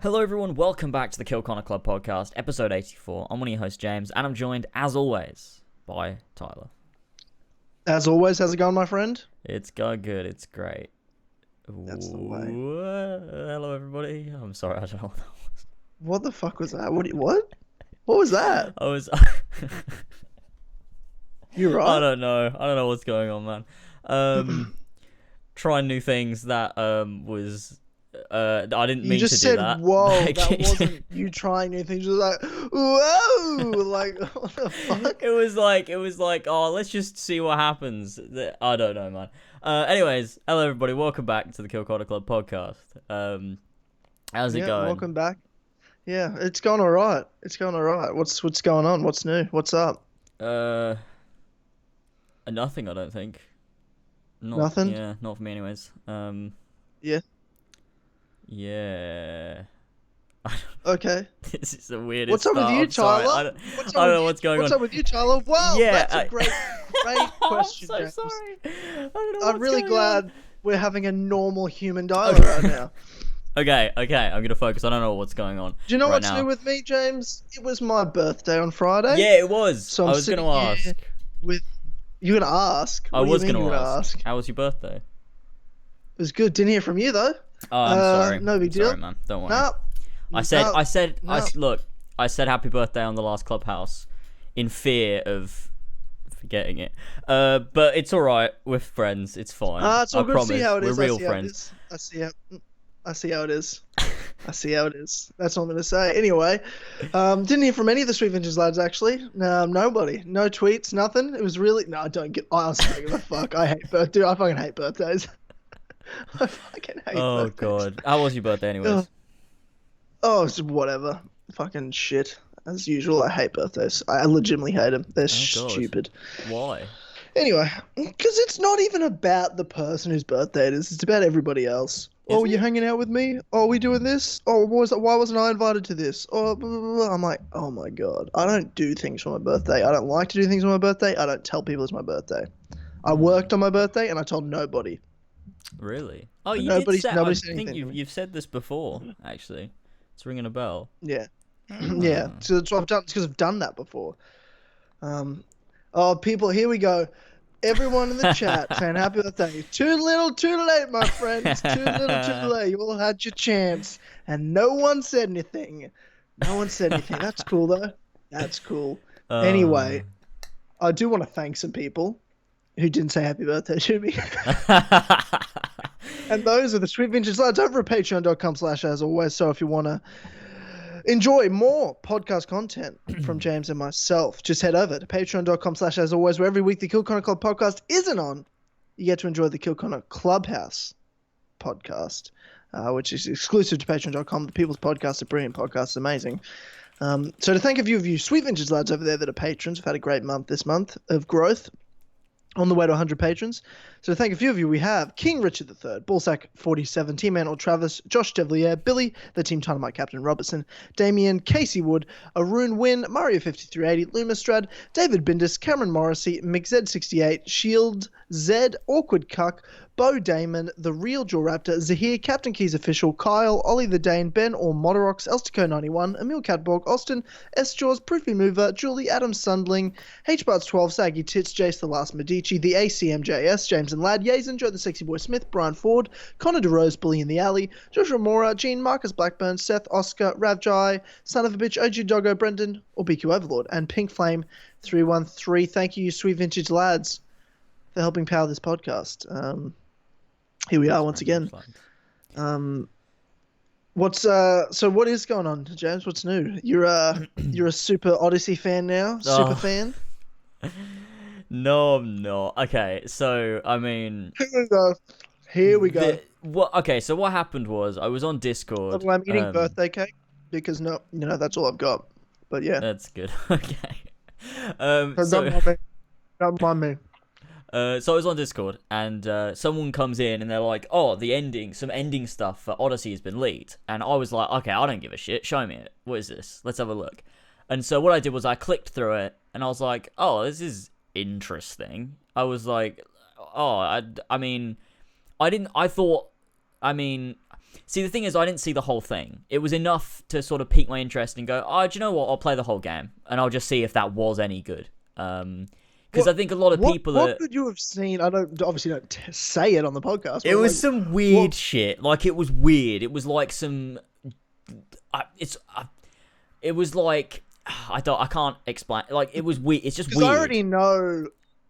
Hello everyone, welcome back to the Kill Connor Club podcast, episode 84. I'm one of your hosts, James, and I'm joined, as always, by Tyler. As always, how's it going, my friend? It's going good, it's great. That's the way. Hello everybody. I'm sorry, I don't know what that was. What the fuck was that? What? What was that? I was... You right? I don't know what's going on, man. Trying new things, that was... I didn't mean to do that. You just said, whoa, that wasn't you trying new things. You were like, whoa, like, what the fuck? It was like, oh, let's just see what happens. I don't know, man. Anyways, hello everybody, welcome back to the Kill Connor Club podcast. How's it going? Welcome back. Yeah, it's going alright. It's going alright. What's going on? What's new? What's up? Nothing, I don't think. Nothing? Yeah, not for me anyways. Yeah. Yeah. Okay. This is the weirdest What's up with you, Tyler? I don't know what's going on. What's up with you, Tyler? Wow, Yeah, that's a great question, I'm James. so sorry. I don't know I'm what's really going glad on. we're having a normal human dialogue right now. Okay, I'm gonna focus. I don't know what's going on. Do you know right what's now. new with me, James? It was my birthday on Friday. Yeah, it was. So I I'm was sitting gonna ask. here with you're gonna ask. I What do was you mean gonna you're ask. How was your birthday? It was good. Didn't hear from you though. Oh, I'm sorry. No big deal. Sorry, man. Don't worry. Nah. I said happy birthday on the last Clubhouse in fear of forgetting it. But it's all right. We're friends. It's fine. It's all I good. promise. See how it is. We're real friends. I see how it is. I see how it is. That's all I'm gonna say. Anyway, didn't hear from any of the Sweet Vintage lads actually. No, nobody. No tweets. Nothing. It was really I honestly don't give a fuck. I hate birthdays. I fucking hate birthdays. I fucking hate birthdays. Oh god. How was your birthday, anyways? Oh, it's whatever. Fucking shit. As usual, I hate birthdays. I legitimately hate them. They're God. stupid. Why? Anyway, because it's not even about the person whose birthday it is. It's about everybody else. Isn't You hanging out with me? Oh, we doing this? Oh, why wasn't I invited to this? Oh, blah, blah, blah. I'm like, oh my god. I don't do things for my birthday. I don't like to do things on my birthday. I don't tell people it's my birthday. I worked on my birthday and I told nobody. Really? Oh, you Nobody did say. said I think anything. you've said this before. Actually, it's ringing a bell. Yeah. Yeah. So that's what I've done. It's because I've done that before. People, here we go. Everyone in the chat saying happy birthday. Too little, too late, my friends. Too little, too late. You all had your chance, and no one said anything. No one said anything. That's cool, though. That's cool. Anyway, I do want to thank some people who didn't say happy birthday to me. And those are the Sweet Vintage lads over at patreon.com/as always. So if you want to enjoy more podcast content from James and myself, just head over to patreon.com/as always, where every week the Kill Connor Club podcast isn't on. You get to enjoy the Kill Connor Clubhouse podcast, which is exclusive to patreon.com. The People's Podcast, a brilliant podcast, amazing. So to thank a few of you Sweet Vintage lads over there that are patrons, we've had a great month this month of growth. On the way to 100 patrons. So to thank a few of you, we have King Richard III, Ballsack 47, Tman or Travis, Josh Devillier, Billy, the Team Tynamite Captain Robertson, Damian, Casey Wood, ArunWyn, Mario 5380, Lumistrad, David Bindis, Cameron Morrissey, McZ68, ShieldZ, Awkward Cuck, Beau Daman, the Real Jor Raptor, Zahir, CaptainKeysOfficial, Kyle, OllieTheDane, Ben or Modorox, Elstico91, Emil Catborg, Austin, S-Jaws, Proofy Mover, Julie, Adam Sundling, HBarts12, Saggy Tits, Jace the Last Medici, the ACMJS, James and Lad, Yazen, Joe the Sexy Boy Smith, Brian Ford, Connor DeRose, Bully in the Alley, Joshua Mora, Gene, Marcus Blackburn, Seth, Oscar, Ravjai, Son of a Bitch, OG Doggo, Brendan, or BQ Overlord, and Pink Flame 313. Thank you, Sweet Vintage lads, for helping power this podcast. Here we are once again. What is going on, James? What's new? You're a super Odyssey fan now? Super fan? No, I'm not. Okay, so I mean, Here we go. So what happened was I was on Discord. I'm eating birthday cake because that's all I've got. But yeah, that's good. Okay. Don't mind me. So I was on Discord, and someone comes in, and they're like, "Oh, some ending stuff for Odyssey has been leaked." And I was like, "Okay, I don't give a shit. Show me it. What is this? Let's have a look." And so what I did was I clicked through it, and I was like, "Oh, this is interesting." I was like, "Oh, I mean, I didn't. I thought, I mean, See, the thing is, I didn't see the whole thing. It was enough to sort of pique my interest and go, oh, do you know what? I'll play the whole game, and I'll just see if that was any good. Because I think a lot of people What could you have seen? I obviously don't say it on the podcast. It was some weird shit. Like, it was weird. It was like some... it was like... I can't explain. Like, it was weird. It's just weird. Because I already know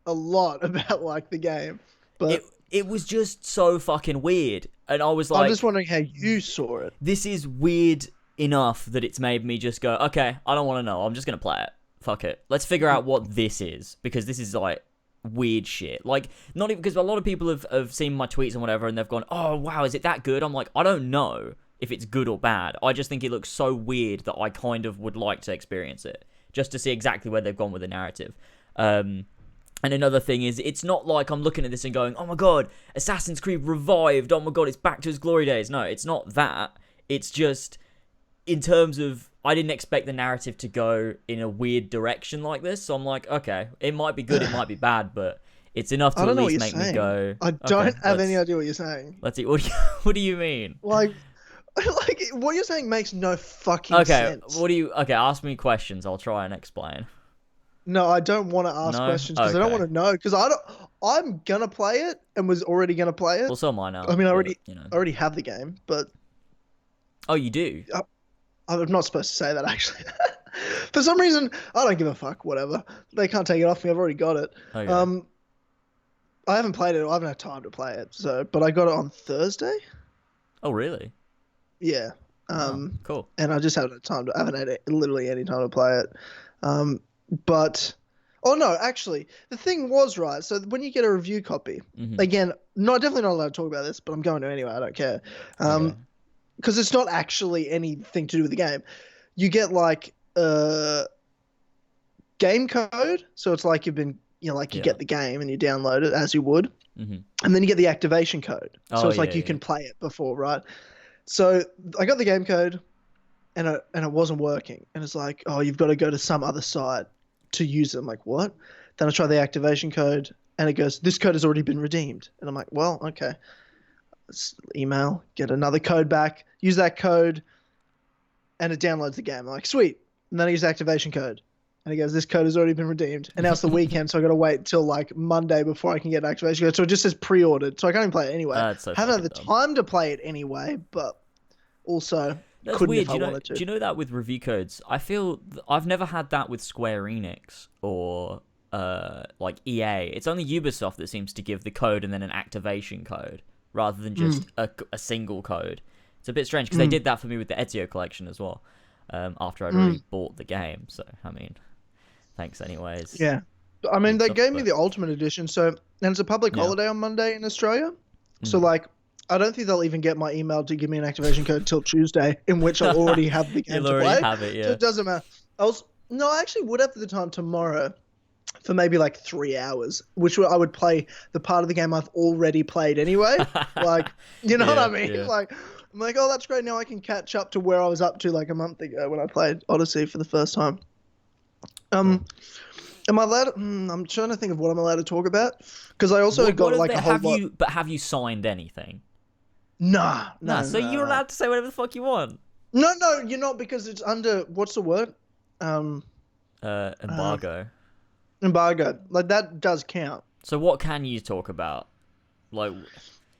a lot about, like, the game. But it was just so fucking weird. And I was like... I'm just wondering how you saw it. This is weird enough that it's made me just go, okay, I don't want to know. I'm just going to play it. Fuck it. Let's figure out what this is. Because this is, like, weird shit. Like, not even... Because a lot of people have seen my tweets and whatever, and they've gone, oh, wow, is it that good? I'm like, I don't know if it's good or bad. I just think it looks so weird that I kind of would like to experience it. Just to see exactly where they've gone with the narrative. And another thing is, it's not like I'm looking at this and going, oh my god, Assassin's Creed revived, oh my god, it's back to its glory days. No, it's not that. It's just, in terms of, I didn't expect the narrative to go in a weird direction like this, so I'm like, okay, it might be good, it might be bad, but it's enough to at least make me go, I don't have any idea what you're saying. Let's see, what do you mean? Like, what you're saying makes no fucking sense. Okay, ask me questions, I'll try and explain. No, I don't want to ask questions because I don't want to know. Because I'm gonna play it and was already gonna play it. Well, so am I now. I mean, I already have the game, but oh, you do? I'm not supposed to say that actually. For some reason, I don't give a fuck. Whatever, they can't take it off me. I've already got it. Okay. I haven't played it. I haven't had time to play it. But I got it on Thursday. Oh, really? Yeah. Cool. And I just haven't had time. I haven't had literally any time to play it. But, oh no, actually, the thing was, right, so when you get a review copy, again, definitely not allowed to talk about this, but I'm going to anyway, I don't care. Because it's not actually anything to do with the game. You get, like, game code, so it's like you've been, you get the game and you download it as you would, and then you get the activation code. So it's like you can play it before, right? So I got the game code, and it wasn't working. And it's like, oh, you've got to go to some other site to use it. I'm like, what? Then I try the activation code, and it goes, this code has already been redeemed. And I'm like, well, okay. Let's email, get another code back, use that code, and it downloads the game. I'm like, sweet. And then I use the activation code, and it goes, this code has already been redeemed. And now it's the weekend, so I got to wait till like Monday before I can get an activation code. So it just says pre-ordered, so I can't even play it anyway. I haven't had the time to play it anyway, but also... That's couldn't weird. if I wanted to. Do you know that with review codes? I feel I've never had that with Square Enix or like EA. It's only Ubisoft that seems to give the code and then an activation code rather than just a single code. It's a bit strange because they did that for me with the Ezio collection as well. After I'd already bought the game, so I mean, thanks anyways. Yeah, I mean they gave me the Ultimate Edition, so and it's a public holiday on Monday in Australia, so like. I don't think they'll even get my email to give me an activation code till Tuesday, in which I'll already have the game to play. Have it, yeah. So it doesn't matter. I actually would have the time tomorrow for maybe like 3 hours, which I would play the part of the game I've already played anyway. Like, you know what I mean? Yeah. Like, I'm like, oh, that's great. Now I can catch up to where I was up to like a month ago when I played Odyssey for the first time. Am I allowed? I'm trying to think of what I'm allowed to talk about because I also got like a whole lot. But have you signed anything? Nah. So you're allowed to say whatever the fuck you want. No, you're not because it's under what's the word? Embargo. Embargo. Like that does count. So what can you talk about? Like,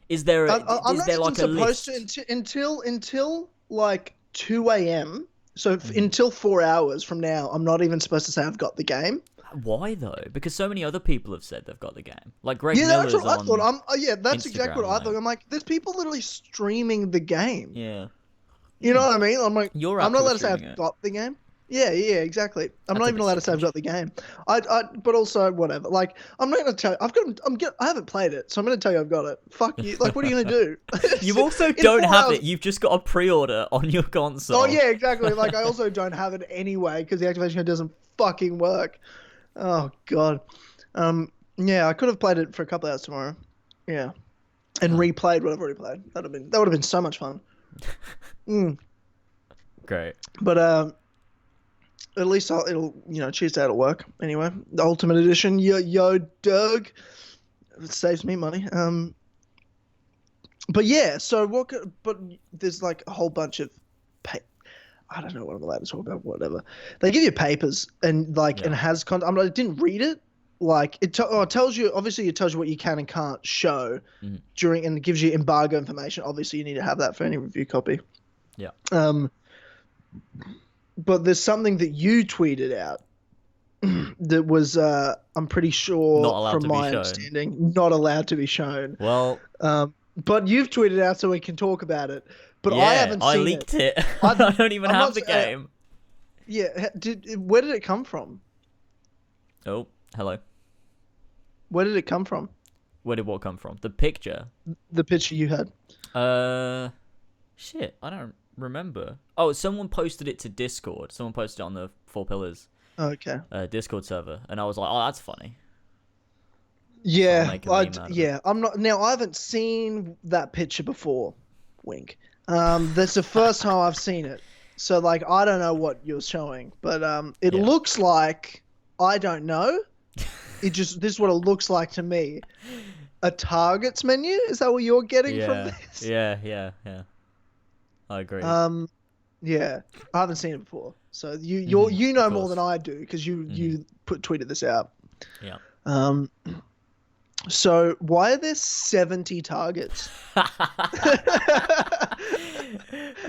is there like a list? Until like 2 a.m. So until 4 hours from now, I'm not even supposed to say I've got the game. Why though? Because so many other people have said they've got the game. Like Greg Miller's that's what I thought. That's Instagram, exactly what I thought. I'm like, there's people literally streaming the game. Yeah. You know what I mean? I'm like, I'm not allowed to say I've got the game. Yeah, exactly. I'm not even allowed to say I've got the game. But also whatever. Like, I'm not gonna tell you. I haven't played it, so I'm gonna tell you I've got it. Fuck you. Like, what are you gonna do? You also don't have it. You've just got a pre-order on your console. Oh yeah, exactly. Like, I also don't have it anyway because the activation code doesn't fucking work. Oh god. Yeah, I could have played it for a couple hours tomorrow. Yeah, and replayed what I've already played. That would have been so much fun. Great. But at least it'll Tuesday it'll work anyway. The Ultimate Edition, yo Doug, it saves me money. But yeah, so but there's like a whole bunch of I don't know what I'm allowed to talk about. Whatever they give you papers and like and has content. I didn't read it. Like it tells you, obviously it tells you what you can and can't show during, and it gives you embargo information. Obviously you need to have that for any review copy. Yeah. But there's something that you tweeted out that was I'm pretty sure from my understanding not allowed to be shown. Well, but you've tweeted out so we can talk about it. But I haven't seen it. I leaked it. I don't even have the game. Yeah, where did it come from? Oh, hello. Where did it come from? Where did what come from? The picture? The picture you had. Shit, I don't remember. Oh, someone posted it to Discord. Someone posted it on the Four Pillars. Okay. Discord server, and I was like, oh, that's funny. Yeah, I'm not. Now, I haven't seen that picture before. Wink. That's the first time I've seen it. So, like, I don't know what you're showing, but it looks like, I don't know. This is what it looks like to me. A targets menu? Is that what you're getting from this? Yeah. I agree. Yeah, I haven't seen it before. So you know more than I do because you tweeted this out. Yeah. So why are there 70 targets?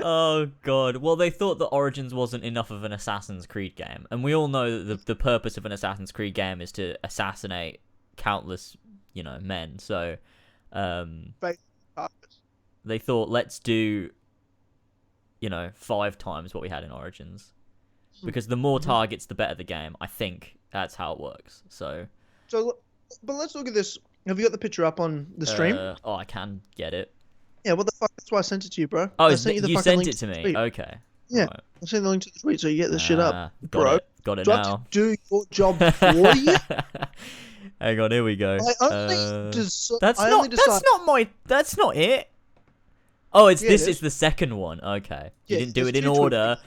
Oh god. Well, they thought that Origins wasn't enough of an Assassin's Creed game, and we all know that the purpose of an Assassin's Creed game is to assassinate countless, men. So, they thought, let's do, 5 times what we had in Origins, because the more targets, the better the game. I think that's how it works. So, but let's look at this. Have you got the picture up on the stream? I can get it. Yeah, what the fuck? That's why I sent it to you, bro. Oh, you sent it to me? Okay. Yeah, right. I'll send the link to the tweet so you get this shit up, bro. Got it now. Do I have to do your job for you? Hang on, here we go. That's not it. Oh, this is the second one. Okay. You didn't do it in order.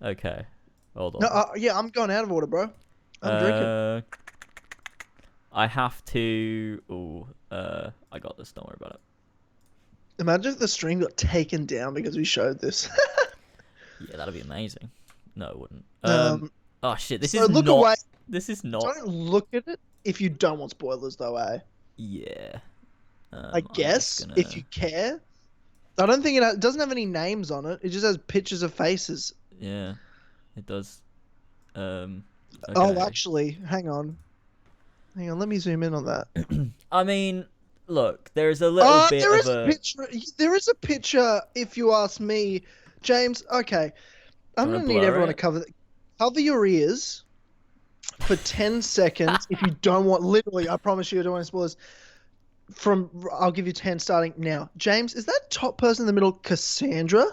Okay. Hold on. No, I'm going out of order, bro. I'm drinking. I have to... I got this. Don't worry about it. Imagine if the stream got taken down because we showed this. Yeah, that'd be amazing. No, it wouldn't. Oh, shit. This is look not... away. This is not... Don't look at it if you don't want spoilers, though, eh? Yeah. I guess, if you care. I don't think it doesn't have any names on it. It just has pictures of faces. Yeah, it does. Okay. Oh, actually, hang on. Let me zoom in on that. I mean, look, there's a little bit of a... There is a picture, if you ask me. James, okay. I'm going to need everyone to cover your ears for 10 seconds if you don't want... Literally, I promise you I don't want to spoil this. I'll give you 10 starting now. James, is that top person in the middle Cassandra?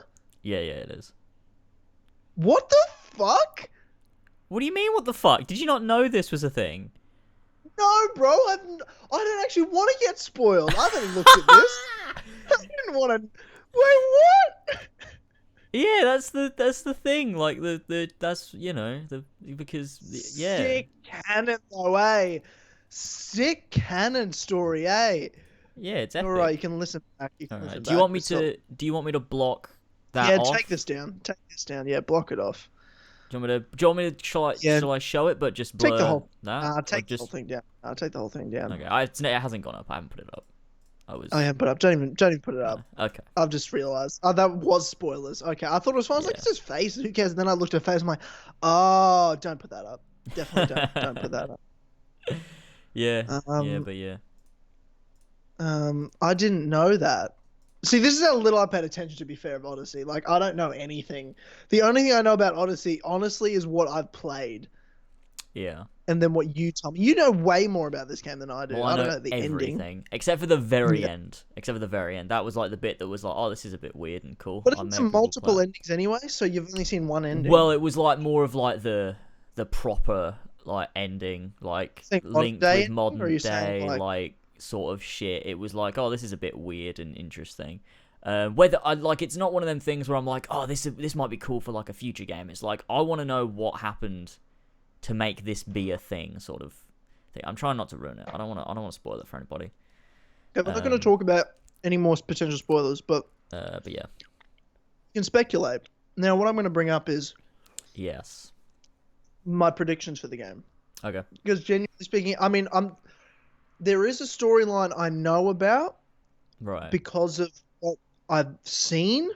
Yeah, it is. What the fuck? What do you mean, what the fuck? Did you not know this was a thing? No, bro. I don't actually want to get spoiled. I haven't looked at this. I didn't want to... Wait, what? Yeah, that's the thing. Like that's because Sick canon though, eh? Sick canon story, eh? Yeah, it's epic. All right, you can listen back. Do you want me to block that off? Yeah, take this down. Yeah, block it off. Do you want me to shall I show it but just blur take the whole that? Take the whole thing down. Take the whole thing down. Okay, it hasn't gone up. I haven't put it up. I haven't put it up. Don't even put it up. Okay. I've just realised. That was spoilers. Okay, I thought it was fine. I was like, it's his face. Who cares? And then I looked at her face. I'm like, oh, don't put that up. Definitely don't put that up. Yeah. I didn't know that. See, this is how little I paid attention, to be fair, of Odyssey. Like, I don't know anything. The only thing I know about Odyssey, honestly, is what I've played. Yeah. And then what you told me. You know way more about this game than I do. Well, I don't know the everything, ending. except for the very end. That was like the bit that was like, oh, this is a bit weird and cool. But it's multiple endings anyway, so you've only seen one ending. Well, it was like more of like the proper like ending, like linked with modern day, like sort of shit. It was like, oh, this is a bit weird and interesting. Whether I like, it's not one of them things where I'm like, oh, this might be cool for like a future game. It's like, I want to know what happened to make this be a thing, sort of thing. I'm trying not to ruin it. I don't want to spoil it for anybody. Yeah, we're not going to talk about any more potential spoilers, but yeah. you can speculate. Now, what I'm going to bring up is Yes. my predictions for the game. Okay. Because genuinely speaking, I mean, there is a storyline I know about, Right. because of what I've seen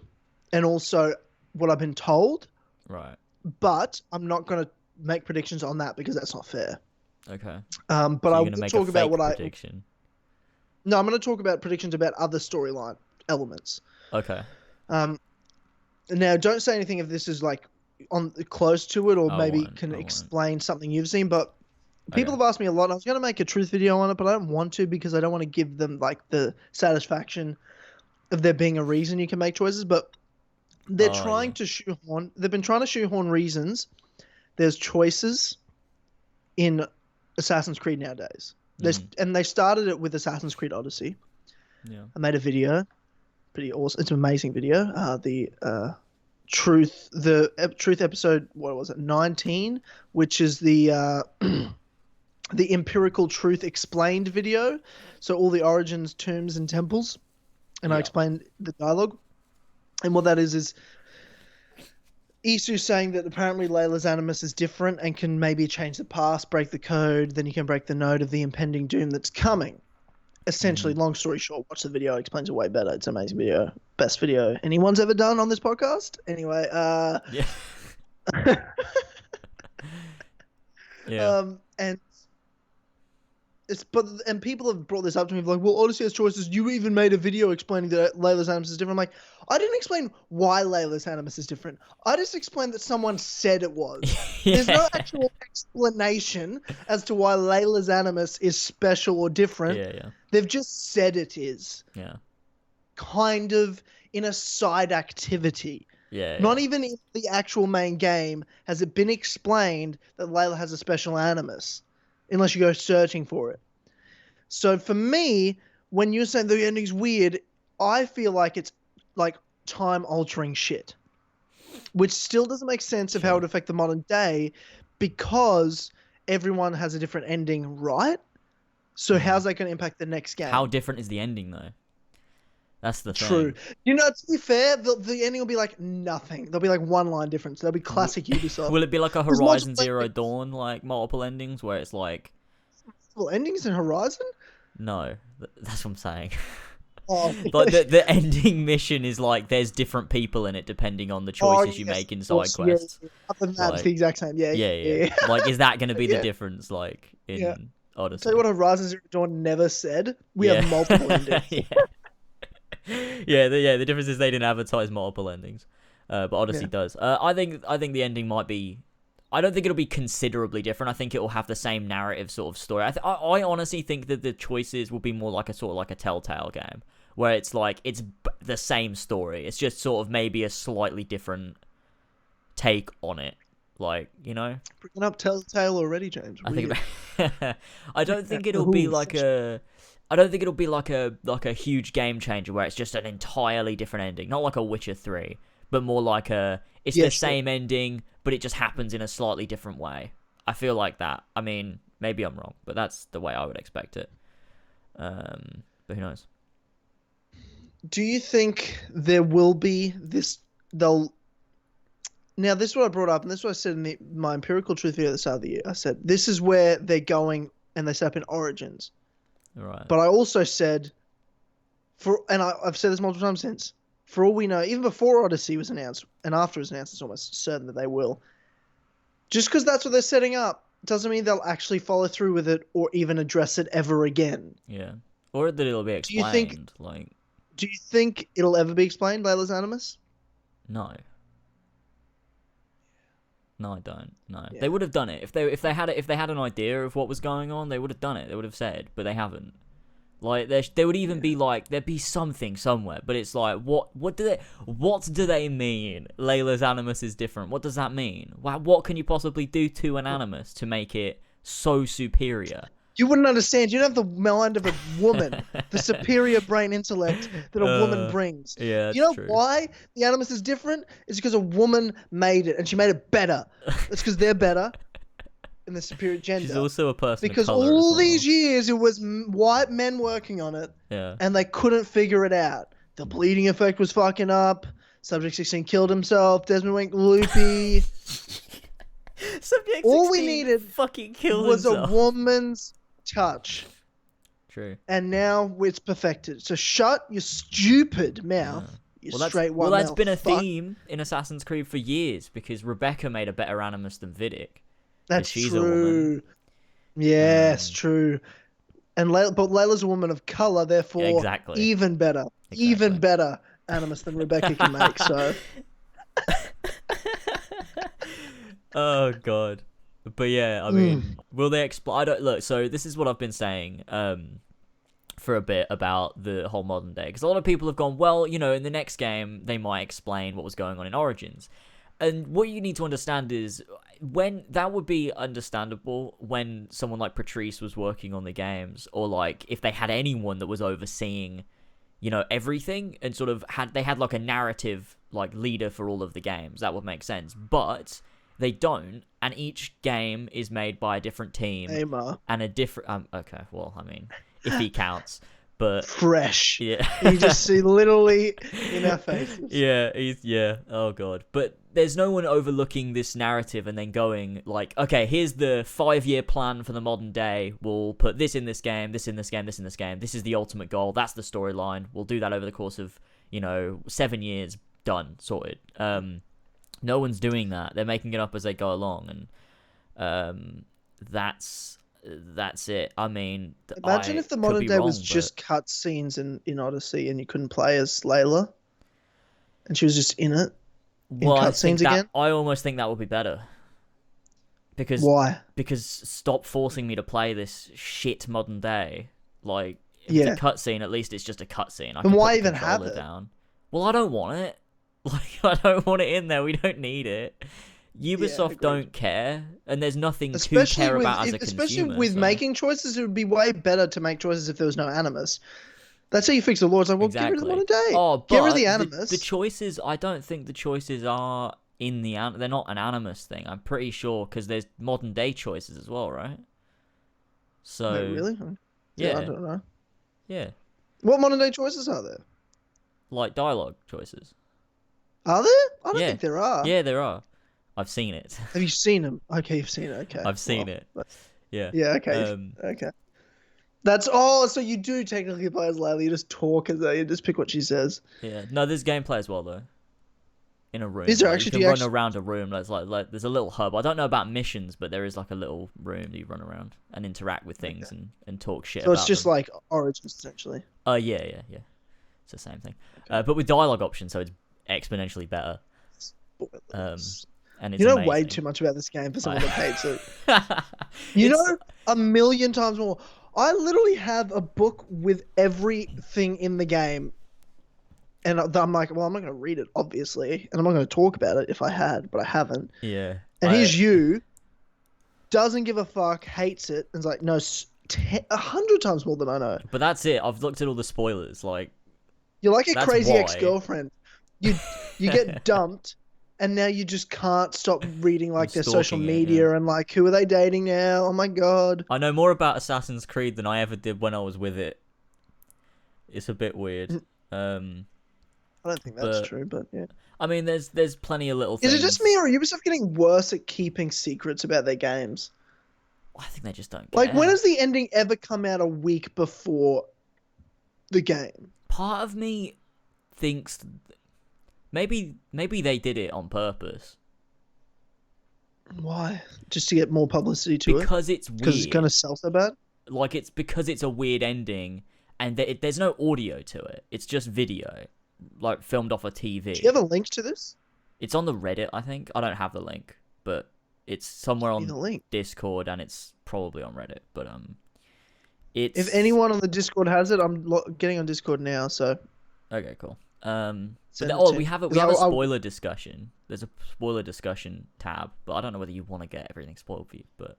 and also what I've been told. Right. But I'm not going to make predictions on that because that's not fair. Okay. But So I you're will gonna make talk a about fake what prediction. No, I'm going to talk about predictions about other storyline elements. Okay. Now, don't say anything if this is like on close to it, or I maybe won't, can I won't. explain something you've seen. But people Okay. have asked me a lot. I was going to make a truth video on it, but I don't want to because I don't want to give them like the satisfaction of there being a reason you can make choices. But they're trying to shoehorn. They've been trying to shoehorn reasons. There's choices in Assassin's Creed nowadays. And they started it with Assassin's Creed Odyssey. Yeah. I made a video, pretty awesome. It's an amazing video. The truth episode, what was it, 19, which is the the empirical truth explained video. So all the origins, tombs, and temples, and I explained the dialogue. And what that is Isu's saying that apparently Layla's animus is different and can maybe change the past, break the code, then you can break the node of the impending doom that's coming. Essentially, long story short, watch the video. It explains it way better. It's an amazing video. Best video anyone's ever done on this podcast. Anyway, Yeah. Yeah. And people have brought this up to me like, well, Odyssey has choices. You even made a video explaining that Layla's animus is different. I'm like, I didn't explain why Layla's animus is different. I just explained that someone said it was. There's no actual explanation as to why Layla's animus is special or different. Yeah. They've just said it is. Yeah. Kind of in a side activity. Yeah. Not even in the actual main game has it been explained that Layla has a special animus, unless you go searching for it. So for me, when you're saying the ending's weird, I feel like it's like time-altering shit, which still doesn't make sense of how it would affect the modern day, because everyone has a different ending, right? So how's that going to impact the next game? How different is the ending, though? That's the thing. True. You know, to be fair, the ending will be like nothing. There'll be like one line difference. There'll be classic Ubisoft. Will it be like a Horizon Zero Dawn, like multiple endings, where it's like multiple endings in Horizon? No, that's what I'm saying. Oh, like the ending mission is like there's different people in it depending on the choices you make in side quests. Yeah. Other than that, it's the exact same. Yeah. Like, is that going to be the difference, like in Odyssey? Tell you what, Horizon Zero Dawn never said. We have multiple endings. The difference is they didn't advertise multiple endings, but Odyssey does. I think the ending might be. I don't think it'll be considerably different. I think it will have the same narrative sort of story. I honestly think that the choices will be more like a sort of like a Telltale game, where it's like it's the same story. It's just sort of maybe a slightly different take on it. Like, you know, bringing up Telltale already, James. I don't think it'll be like a. I don't think it'll be like a huge game changer where it's just an entirely different ending. Not like a Witcher 3, but more like it's the same ending, but it just happens in a slightly different way. I feel like that. I mean, maybe I'm wrong, but that's the way I would expect it. But who knows? Do you think there will be this? Now, this is what I brought up, and this is what I said in my empirical truth video at the start of the year. I said this is where they're going, and they set up in Origins. Right. But I also said, I've said this multiple times since, for all we know, even before Odyssey was announced, and after it was announced, it's almost certain that they will. Just because that's what they're setting up doesn't mean they'll actually follow through with it or even address it ever again. Yeah. Or that it'll be explained. Do you think it'll ever be explained, Layla's animus? No. No, I don't. No, Yeah. They would have done it if they had an idea of what was going on. They would have done it. They would have said, but they haven't. Like there would even be like there'd be something somewhere, but it's like what do they mean? Layla's animus is different. What does that mean? What can you possibly do to an animus to make it so superior? You wouldn't understand. You don't have the mind of a woman, the superior brain intellect that a woman brings. Yeah, you know true. why the animus is different? It's because a woman made it, and she made it better. It's because they're better. and the superior gender. She's also a person because of color all as well. these years it was white men working on it, and they couldn't figure it out. The bleeding effect was fucking up. Subject 16 killed himself. Desmond went loopy. Subject 16 all we needed fucking killed was himself. a woman's touch. True. And now it's perfected. So shut your stupid mouth. You straight white that's male been a fuck. theme in Assassin's Creed for years because Rebecca made a better Animus than Vidic. That's she's true. a woman. Yes, true. And but Layla's a woman of color, therefore exactly. even better. Exactly. Even better Animus than Rebecca can make. So. Oh god. But yeah, I mean, will they explain? I don't look. So this is what I've been saying for a bit about the whole modern day, because a lot of people have gone, well, you know, in the next game they might explain what was going on in Origins, and what you need to understand is when that would be understandable when someone like Patrice was working on the games, or like if they had anyone that was overseeing, you know, everything, and sort of had like a narrative like leader for all of the games. That would make sense, but they don't, and each game is made by a different team and a different. Okay, well, I mean, if he counts, but fresh. Yeah, you just see literally in our faces. Yeah. Oh god, but there's no one overlooking this narrative and then going like, okay, here's the 5-year plan for the modern day. We'll put this in this game, this in this game, this in this game. This is the ultimate goal. That's the storyline. We'll do that over the course of 7 years. Done, sorted. No one's doing that. They're making it up as they go along, and that's it. I mean, imagine if the modern day was just cutscenes in Odyssey, and you couldn't play as Layla, and she was just in it. Well, cutscenes again. I almost think that would be better. Because why? Because stop forcing me to play this shit modern day. Like, if it's a cutscene, at least it's just a cutscene. And why even have it? Down. Well, I don't want it. Like, I don't want it in there. We don't need it. Ubisoft don't care, and there's nothing to care about as a consumer. Especially with making choices, it would be way better to make choices if there was no Animus. That's how you fix the law. It's like, well, get rid of the modern day. Oh, but get rid of the Animus. The choices, I don't think the choices are in the... They're not an Animus thing, I'm pretty sure, because there's modern day choices as well, right? So... Wait, really? Yeah. I don't know. Yeah. What modern day choices are there? Like dialogue choices. Are there? I don't think there are. Yeah, there are. I've seen it. Have you seen them? Okay, you've seen it. Okay. I've seen it. Yeah. Yeah, okay. Okay. That's so you do technically play as Layla. You just talk as you just pick what she says. Yeah. No, there's gameplay as well though. In a room. Is there actually? You can run around a room. There's like there's a little hub. I don't know about missions, but there is like a little room that you run around and interact with things and talk shit. So it's just like Origins essentially. Yeah. It's the same thing, but with dialogue options, so it's exponentially better. And it's you know amazing. way too much about this game for someone that hates it. You know a million times more. I literally have a book with everything in the game, and I'm like, well, I'm not going to read it, obviously, and I'm not going to talk about it if I had, but I haven't. Yeah. And here's you, doesn't give a fuck, hates it, and is like, no, 100 times more than I know. But that's it. I've looked at all the spoilers. Like, you're like a crazy ex-girlfriend. You get dumped, and now you just can't stop reading like their social media and like, who are they dating now? Oh my god. I know more about Assassin's Creed than I ever did when I was with it. It's a bit weird. I don't think that's true, but yeah. I mean, there's plenty of little things. Is it just me, or are Ubisoft getting worse at keeping secrets about their games? I think they just don't care. Like, when has the ending ever come out a week before the game? Part of me thinks maybe they did it on purpose. Why? Just to get more publicity to it? Because it's weird. Because it's going to sell so bad? Like, it's because it's a weird ending, and there's no audio to it. It's just video, like, filmed off a TV. Do you have a link to this? It's on the Reddit, I think. I don't have the link, but it's somewhere on the link. Discord, and it's probably on Reddit. But it's... If anyone on the Discord has it, I'm getting on Discord now, so... Okay, cool. We have a spoiler discussion. There's a spoiler discussion tab, but I don't know whether you want to get everything spoiled for you. But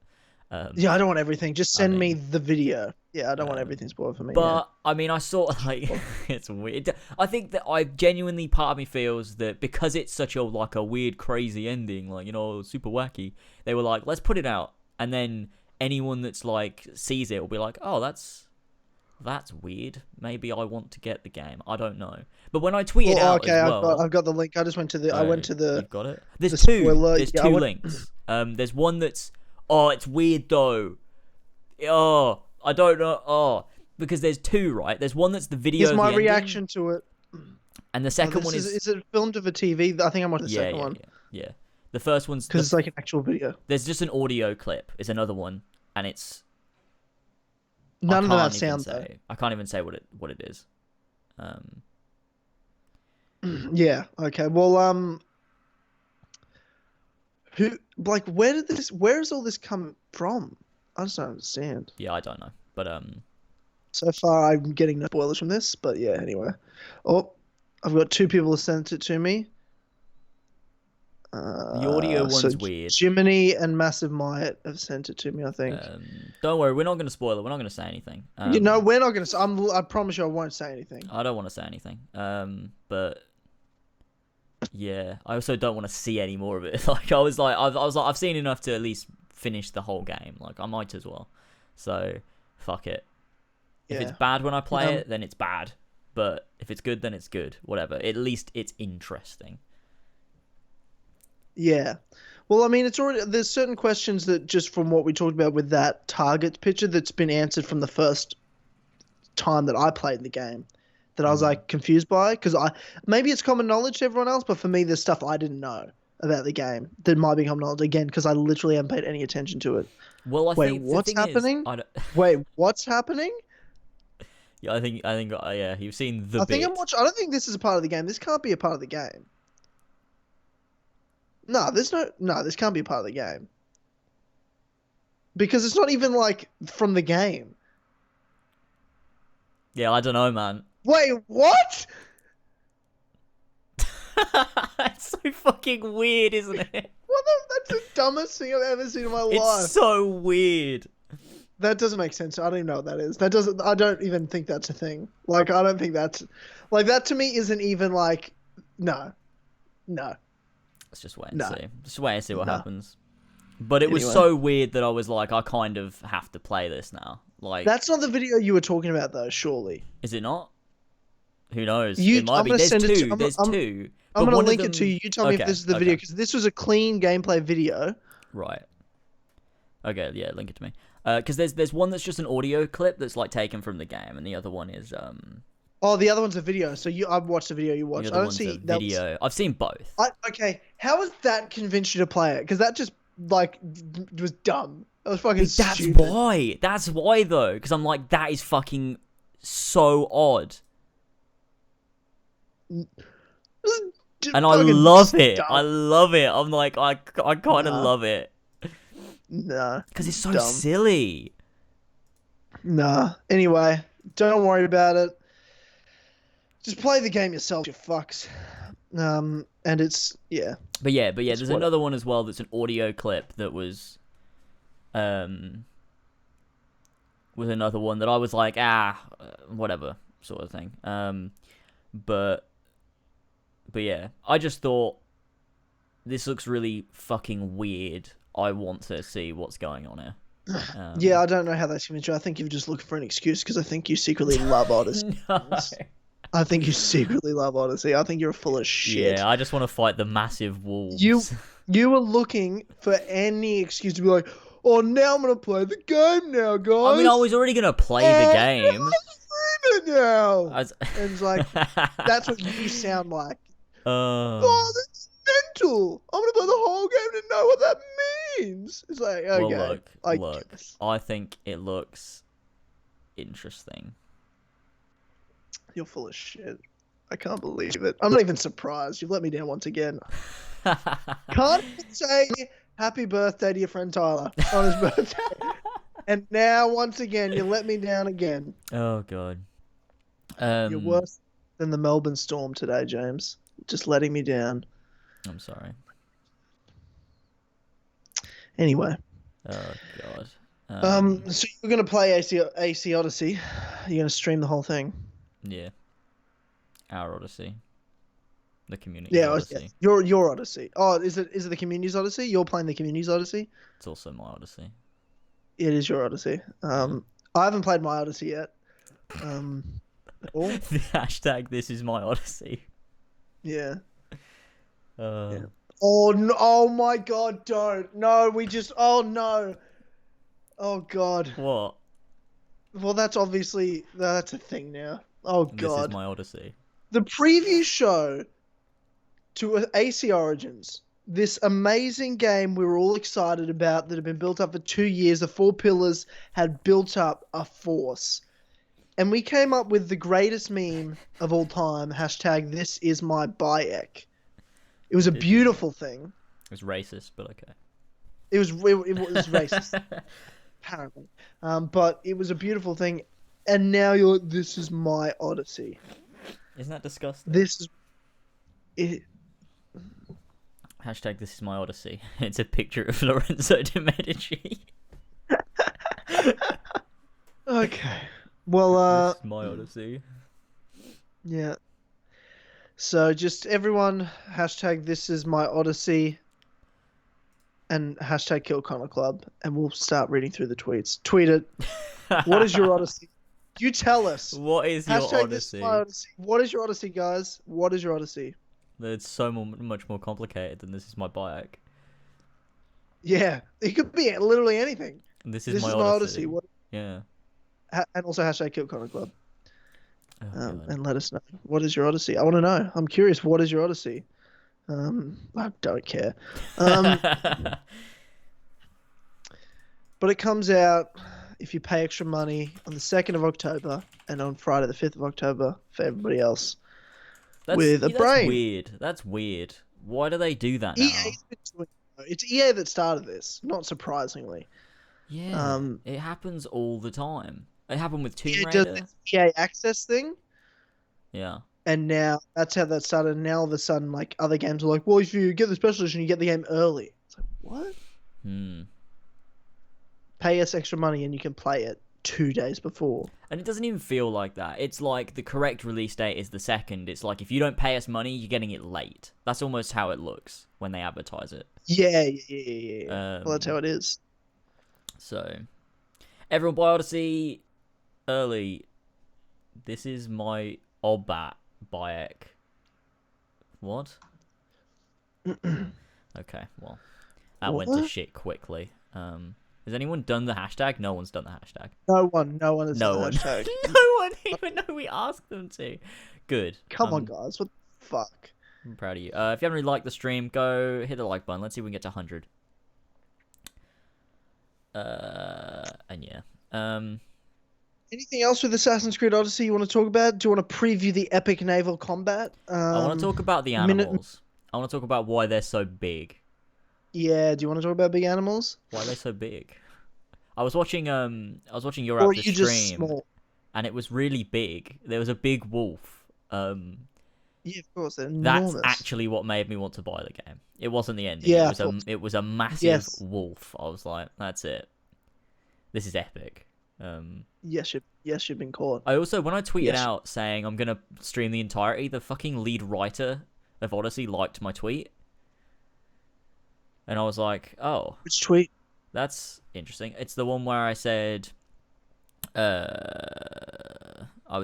yeah, I don't want everything. Just send me the video. Yeah, I don't want everything spoiled for me. But I mean, I sort of like it's weird. I think that part of me feels that because it's such a weird, crazy ending, like super wacky, they were like, let's put it out and then anyone that's like sees it will be like, oh, that's weird. Maybe I want to get the game. I don't know. But when I tweet it out as well, I've got the link. I just went to the. I went to the. You've got it. There's the two. spoiler. There's two links. There's one that's. Oh, it's weird though. Oh, I don't know. Oh, because there's two, right? There's one that's the video. Here's my reaction to it. And the second one is. Is it filmed of a TV? I think I'm watching the second one. Yeah. The first one's because it's like an actual video. There's just an audio clip. Is another one, and it's. None of that sound though. I can't even say what it is. Yeah. Okay. Well. Where does all this come from? I just don't understand. Yeah, I don't know, but So far, I'm getting no spoilers from this, but yeah. Anyway, I've got two people who sent it to me. The audio one's weird. Jiminy and Massive Might have sent it to me, I think. Don't worry, we're not going to spoil it. We're not going to say anything. We're not going to. I promise you, I won't say anything. I don't want to say anything. But yeah, I also don't want to see any more of it. Like I was like, I've seen enough to at least finish the whole game. Like I might as well. So fuck it. If it's bad when I play it, then it's bad. But if it's good, then it's good. Whatever. At least it's interesting. Yeah. Well, I mean, there's certain questions that just from what we talked about with that target picture that's been answered from the first time that I played the game that I was like confused by because maybe it's common knowledge to everyone else, but for me, there's stuff I didn't know about the game that might be common knowledge again because I literally haven't paid any attention to it. Well, what's happening? Wait, what's happening? Yeah, I think, yeah, you've seen the. I don't think this is a part of the game. This can't be a part of the game. No, this can't be a part of the game. Because it's not even, like, from the game. Yeah, I don't know, man. Wait, what? It's so fucking weird, isn't it? That's the dumbest thing I've ever seen in my life. It's so weird. That doesn't make sense. I don't even know what that is. I don't even think that's a thing. Like, I don't think that's... Like, that to me isn't even, like... No. Let's just wait and see. Just wait and see what happens. But it was so weird that I was like, I kind of have to play this now. Like that's not the video you were talking about, though. Surely. Is it not? Who knows? It might be. There's two. There's two. I'm gonna link it to you. You tell me if this is the video because this was a clean gameplay video. Right. Okay. Yeah. Link it to me. Because there's one that's just an audio clip that's like taken from the game, and the other one is Oh, the other one's a video. So I've watched the video you watched. I don't see that video. I've seen both. Okay, how has that convinced you to play it? Because that just like was dumb. That was fucking stupid. That's why. That's why though. Because I'm like, that is fucking so odd. And I love it. I love it. I'm like, I kind of love it. Nah. Because it's so silly. Nah. Anyway, don't worry about it. Just play the game yourself, you fucks. And it's But yeah, there's another one as well that's an audio clip that was another one that I was like, whatever sort of thing. But yeah, I just thought this looks really fucking weird. I want to see what's going on here. Yeah, I don't know how that's convinced you. I think you're just looking for an excuse because I think you secretly love Odyssey. No. I think you secretly love Odyssey. I think you're full of shit. Yeah, I just want to fight the massive wolves. You were looking for any excuse to be like, oh, now I'm going to play the game now, guys. I mean, I was already going to play the game. Now. And it's like, that's what you sound like. Oh, that's mental. I'm going to play the whole game to know what that means. It's like, okay. Well, look. I think it looks interesting. You're full of shit. I can't believe it. I'm not even surprised. You've let me down once again. Can't even say happy birthday to your friend Tyler on his birthday. And now, once again, you let me down again. Oh, God. You're worse than the Melbourne storm today, James. Just letting me down. I'm sorry. Anyway. Oh, God. So you're going to play AC Odyssey. You're going to stream the whole thing. Yeah. Our Odyssey. The community Odyssey. Yeah. Your Odyssey. Oh, is it the community's Odyssey? You're playing the community's Odyssey? It's also my Odyssey. It is your Odyssey. I haven't played my Odyssey yet. At all. The hashtag this is my Odyssey. Yeah. Yeah. Oh no! Oh my God! Don't. No, we just. Oh no. Oh God. What? Well, that's a thing now. Oh God. This is my Odyssey. The preview show to AC Origins, this amazing game we were all excited about that had been built up for 2 years. The Four Pillars had built up a force. And we came up with the greatest meme of all time, hashtag this is my Bayek. It was a beautiful thing. It was racist, but okay. It was racist, apparently. But it was a beautiful thing. And now you're like, this is my Odyssey. Isn't that disgusting? This is... It... Hashtag this is my Odyssey. It's a picture of Lorenzo de Medici. Okay. Well, this is my Odyssey. Yeah. So just everyone, hashtag this is my Odyssey and hashtag Kill Connor Club, and we'll start reading through the tweets. Tweet it. What is your Odyssey? You tell us. What is your hashtag Odyssey? This is my Odyssey? What is your Odyssey, guys? What is your Odyssey? It's so much more complicated than this is my Bayek. Yeah. It could be literally anything. This is my Odyssey. What... Yeah. And also hashtag Kill Connor Club. Oh, And let us know. What is your Odyssey? I want to know. I'm curious. What is your Odyssey? I don't care. But it comes out if you pay extra money on the 2nd of October and on Friday the 5th of October for everybody else. With a brain. That's weird. Why do they do that now? EA's been doing it. It's EA that started this, not surprisingly. Yeah, it happens all the time. It happened with Tomb Raider. Does this EA Access thing. Yeah. And now that's how that started. And now all of a sudden, like other games are like, well, if you get the special edition, you get the game early. It's like, what? Pay us extra money and you can play it 2 days before. And it doesn't even feel like that. It's like the correct release date is the 2nd. It's like if you don't pay us money, you're getting it late. That's almost how it looks when they advertise it. Yeah. Well, that's how it is. So, everyone buy Odyssey early. This is my Obat Bayek. What? Okay, well, that went to shit quickly. Has anyone done the hashtag? No one's done the hashtag. No one has done the hashtag. No one, even though we asked them to. Good. Come on, guys. What the fuck? I'm proud of you. If you haven't really liked the stream, go hit the like button. Let's see if we can get to 100. And yeah. Anything else with Assassin's Creed Odyssey you want to talk about? Do you want to preview the epic naval combat? I want to talk about the animals. I want to talk about why they're so big. Yeah, do you want to talk about big animals? Why are they so big? I was watching Jor Raptor stream, just small? And it was really big. There was a big wolf. Yeah, of course, they're enormous. That's actually what made me want to buy the game. It wasn't the ending. Yeah, it was a massive wolf. I was like, that's it. This is epic. Yes, you've been caught. I also, when I tweeted out saying I'm gonna stream the entirety, the fucking lead writer of Odyssey liked my tweet, and I was like, oh, which tweet? That's interesting. It's the one where I said,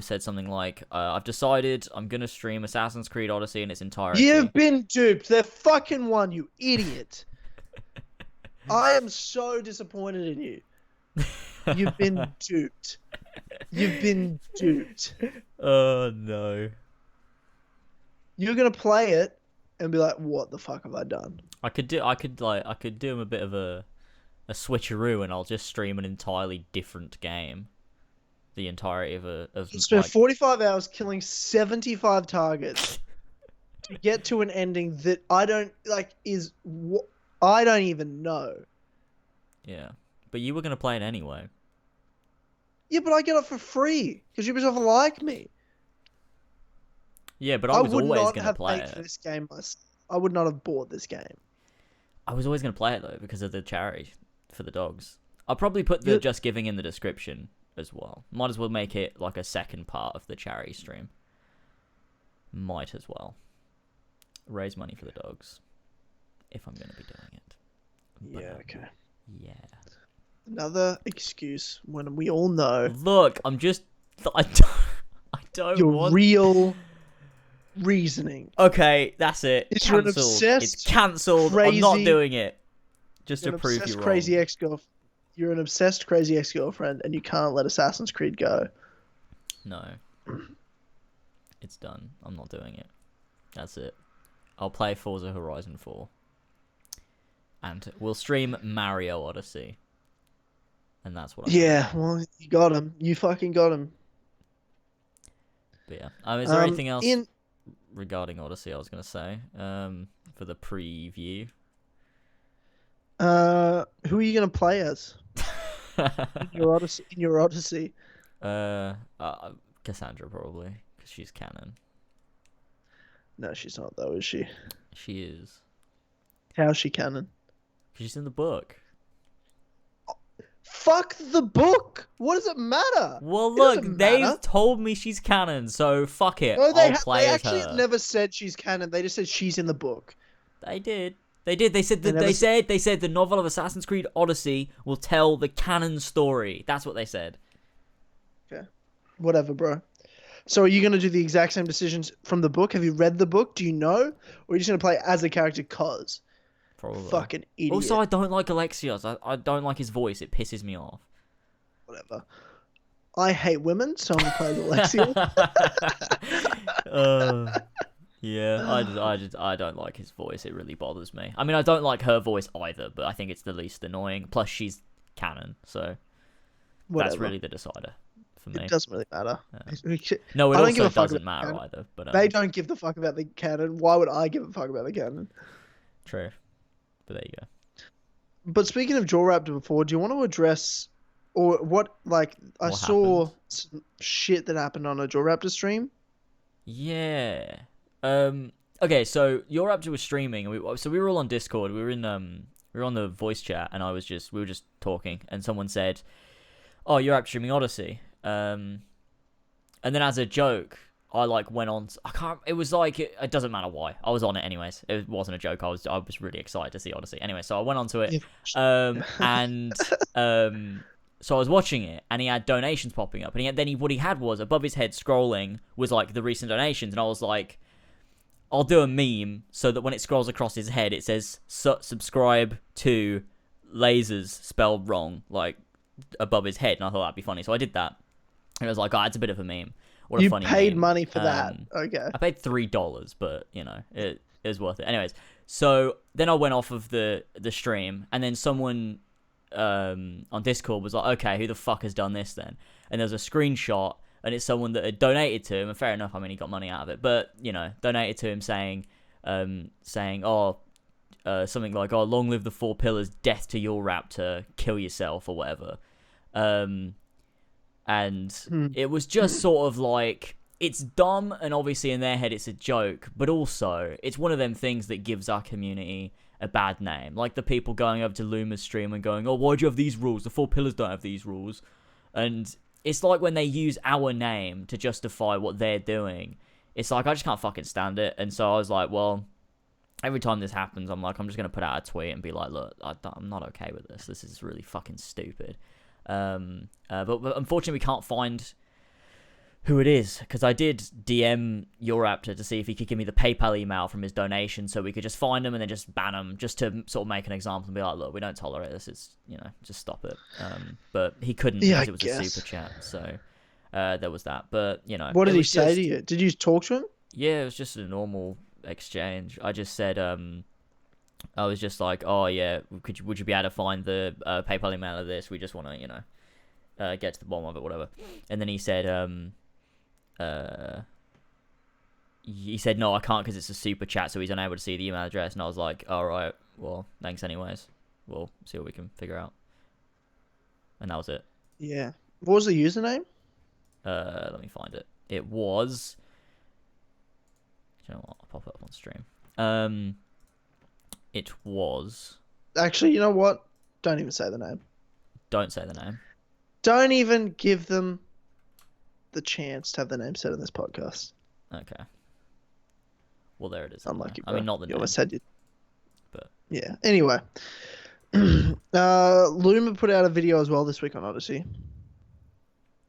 said something like, I've decided I'm gonna stream Assassin's Creed Odyssey in its entirety. You've been duped. They're fucking won, you idiot. I am so disappointed in you. You've been duped. You've been duped. Oh no. You're gonna play it and be like, "What the fuck have I done?" I could do him a bit of a switcheroo, and I'll just stream an entirely different game. The entirety of you spent 45 hours killing 75 targets to get to an ending that I don't I don't even know. Yeah. But you were going to play it anyway. Yeah, but I get it for free because Ubisoft like me. Yeah, but I was always going to play it. For this game, I would not have bought this game. I was always going to play it though because of the charity for the dogs. I'll probably put the Just Giving in the description as well. Might as well make it like a second part of the charity stream. Might as well. Raise money for the dogs. If I'm going to be doing it. But, okay. Yeah. Another excuse when we all know Look, I don't your want... real reasoning. Okay, that's it. Is you're an Cancelled. obsessed, It's cancelled. I'm not crazy- doing it. Just You're to an prove obsessed, you wrong. crazy ex-girlfriend. You're an obsessed, crazy ex-girlfriend, and you can't let Assassin's Creed go. No. It's done. I'm not doing it. That's it. I'll play Forza Horizon 4. And we'll stream Mario Odyssey. And that's what I'm doing. Yeah, well, you got him. You fucking got him. But yeah. Is there anything else regarding Odyssey I was going to say? For the preview? Who are you going to play as? in your Odyssey? Cassandra, probably. Because she's canon. No, she's not, though, is she? She is. How's she canon? Because she's in the book. Fuck the book! What does it matter? Well, look, doesn't they've matter. told me she's canon, so fuck it. No, I'll play they as actually her. never said she's canon. They just said she's in the book. They did. They did. They said that. They said the novel of Assassin's Creed Odyssey will tell the canon story. That's what they said. Okay, whatever, bro. So are you going to do the exact same decisions from the book? Have you read the book? Do you know? Or are you just going to play as a character cause? Probably. Fucking idiot. Also, I don't like Alexios. I don't like his voice. It pisses me off. Whatever. I hate women, so I'm going to play as Alexia. Yeah, I don't like his voice. It really bothers me. I mean, I don't like her voice either, but I think it's the least annoying. Plus, she's canon, so that's really the decider for me. It doesn't really matter. Yeah. No, it also doesn't matter either. But they don't give the fuck about the canon. Why would I give a fuck about the canon? True. But there you go. But speaking of Jor Raptor before, do you want to address or what? Like, I saw some shit that happened on a Jor Raptor stream. Yeah. Okay, so Jor Raptor was streaming, and we were all on Discord. We were on the voice chat, and we were just talking, and someone said, "Oh, Jor Raptor streaming Odyssey." And then as a joke, I went on. It was it doesn't matter why. I was on it anyways. It wasn't a joke. I was really excited to see Odyssey. Anyway, so I went onto it. So I was watching it, and he had donations popping up, and what he had was above his head scrolling was the recent donations, and I was like, I'll do a meme so that when it scrolls across his head, it says subscribe to lasers spelled wrong, above his head, and I thought that'd be funny, so I did that, and I was like, it's a bit of a meme. What a funny paid meme. money for that. Okay. I paid $3, but it was worth it. Anyways, so then I went off of the stream, and then someone on Discord was like, okay, who the fuck has done this then? And there's a screenshot, and it's someone that had donated to him, and fair enough, I mean, he got money out of it, but, donated to him saying, something like, oh, long live the 4 pillars, death to Jor Raptor, kill yourself, or whatever. And it was just sort of it's dumb, and obviously in their head it's a joke, but also it's one of them things that gives our community a bad name. Like the people going over to Lumer's stream and going, oh, why'd you have these rules? The 4 pillars don't have these rules. And it's like when they use our name to justify what they're doing. It's I just can't fucking stand it. And so I was like, well, every time this happens, I'm just going to put out a tweet and be like, look, I'm not okay with this. This is really fucking stupid. But unfortunately, we can't find who it is, because I did DM Jor Raptor to see if he could give me the PayPal email from his donation so we could just find him and then just ban him, just to sort of make an example and be like, look, we don't tolerate this, it's, just stop it. But he couldn't because it was a super chat, so there was that. But, What did he say to you? Did you talk to him? Yeah, it was just a normal exchange. I just said, I was just like, oh yeah, would you be able to find the PayPal email of this? We just want to, get to the bottom of it, whatever. And then he said, no, I can't because it's a super chat, so he's unable to see the email address. And I was like, all right, well, thanks anyways. We'll see what we can figure out. And that was it. Yeah. What was the username? Let me find it. It was. Do you know what? I'll pop it up on stream. It was. Actually, you know what? Don't even say the name. Don't say the name. Don't even give them the chance to have the name said in this podcast. Okay. Well, there it is. Unlucky, bro. I mean, not the you name. almost said it. But yeah. Anyway, Loomer put out a video as well this week on Odyssey.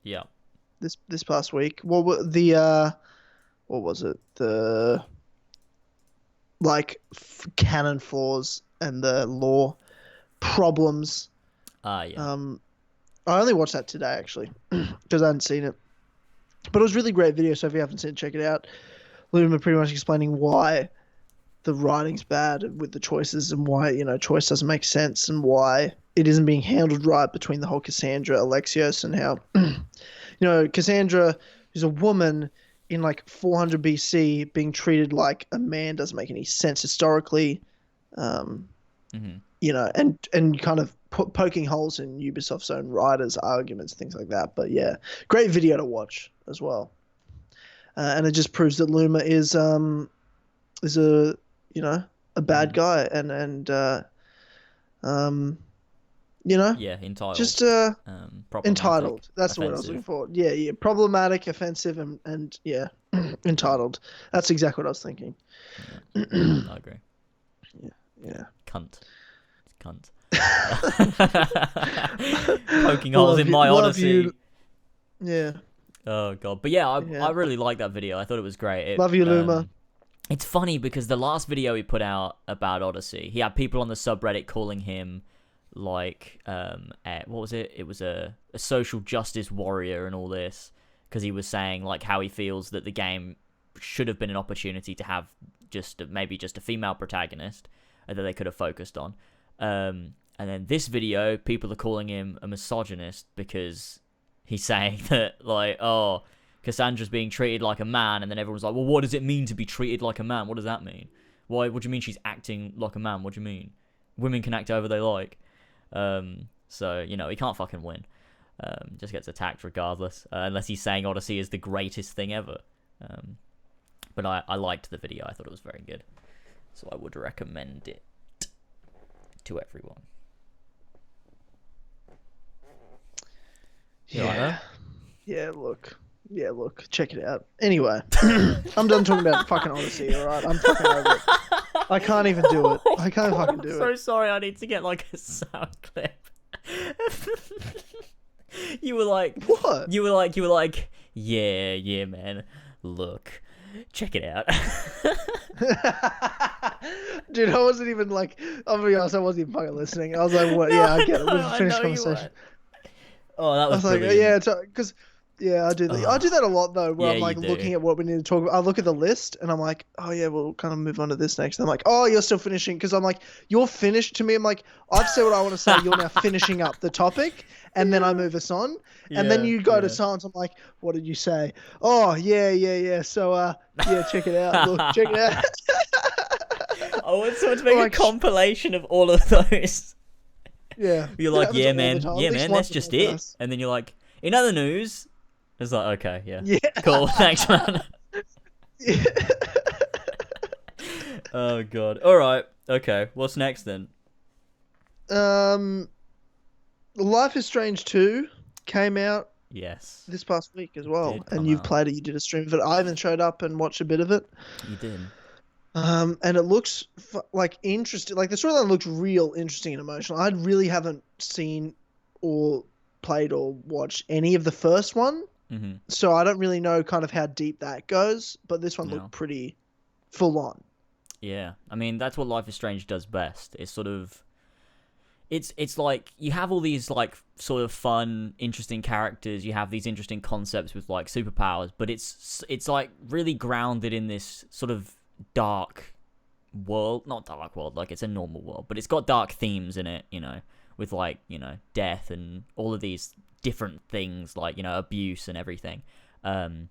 Yeah. This past week. What was it? The canon flaws and the lore problems. Yeah. I only watched that today actually because I hadn't seen it, but it was a really great video. So if you haven't seen it, check it out. Loomer pretty much explaining why the writing's bad with the choices and why choice doesn't make sense and why it isn't being handled right between the whole Cassandra Alexios and how Cassandra is a woman in 400 BC being treated like a man doesn't make any sense historically. Mm-hmm. And kind of poking holes in Ubisoft's own writers' arguments, things like that. But yeah, great video to watch as well. And it just proves that Loomer is a bad guy and yeah, entitled. Just problematic, entitled. That's offensive. the word I was looking for. Yeah, problematic, offensive, and yeah, entitled. That's exactly what I was thinking. Yeah, I agree. Yeah. Cunt. Poking holes in my Odyssey. Yeah. Oh god, but yeah, I really liked that video. I thought it was great. Love you, Loomer. It's funny because the last video he put out about Odyssey, he had people on the subreddit calling him what was it? It was a social justice warrior and all this because he was saying how he feels that the game should have been an opportunity to have maybe just a female protagonist that they could have focused on. And then this video, people are calling him a misogynist because he's saying that Cassandra's being treated like a man, and then everyone's like, well, what does it mean to be treated like a man? What does that mean? What do you mean she's acting like a man? What do you mean? Women can act however they like. So, he can't fucking win. Just gets attacked regardless, unless he's saying Odyssey is the greatest thing ever. But I liked the video. I thought it was very good. So I would recommend it to everyone. Yeah. Yeah, look, check it out. Anyway, I'm done talking about fucking Odyssey, alright? I'm fucking over it. I can't even do it. I can't fucking do it. I'm so sorry, I need to get a sound clip. You were like... What? You were like, yeah, man. Look, check it out. Dude, I wasn't even I'll be honest, I wasn't even fucking listening. I was like, what? Yeah, I get it. We've finished conversation. Oh, that was brilliant. Yeah, because... Yeah, I do that. I do that a lot though, where Yeah, I'm you do. looking at what we need to talk about. I look at the list and I'm like, oh yeah, we'll kind of move on to this next. And I'm like, oh, you're still finishing, because I'm like, you're finished to me. I'm like, I've said what I want to say. You're now finishing up the topic, and then I move us on. And then you go to silence. I'm like, what did you say? Oh yeah. So yeah, check it out. Look, check it out. I want someone to make a compilation of all of those. Yeah. You're like, yeah, man, that's just it. And then you're like, in other news. It's like, okay, yeah. Cool, thanks, man. Yeah. Oh, God. All right, okay. What's next, then? Life is Strange 2 came out Yes. this past week as well. And you've played it, you did a stream of it. I even showed up and watched a bit of it. You did. And it looks interesting. The storyline looks real interesting and emotional. I really haven't seen or played or watched any of the first one. Mm-hmm. So I don't really know kind of how deep that goes, but this one looked pretty full on. Yeah, I mean, that's what Life is Strange does best. It's sort of... It's like, you have all these, sort of fun, interesting characters, you have these interesting concepts with, superpowers, but it's really grounded in this sort of dark world. Not dark world, it's a normal world, but it's got dark themes in it, with, death and all of these different things, abuse and everything. And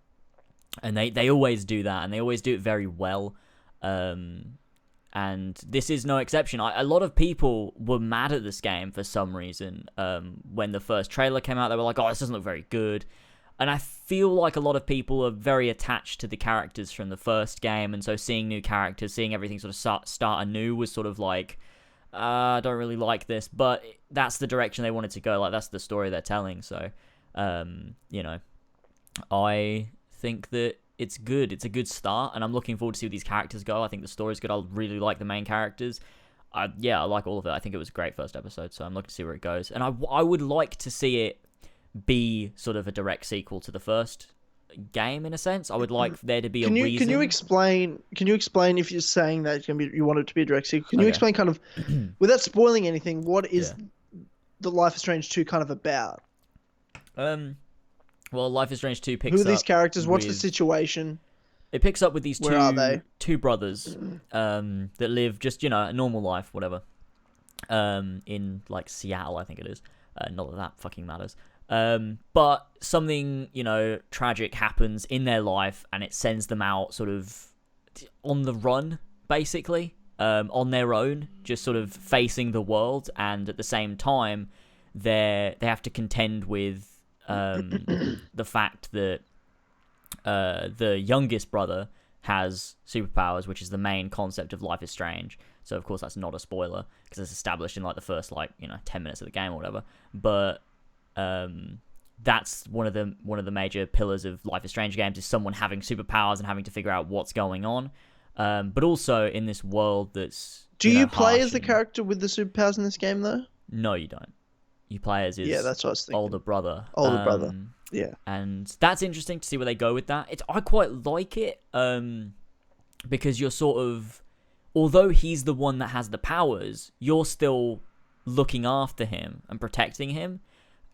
they always do that, and they always do it very well. And this is no exception. A lot of people were mad at this game for some reason. When the first trailer came out, they were like, oh, this doesn't look very good. And I feel like a lot of people are very attached to the characters from the first game, and so seeing new characters, seeing everything sort of start anew was sort of like, I don't really like this, but that's the direction they wanted to go. That's the story they're telling. So, I think that it's good. It's a good start, and I'm looking forward to see where these characters go. I think the story's good. I really like the main characters. I like all of it. I think it was a great first episode, so I'm looking to see where it goes. And I would like to see it be sort of a direct sequel to the first game in a sense. I would like there to be a reason. Can you explain if you're saying that you want it to be a direct sequel? Can you explain kind of, without spoiling anything, what is the Life is Strange 2 kind of about? Well, Life is Strange 2 picks up. Who are these characters? What's the situation? It picks up with these Where are they? two brothers that live just, a normal life, whatever. In, like, Seattle, I think it is. Not that that fucking matters. But something, tragic happens in their life, and it sends them out sort of on the run, basically, on their own, just sort of facing the world, and at the same time, they have to contend with the fact that the youngest brother has superpowers, which is the main concept of Life is Strange. So, of course, that's not a spoiler, because it's established in, like, the first, 10 minutes of the game or whatever. But that's one of the major pillars of Life is Strange games, is someone having superpowers and having to figure out what's going on. But also in this world that's... Do you play as the character with the superpowers in this game, though? No, you don't. You play as his that's what I was thinking. older brother. Yeah. And that's interesting to see where they go with that. I quite like it, because you're sort of... Although he's the one that has the powers, you're still looking after him and protecting him,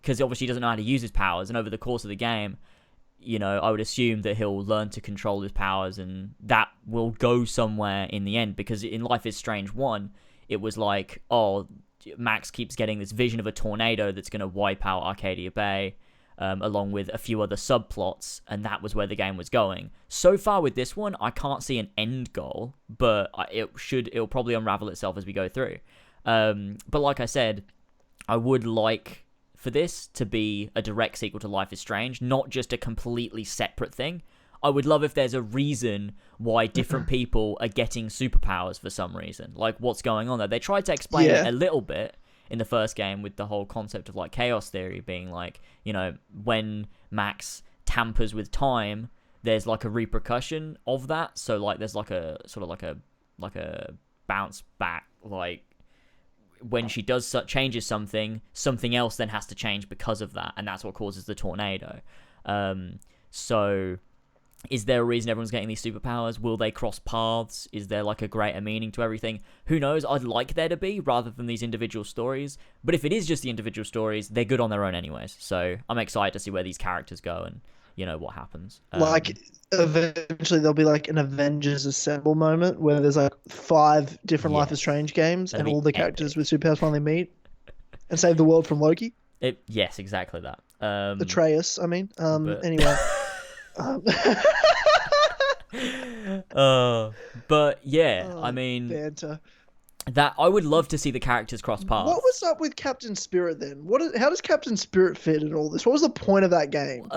because obviously he doesn't know how to use his powers, and over the course of the game, I would assume that he'll learn to control his powers, and that will go somewhere in the end, because in Life is Strange 1, it was like, Max keeps getting this vision of a tornado that's going to wipe out Arcadia Bay, along with a few other subplots, and that was where the game was going. So far with this one, I can't see an end goal, but it'll probably unravel itself as we go through. But like I said, I would like for this to be a direct sequel to Life is Strange, not just a completely separate thing. I would love if there's a reason why different people are getting superpowers for some reason. Like, what's going on there? They tried to explain it a little bit in the first game with the whole concept of, like, chaos theory being, like, when Max tampers with time, there's, like, a repercussion of that. So, like, there's, like, a sort of like a bounce back, like, when she changes something else then has to change because of that, and that's what causes the tornado. So is there a reason everyone's getting these superpowers? Will they cross paths? Is there, like, a greater meaning to everything? Who knows? I'd like there to be, rather than these individual stories. But if it is just the individual stories, they're good on their own anyways. So I'm excited to see where these characters go and, what happens. Eventually there'll be, like, an Avengers Assemble moment where there's, like, 5 different Life is Strange games, and all the characters with superpowers finally meet and save the world from Loki. Yes, exactly that. Atreus, I mean. Anyway. But yeah, I mean, banter. That I would love to see the characters cross paths. What was up with Captain Spirit then? How does Captain Spirit fit in all this? What was the point of that game?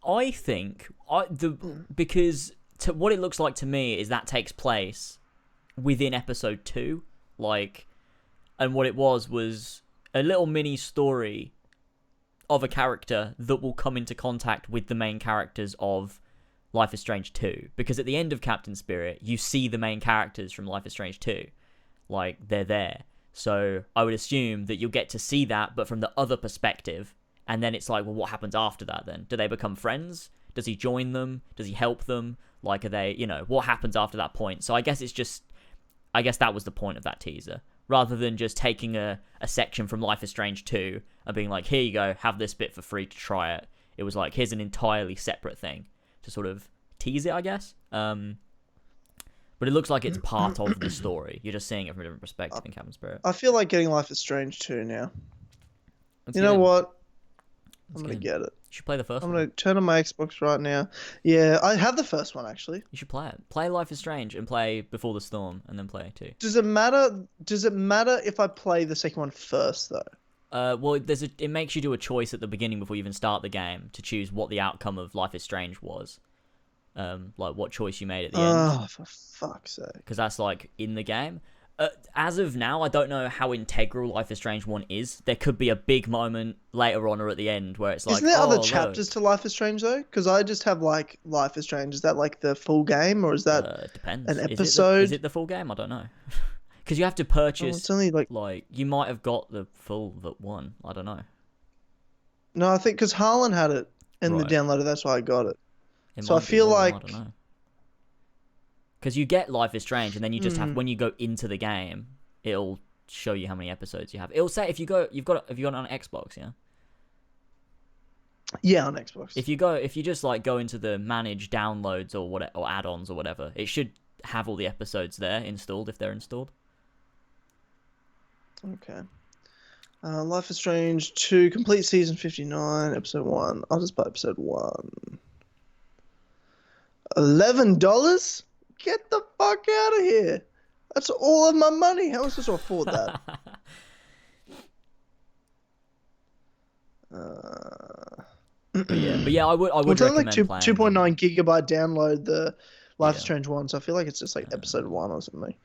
I think because what it looks like to me is that takes place within episode 2, like, and what it was a little mini story of a character that will come into contact with the main characters of Life is Strange 2. Because at the end of Captain Spirit, you see the main characters from Life is Strange 2. Like, they're there. So I would assume that you'll get to see that, but from the other perspective. And then it's like, well, what happens after that then? Do they become friends? Does he join them? Does he help them? Like, are they, what happens after that point? So I guess that was the point of that teaser. Rather than just taking a section from Life is Strange 2 and being like, here you go, have this bit for free to try it. It was like, here's an entirely separate thing to sort of tease it, I guess. But it looks like it's part of the story. You're just seeing it from a different perspective in Captain Spirit. I feel like getting Life is Strange 2 now. You know what? I'm going to get it. You should play the first one. I'm going to turn on my Xbox right now. Yeah, I have the first one, actually. You should play it. Play Life is Strange and play Before the Storm, and then play 2. Does it matter if I play the second one first, though? Well, it makes you do a choice at the beginning before you even start the game to choose what the outcome of Life is Strange was. Like, what choice you made at the end. Oh, for fuck's sake. Because that's, like, in the game. As of now, I don't know how integral Life is Strange 1 is. There could be a big moment later on or at the end where it's like, isn't there other chapters to Life is Strange, though? Because I just have, like, Life is Strange. Is that, like, the full game, or is that depends. an episode? Is it the full game? I don't know. because you have to Oh, purchase. it's only like You might have got the full one. I don't know. no, I think because Harlan had it in the Right. downloader, that's why I got it. It So I might be feel more, like I don't know. Because you get Life is Strange, and then you just have when you go into the game, it'll show you how many episodes you have. It'll say if you got it on Xbox, yeah. Yeah, on Xbox. If you just like go into the manage downloads or whatever, or add-ons or whatever, it should have all the episodes there installed if they're installed. Okay. Life is Strange 2, complete season 59, episode 1. I'll just buy episode 1. $11? Get the fuck out of here. That's all of my money. How am I supposed to afford that? But yeah, I would It's only recommend like playing 2.9 gigabyte download, the Life is Yeah. Strange 1, so I feel like it's just like episode 1 or something.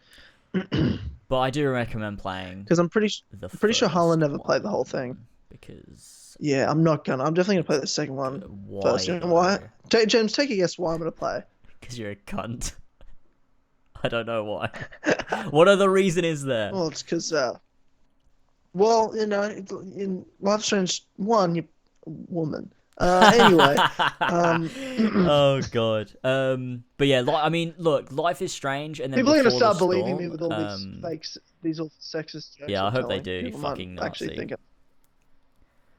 But I do recommend playing Because I'm pretty sure Harlan first never played the whole one, thing. Because Yeah, I'm definitely going to play the second one first. You know why? James, take a guess why I'm going to play. Because you're a cunt. I don't know why. What other reason is there? Well, it's because, well, you know, in Life is Strange 1, you're a woman. Anyway. Oh god. But yeah, I mean, look, Life is Strange, and then People are going to Before the start believing me Storm, with all these fake, these all sexist jokes. Yeah, I I'm hope they telling. do, you People might fucking actually Nazi. think it.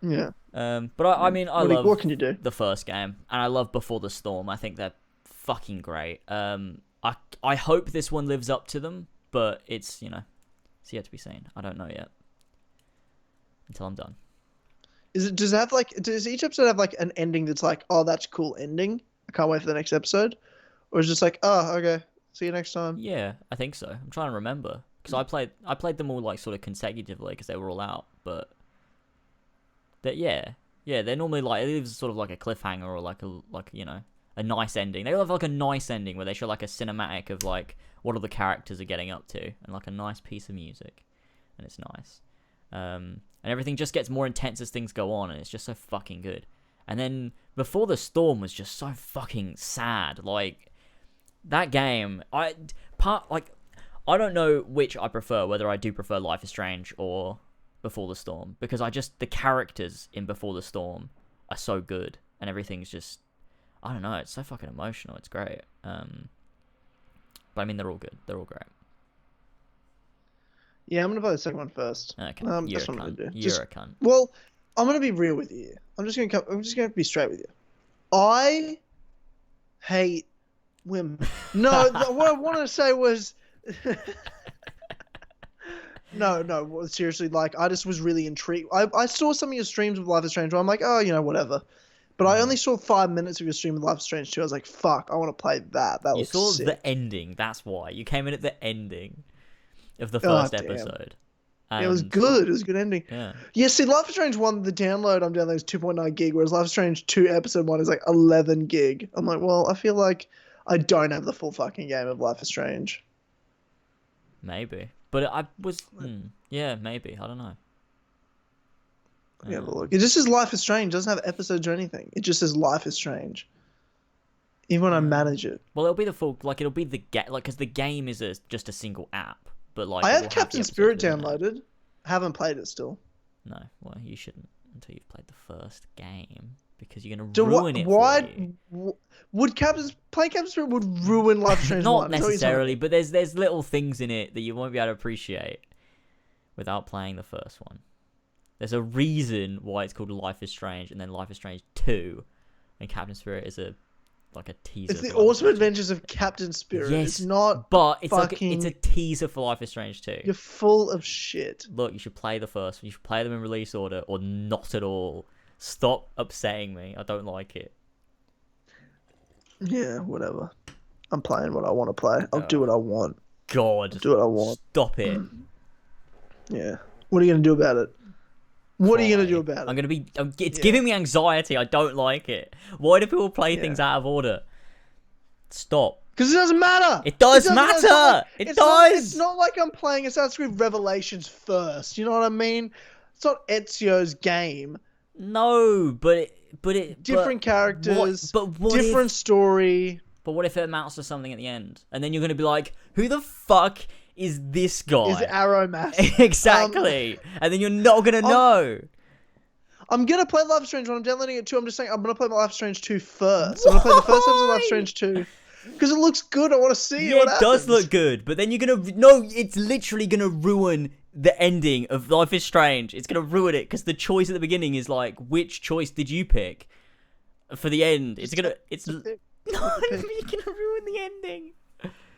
Yeah. But I mean, I love what can you do? the first game, and I love Before the Storm. I think they're fucking great. I hope this one lives up to them, but it's yet to be seen. I don't know yet until I'm done. Does each episode have like an ending that's like, oh, that's cool ending? I can't wait for the next episode? Or is it just like, oh, okay, see you next time? Yeah, I think so. I'm trying to remember because I played them all like sort of consecutively because they were all out, but they're normally like it leaves sort of like a cliffhanger or like a nice ending. They have like a nice ending where they show like a cinematic of like what all the characters are getting up to and like a nice piece of music, and it's nice. And everything just gets more intense as things go on, and it's just so fucking good. And then Before the Storm was just so fucking sad. Like that game, I don't know which I prefer, whether I do prefer Life is Strange or Before the Storm, because the characters in Before the Storm are so good, and everything's just, I don't know, it's so fucking emotional. It's great. But I mean, they're all good. They're all great. Yeah, I'm gonna play the second one first. Okay, That's what I'm gonna do. You're a cunt. Well, I'm gonna be real with you. I'm just gonna be straight with you. I hate women. No, what I wanted to say was, no. Seriously, like I just was really intrigued. I saw some of your streams of Life is Strange where I'm like, oh, whatever. But I only saw 5 minutes of your stream of Life is Strange 2. I was like, fuck, I want to play that. That looks sick. You saw the ending. That's why you came in at the ending of the first episode. It was good. It was a good ending. Yeah. Yeah, see, Life is Strange 1, the download I'm downloading is 2.9 gig, whereas Life is Strange 2 episode 1 is like 11 gig. I'm like, well, I feel like I don't have the full fucking game of Life is Strange. Maybe. But I was... yeah, maybe. I don't know. Let me have a look. It just says Life is Strange. It doesn't have episodes or anything. It just says Life is Strange. Even when I manage it. Well, it'll be the full... Like, it'll be the... because the game is just a single app. But like, I have Captain Spirit downloaded. Haven't played it still. No, well, you shouldn't until you've played the first game because you're gonna ruin it. Would playing Captain Spirit would ruin Life is Strange? Not necessarily, but there's little things in it that you won't be able to appreciate without playing the first one. There's a reason why it's called Life is Strange, and then Life is Strange 2, and Captain Spirit is a teaser. It's the awesome adventures of Captain Spirit. Yes, it's not. But it's a teaser for Life is Strange 2. You're full of shit. Look, you should play the first one. You should play them in release order, or not at all. Stop upsetting me. I don't like it. Yeah, whatever. I'm playing what I want to play. I'll do what I want. God, I'll do what I want. Stop it. Yeah. What are you gonna do about it? What are you gonna do about it? It's giving me anxiety. I don't like it. Why do people play things out of order? Stop. Because it doesn't matter. It does matter. It does. It's not like I'm playing Assassin's Creed Revelations first. You know what I mean? It's not Ezio's game. No, but different characters. What different story. But what if it amounts to something at the end, and then you're gonna be like, who the fuck is this guy? Is Aromas. Exactly. And then you're not going to know. I'm going to play Life is Strange when I'm downloading it too. I'm just saying I'm going to play Life is Strange 2 first. I'm going to play the first episode of Life is Strange 2 because it looks good. I want to see what happens. It does look good, but then you're going to... No, it's literally going to ruin the ending of Life is Strange. It's going to ruin it because the choice at the beginning is like, which choice did you pick for the end? It's going to... It's... No, you're going to ruin the ending.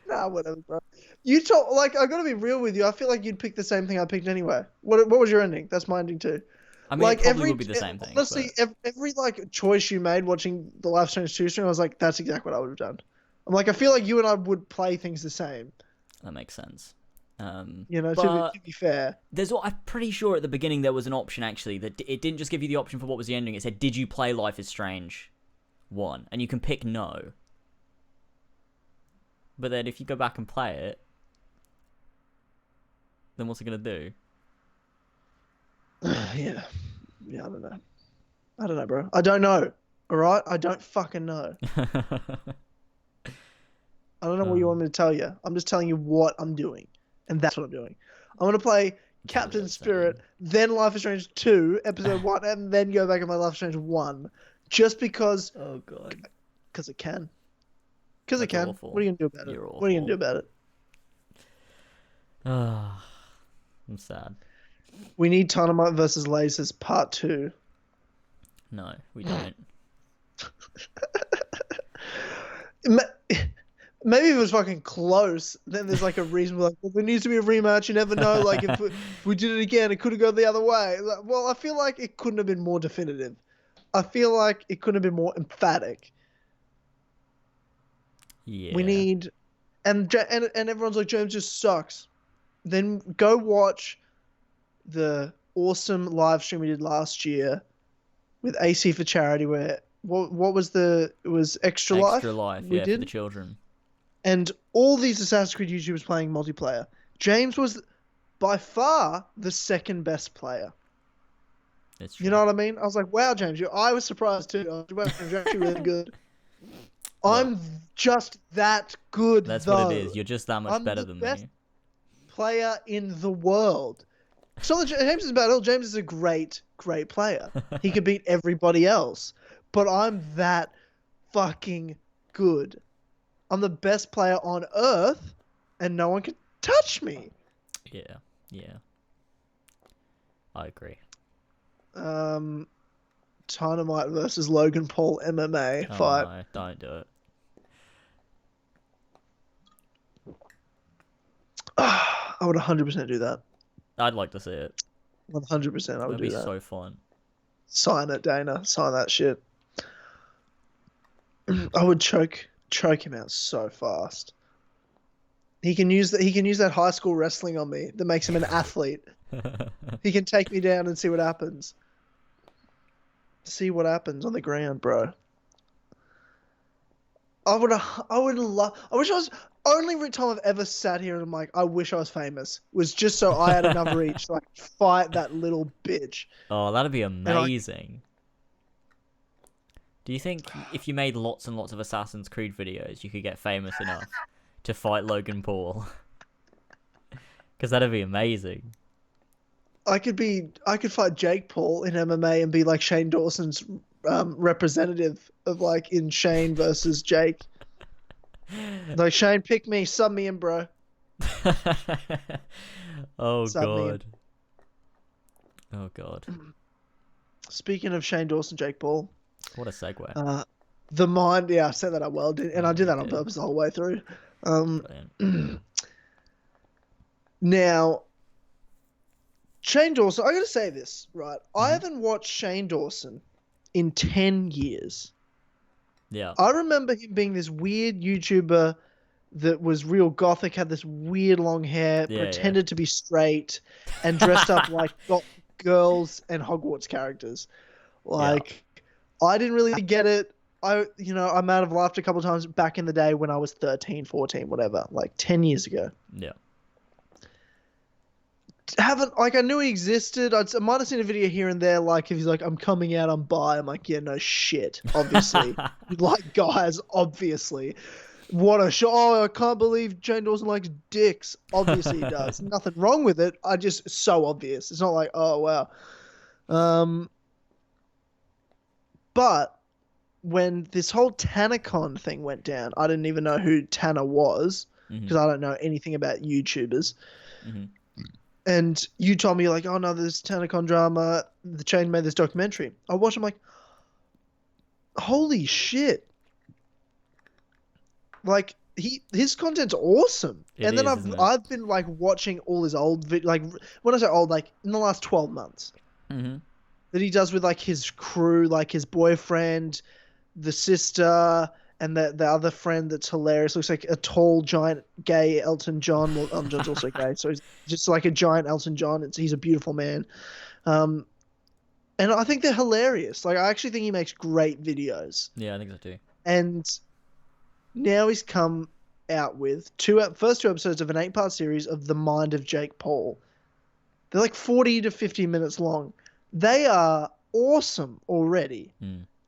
Nah, whatever, bro. You talk like I gotta be real with you. I feel like you'd pick the same thing I picked anyway. What was your ending? That's my ending too. I mean, like, it probably would be the same thing. Honestly, every like choice you made watching the Life is Strange 2 stream, I was like, that's exactly what I would have done. I'm like, I feel like you and I would play things the same. That makes sense. You know, to be fair. I'm pretty sure at the beginning there was an option actually that it didn't just give you the option for what was the ending. It said, "Did you play Life is Strange 1?" And you can pick no. But then if you go back and play it, then what's it going to do? Yeah, I don't know, bro. I don't know, all right? I don't fucking know. I don't know what you want me to tell you. I'm just telling you what I'm doing, and that's what I'm doing. I'm going to play Captain Spirit, then Life is Strange 2, Episode 1, and then go back and play Life is Strange 1, just because... Oh, God. Because it can. Because it can. Awful. What are you going to do about it? What are you going to do about it? I'm sad. We need Tynamite versus Lasers Part 2. No, we don't. Maybe if it was fucking close, then there's like a reason. Like, well, there needs to be a rematch. You never know. Like, if we did it again, it could have gone the other way. Like, well, I feel like it couldn't have been more definitive. I feel like it couldn't have been more emphatic. Yeah. We need, and everyone's like, James just sucks. Then go watch the awesome live stream we did last year with AC for Charity, where what was it was Extra Life. Extra Life, we yeah, did. for the children. And all these Assassin's Creed YouTubers playing multiplayer. James was by far the second best player. It's true. You know what I mean? I was like, wow, James, I was surprised too. I was you're actually really good. I'm just that good. That's though. what it is. You're just that much better than best me. Player in the world. So James is about it. James is a great player. He could beat everybody else. But I'm that fucking good. I'm the best player on Earth, and no one can touch me. Yeah. I agree. Tynamite versus Logan Paul MMA fight. No, don't do it. I would 100% do that. I'd like to see it. 100% I would do that. That'd be so fun. Sign it, Dana. Sign that shit. I would choke him out so fast. He can use that high school wrestling on me that makes him an athlete. He can take me down and see what happens. See what happens on the ground, bro. I wish I was. Only time I've ever sat here and I'm like, I wish I was famous, was just so I had enough reach to like fight that little bitch. Oh, that'd be amazing. Do you think if you made lots and lots of Assassin's Creed videos, you could get famous enough to fight Logan Paul? Because that'd be amazing. I could fight Jake Paul in MMA and be like Shane Dawson's representative of like in Shane versus Jake. Like, Shane, pick me, sub me in, bro. Oh, Sub me God. Oh, God. Speaking of Shane Dawson, Jake Paul. What a segue. The mind, yeah, I set that up well, and I did that on purpose the whole way through. Now, Shane Dawson, I gotta say this, right? I haven't watched Shane Dawson in 10 years. Yeah. I remember him being this weird YouTuber that was real gothic, had this weird long hair, pretended to be straight, and dressed up like girls and Hogwarts characters. Like, I didn't really get it. I might have laughed a couple of times back in the day when I was 13, 14, whatever, like 10 years ago. Yeah. I knew he existed. I might have seen a video here and there, like if he's like, I'm coming out, I'm bi. I'm like, yeah, no shit, obviously. You like guys, obviously. What a show. Oh, I can't believe Shane Dawson likes dicks. Obviously he does. Nothing wrong with it. I just so obvious. It's not like, oh wow. But when this whole TanaCon thing went down, I didn't even know who Tana was because I don't know anything about YouTubers. And you told me like, oh no, there's TanaCon drama. The Chain made this documentary. I watched. I'm like, holy shit! Like his content's awesome. And then I've been like watching all his old like when I say old, like in the last 12 months that he does with like his crew, like his boyfriend, the sister, and the other friend that's hilarious. Looks like a tall, giant, gay Elton John. Well, Elton John's also gay, so he's just like a giant Elton John. He's a beautiful man. And I think they're hilarious. Like, I actually think he makes great videos. Yeah, I think so too. And now he's come out with first two episodes of an 8-part series of The Mind of Jake Paul. They're like 40 to 50 minutes long. They are awesome already.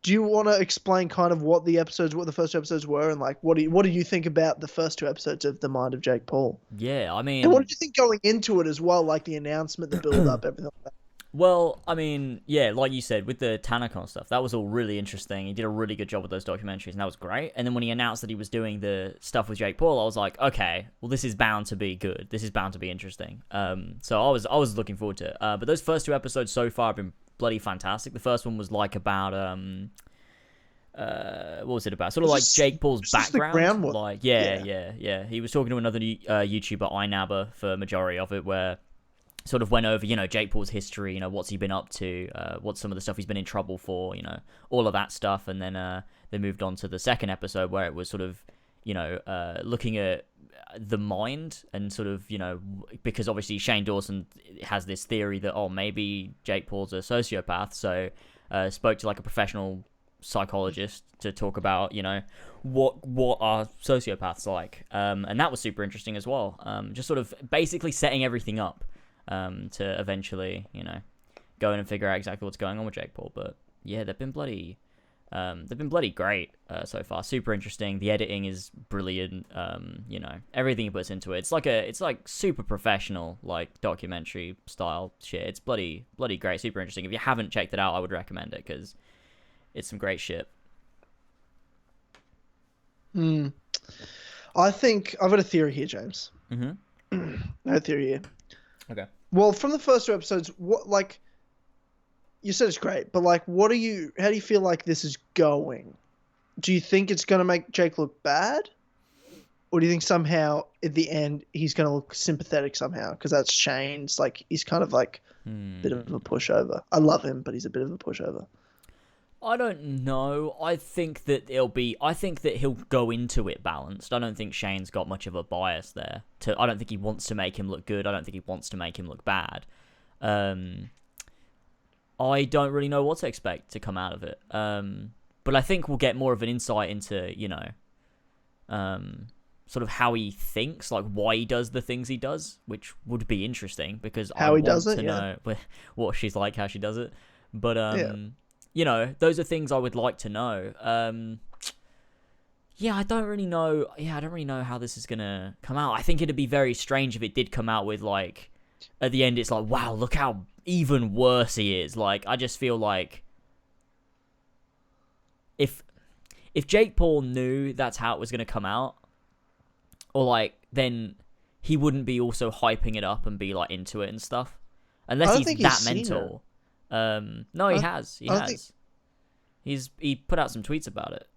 Do you want to explain kind of what the first two episodes were, and like what do you think about the first two episodes of The Mind of Jake Paul? Yeah, I mean, and what did you think going into it as well, like the announcement, the build up, everything like that? Well, I mean, yeah, like you said, with the TanaCon stuff, that was all really interesting. He did a really good job with those documentaries, and that was great. And then when he announced that he was doing the stuff with Jake Paul, I was like, okay, well, this is bound to be good. This is bound to be interesting. So I was looking forward to it. But those first two episodes so far have been bloody fantastic. The first one was like about what was it about? Sort of like Jake Paul's background. Like, yeah. He was talking to another YouTuber, iNabber, for majority of it, where sort of went over, Jake Paul's history, what's he been up to, what's some of the stuff he's been in trouble for, all of that stuff. And then they moved on to the second episode where it was sort of, looking at the mind and sort of, because obviously Shane Dawson has this theory that, oh, maybe Jake Paul's a sociopath. So spoke to like a professional psychologist to talk about, what are sociopaths like. And that was super interesting as well. Just sort of basically setting everything up to eventually, go in and figure out exactly what's going on with Jake Paul. But yeah, they've been bloody great so far. Super interesting. The editing is brilliant. Everything he puts into it. It's like super professional, like documentary style shit. It's bloody great. Super interesting. If you haven't checked it out, I would recommend it because it's some great shit. I think I've got a theory here, James. No theory here. Okay. Well, from the first two episodes, what, like, you said it's great, but like, how do you feel like this is going? Do you think it's going to make Jake look bad? Or do you think somehow at the end he's going to look sympathetic somehow? Because that's Shane's, like, he's kind of like a bit of a pushover. I love him, but he's a bit of a pushover. I don't know. I think that he'll go into it balanced. I don't think Shane's got much of a bias there. I don't think he wants to make him look good. I don't think he wants to make him look bad. I don't really know what to expect to come out of it. But I think we'll get more of an insight into, sort of how he thinks, like why he does the things he does, which would be interesting because I want to know what she's like, how she does it. But those are things I would like to know. I don't really know. Yeah, I don't really know how this is gonna come out. I think it'd be very strange if it did come out with like, at the end, it's like, wow, look how even worse he is. Like, I just feel like if Jake Paul knew that's how it was gonna come out, or like, then he wouldn't be also hyping it up and be like into it and stuff, unless he's that mental. No, he has. He put out some tweets about it.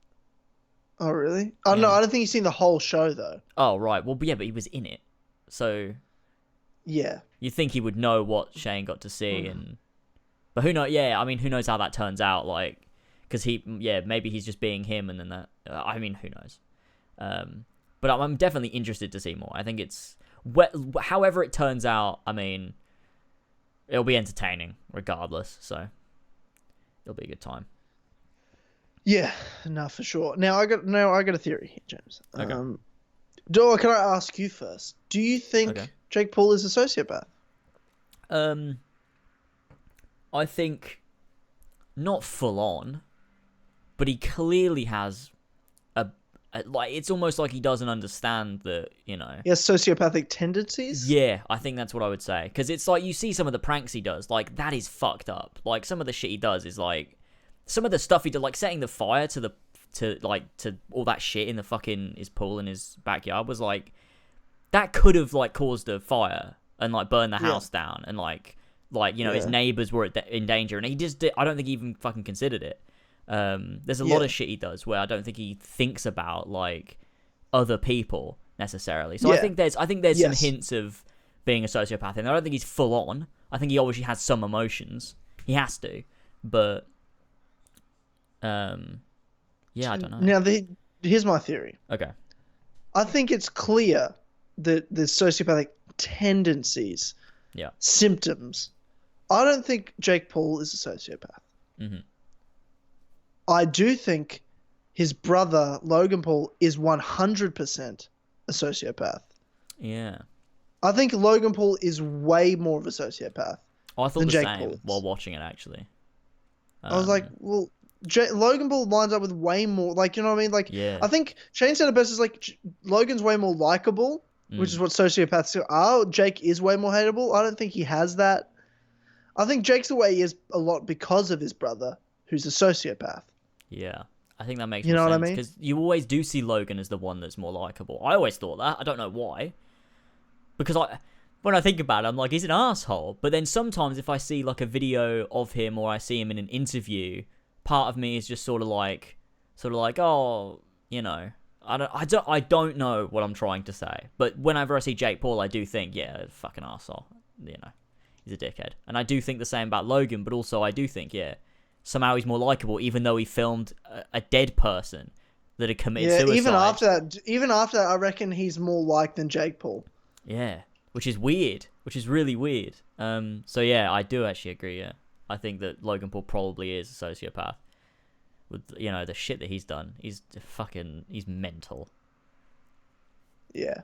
Oh, really? Oh, no, I don't think he's seen the whole show, though. Oh, right. Well, yeah, but he was in it. So... yeah. You think he would know what Shane got to see, but who knows? Yeah, I mean, who knows how that turns out, like... Because maybe he's just being him, and then that... I mean, who knows? But I'm definitely interested to see more. I think it's... however it turns out, I mean... It'll be entertaining, regardless, so... It'll be a good time. Yeah, no, for sure. Now I got a theory here, James. Okay. Dor, can I ask you first? Do you think Jake Paul is a sociopath? I think not full on, but he clearly has like it's almost like he doesn't understand that, you know. He has sociopathic tendencies. Yeah, I think that's what I would say, because it's like you see some of the pranks he does, like that is fucked up. Like some of the shit he does is like some of the stuff he did, like setting the fire to all that shit in the fucking his pool in his backyard was like that could have like caused a fire and like burned the house down, and like you know his neighbors were in danger, and he just did, I don't think he even fucking considered it. There's a lot of shit he does where I don't think he thinks about like other people necessarily. So I think there's some hints of being a sociopath, and I don't think he's full on. I think he obviously has some emotions. He has to, but I don't know. Now here's my theory. Okay. I think it's clear that there's sociopathic tendencies, symptoms. I don't think Jake Paul is a sociopath. Mm-hmm. I do think his brother, Logan Paul, is 100% a sociopath. Yeah. I think Logan Paul is way more of a sociopath. I thought than the Jake same Paul while watching it, actually. I was like, well, Logan Paul lines up with way more, like, you know what I mean? Like, yeah. I think Shane said it best is like, Logan's way more likable, which is what sociopaths are. Jake is way more hateable. I don't think he has that. I think Jake's the way he is a lot because of his brother, who's a sociopath. Yeah, I think that makes more sense. What I mean? Because you always do see Logan as the one that's more likable. I always thought that. I don't know why. Because when I think about it, I'm like, he's an asshole. But then sometimes if I see like a video of him or I see him in an interview, part of me is just sort of like, oh, you know, I don't know what I'm trying to say. But whenever I see Jake Paul, I do think, yeah, fucking asshole. You know, he's a dickhead. And I do think the same about Logan, but also I do think, somehow he's more likable, even though he filmed a dead person that had committed suicide. Even after that, I reckon he's more like than Jake Paul. Yeah, which is weird, which is really weird. So yeah, I do actually agree. Yeah, I think that Logan Paul probably is a sociopath. With, you know, the shit that he's done, he's mental. Yeah.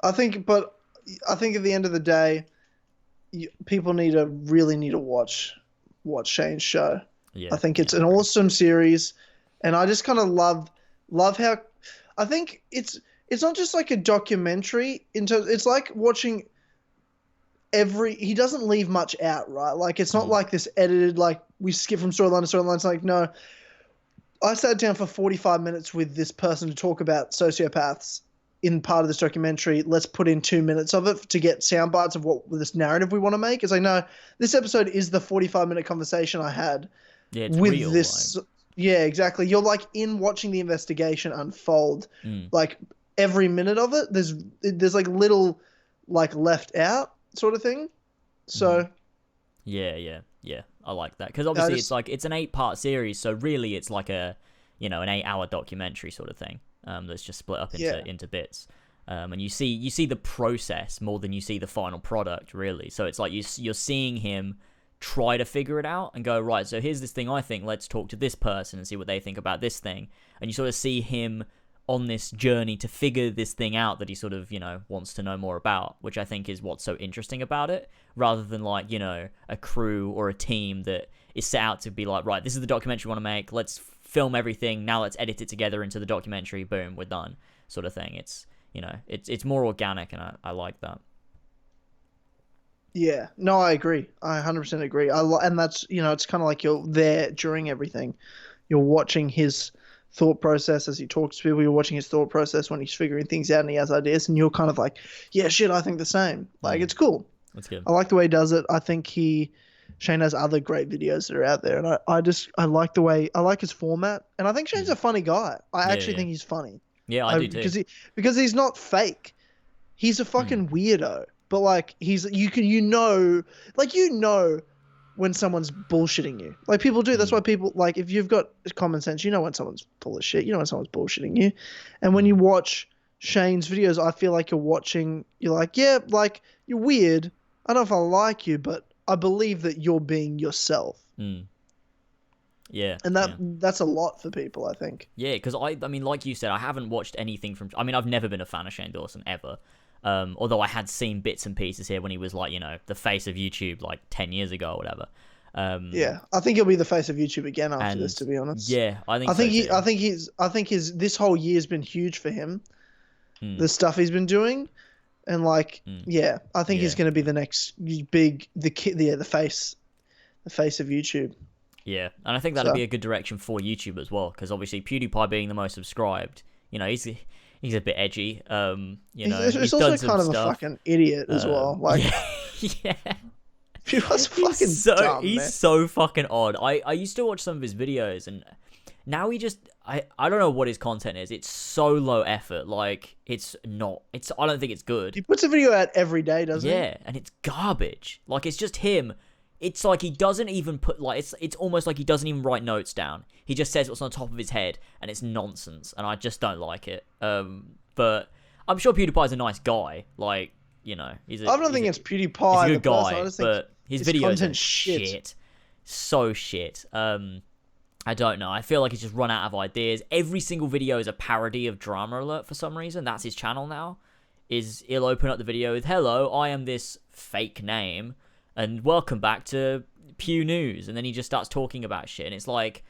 I think at the end of the day, people really need to watch Shane's show. Yeah, I think it's an awesome series, and I just kind of love how I think it's not just like a documentary. It's like watching he doesn't leave much out, right? Like it's not like this edited, like we skip from storyline to storyline. It's like, no, I sat down for 45 minutes with this person to talk about sociopaths in part of this documentary. Let's put in 2 minutes of it to get sound bites of what this narrative we want to make. It's like, no, this episode is the 45-minute conversation I had with real, this. Like... Yeah, exactly. You're like in watching the investigation unfold. Like every minute of it, there's like little like left out sort of thing. So yeah, I like that, because obviously it's an 8-part series, so really it's like an 8-hour documentary sort of thing. That's just split up into bits, and you see the process more than you see the final product, really. So it's like you're seeing him try to figure it out and go, right, so here's this thing I think, let's talk to this person and see what they think about this thing, and you sort of see him on this journey to figure this thing out that he sort of, wants to know more about, which I think is what's so interesting about it, rather than like, a crew or a team that is set out to be like, right, this is the documentary we want to make, let's film everything, now let's edit it together into the documentary, boom, we're done, sort of thing. It's, it's more organic, and I like that. Yeah, no, I agree. I 100% agree. And that's, it's kind of like you're there during everything. You're watching his thought process as he talks to people. You're watching his thought process when he's figuring things out and he has ideas, and you're kind of like, yeah, shit, I think the same. Like, it's cool. That's good. I like the way he does it. I think Shane has other great videos that are out there, and I like his format, and I think Shane's a funny guy. I actually think he's funny. Yeah, I do too. Because he's not fake. He's a fucking weirdo. But like you know when someone's bullshitting you. Like people do. That's why people, like, if you've got common sense, you know when someone's full of shit. You know when someone's bullshitting you. And when you watch Shane's videos, I feel like you're like, yeah, like, you're weird. I don't know if I like you, but I believe that you're being yourself. Yeah. And that's a lot for people, I think. Yeah, because I mean, like you said, I haven't watched anything from... I mean, I've never been a fan of Shane Dawson, ever. Although I had seen bits and pieces here when he was like, the face of YouTube like 10 years ago or whatever. Yeah, I think he'll be the face of YouTube again after And this. To be honest, yeah, I think this whole year's been huge for him. Mm. The stuff he's been doing, and like, yeah, I think he's going to be the next big the face of YouTube. Yeah, and I think that'd be a good direction for YouTube as well, because obviously PewDiePie being the most subscribed, you know, he's a bit edgy. You know, he's also kind of a fucking idiot as well. Like, yeah. PewDiePie's fucking dumb, he's so fucking odd. I used to watch some of his videos, and now he just I don't know what his content is. It's so low effort. Like, I don't think it's good. He puts a video out every day, doesn't he? Yeah, and it's garbage. Like, it's just him. It's like he doesn't even put, like, it's almost like he doesn't even write notes down. He just says what's on top of his head, and it's nonsense, and I just don't like it. But I'm sure PewDiePie's a nice guy. Like, you know, I don't think it's PewDiePie. He's a good guy, but his videos are shit. So shit. I don't know. I feel like he's just run out of ideas. Every single video is a parody of Drama Alert for some reason. That's his channel now. He'll open up the video with, "Hello, I am this fake name, and welcome back to Pew News," and then he just starts talking about shit, and it's like,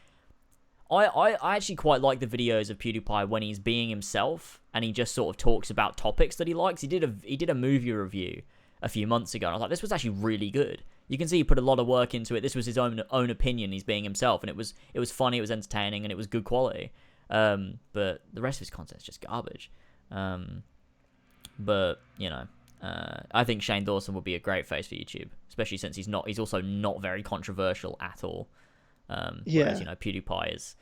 I actually quite like the videos of PewDiePie when he's being himself, and he just sort of talks about topics that he likes. He did a movie review a few months ago, and I was like, this was actually really good. You can see he put a lot of work into it. This was his own opinion. He's being himself, and it was funny, it was entertaining, and it was good quality. But the rest of his content is just garbage. But you know, I think Shane Dawson would be a great face for YouTube, especially since he's also not very controversial at all. Whereas, you know, PewDiePie is,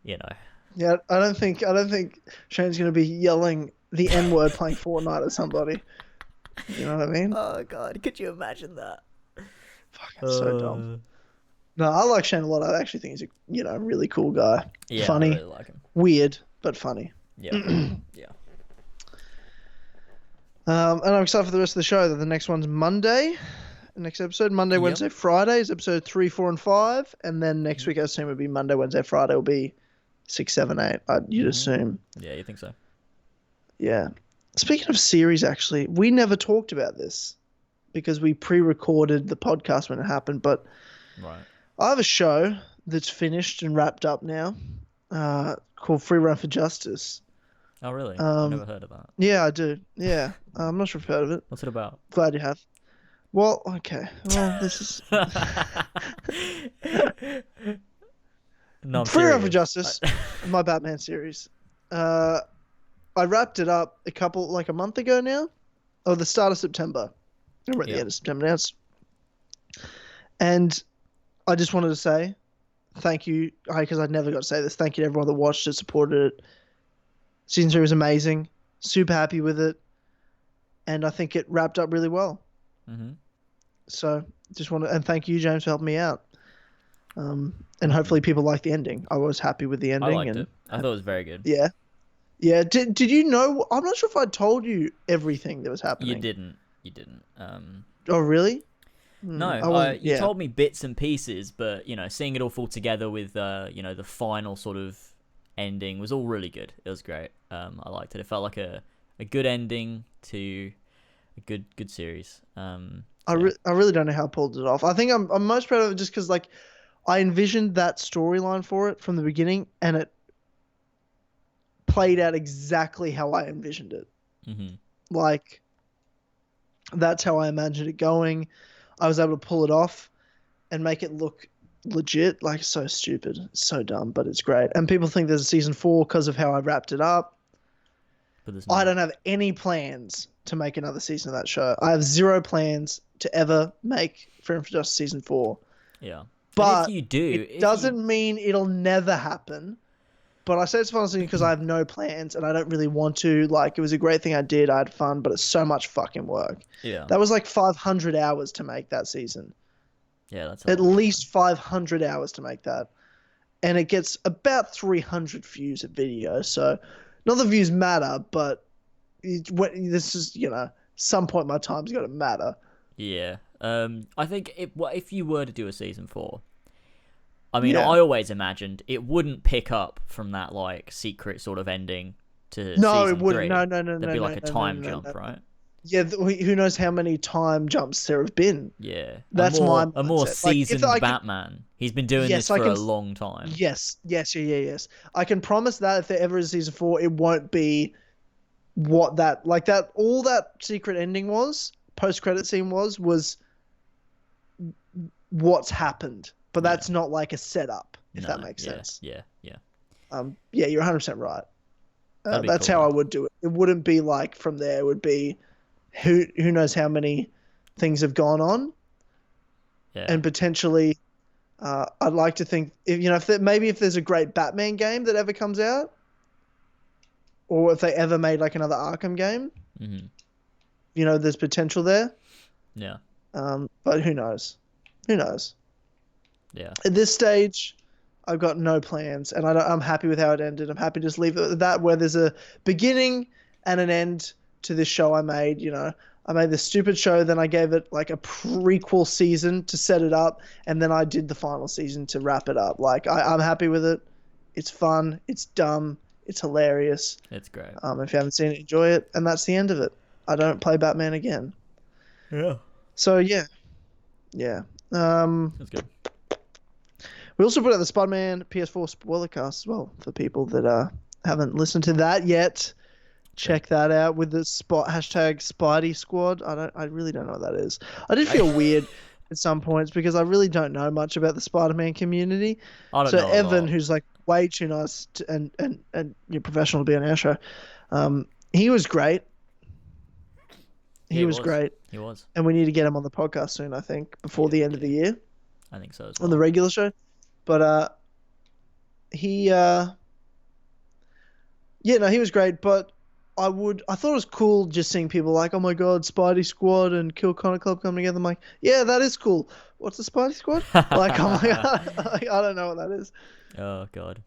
you know. Yeah, I don't think Shane's gonna be yelling the N-word playing Fortnite at somebody. You know what I mean? Oh god, could you imagine that? Fucking so dumb. No, I like Shane a lot. I actually think he's a really cool guy. Yeah, funny, I really like him. Weird, but funny. Yeah, yeah. And I'm excited for the rest of the show. The next one's Monday. Next episode, Monday, Wednesday, Friday is episode 3, 4, and 5, and then next week I assume would be Monday, Wednesday, Friday will be 6, 7, 8. You'd assume. Yeah, you think so? Yeah. Speaking of series, actually, we never talked about this because we pre-recorded the podcast when it happened, but I have a show that's finished and wrapped up now called Free Run for Justice. Oh, really? I've never heard of that. Yeah, I do. Yeah. I'm not sure if you've heard of it. What's it about? Glad you have. Well, okay. Well, this is... No, Free Run for Justice, my Batman series. I wrapped it up a month ago now, or the start of September. We're at the end of September now. And I just wanted to say thank you, because I never got to say this. Thank you to everyone that watched it, supported it. Season 3 was amazing. Super happy with it. And I think it wrapped up really well. Mm-hmm. So just want to, and thank you, James, for helping me out. And hopefully people like the ending. I was happy with the ending. I liked it. I thought it was very good. Yeah. Yeah. Did you know? I'm not sure if I told you everything that was happening. You didn't. Oh, really? No. You told me bits and pieces, but you know, seeing it all fall together with you know, the final sort of ending was all really good. It was great. I liked it. It felt like a good ending to a good series. I really don't know how I pulled it off. I think I'm most proud of it just because like I envisioned that storyline for it from the beginning, and it played out exactly how I envisioned it. Mm-hmm. Like that's how I imagined it going. I was able to pull it off and make it look legit. Like, so stupid, so dumb, but it's great. And people think there's a season 4 because of how I wrapped it up. But I don't have any plans to make another season of that show. I have zero plans to ever make Freedom for Justice season 4. Yeah. But if you do, it doesn't mean it'll never happen. But I say it's fun because I have no plans and I don't really want to. Like, it was a great thing I did. I had fun, but it's so much fucking work. Yeah. That was like 500 hours to make that season. Yeah, that's at least 500 hours to make that. And it gets about 300 views a video. So not the views matter, but this is, you know, some point my time's got to matter. Yeah. I think if you were to do a season 4, I mean, I always imagined it wouldn't pick up from that like secret sort of ending to no, season it wouldn't. 3. No. There'd be like a time jump, right? Yeah, who knows how many time jumps there have been? Yeah, That's my a more mindset. Like, seasoned Batman. He's been doing this yes, I for can. a long time. Yes, yes. I can promise that if there ever is season 4, it won't be what that like that all that secret ending was, post credit scene was what's happened. But that's not like a setup, if that makes sense. Yeah. Yeah, you're 100% right. That's cool, how man. I would do it. It wouldn't be like from there. It would be who knows how many things have gone on, and potentially, I'd like to think if there's a great Batman game that ever comes out, or if they ever made like another Arkham game, there's potential there. Yeah. But who knows? Who knows? Yeah. At this stage, I've got no plans, and I'm happy with how it ended. I'm happy to just leave it at that, where there's a beginning and an end to this show I made. I made this stupid show, then I gave it like a prequel season to set it up, and then I did the final season to wrap it up. Like, I'm happy with it. It's fun. It's dumb. It's hilarious. It's great. If you haven't seen it, enjoy it. And that's the end of it. I don't play Batman again. Yeah. So, yeah. Yeah. That's good. We also put out the Spider-Man PS4 spoiler cast as well for people that haven't listened to that yet. Check that out with the hashtag Spidey Squad. I really don't know what that is. I did feel weird at some points because I really don't know much about the Spider-Man community. I don't know. Evan, who's like way too nice and you're professional to be on our show, he was great. He was great. He was. And we need to get him on the podcast soon, I think, before the end of the year. I think so as well. On the regular show. But he was great. But I thought it was cool just seeing people like, oh my god, Spidey Squad and Kill Connor Club come together. I'm like, yeah, that is cool. What's the Spidey Squad? Like, oh my god, I don't know what that is. Oh god.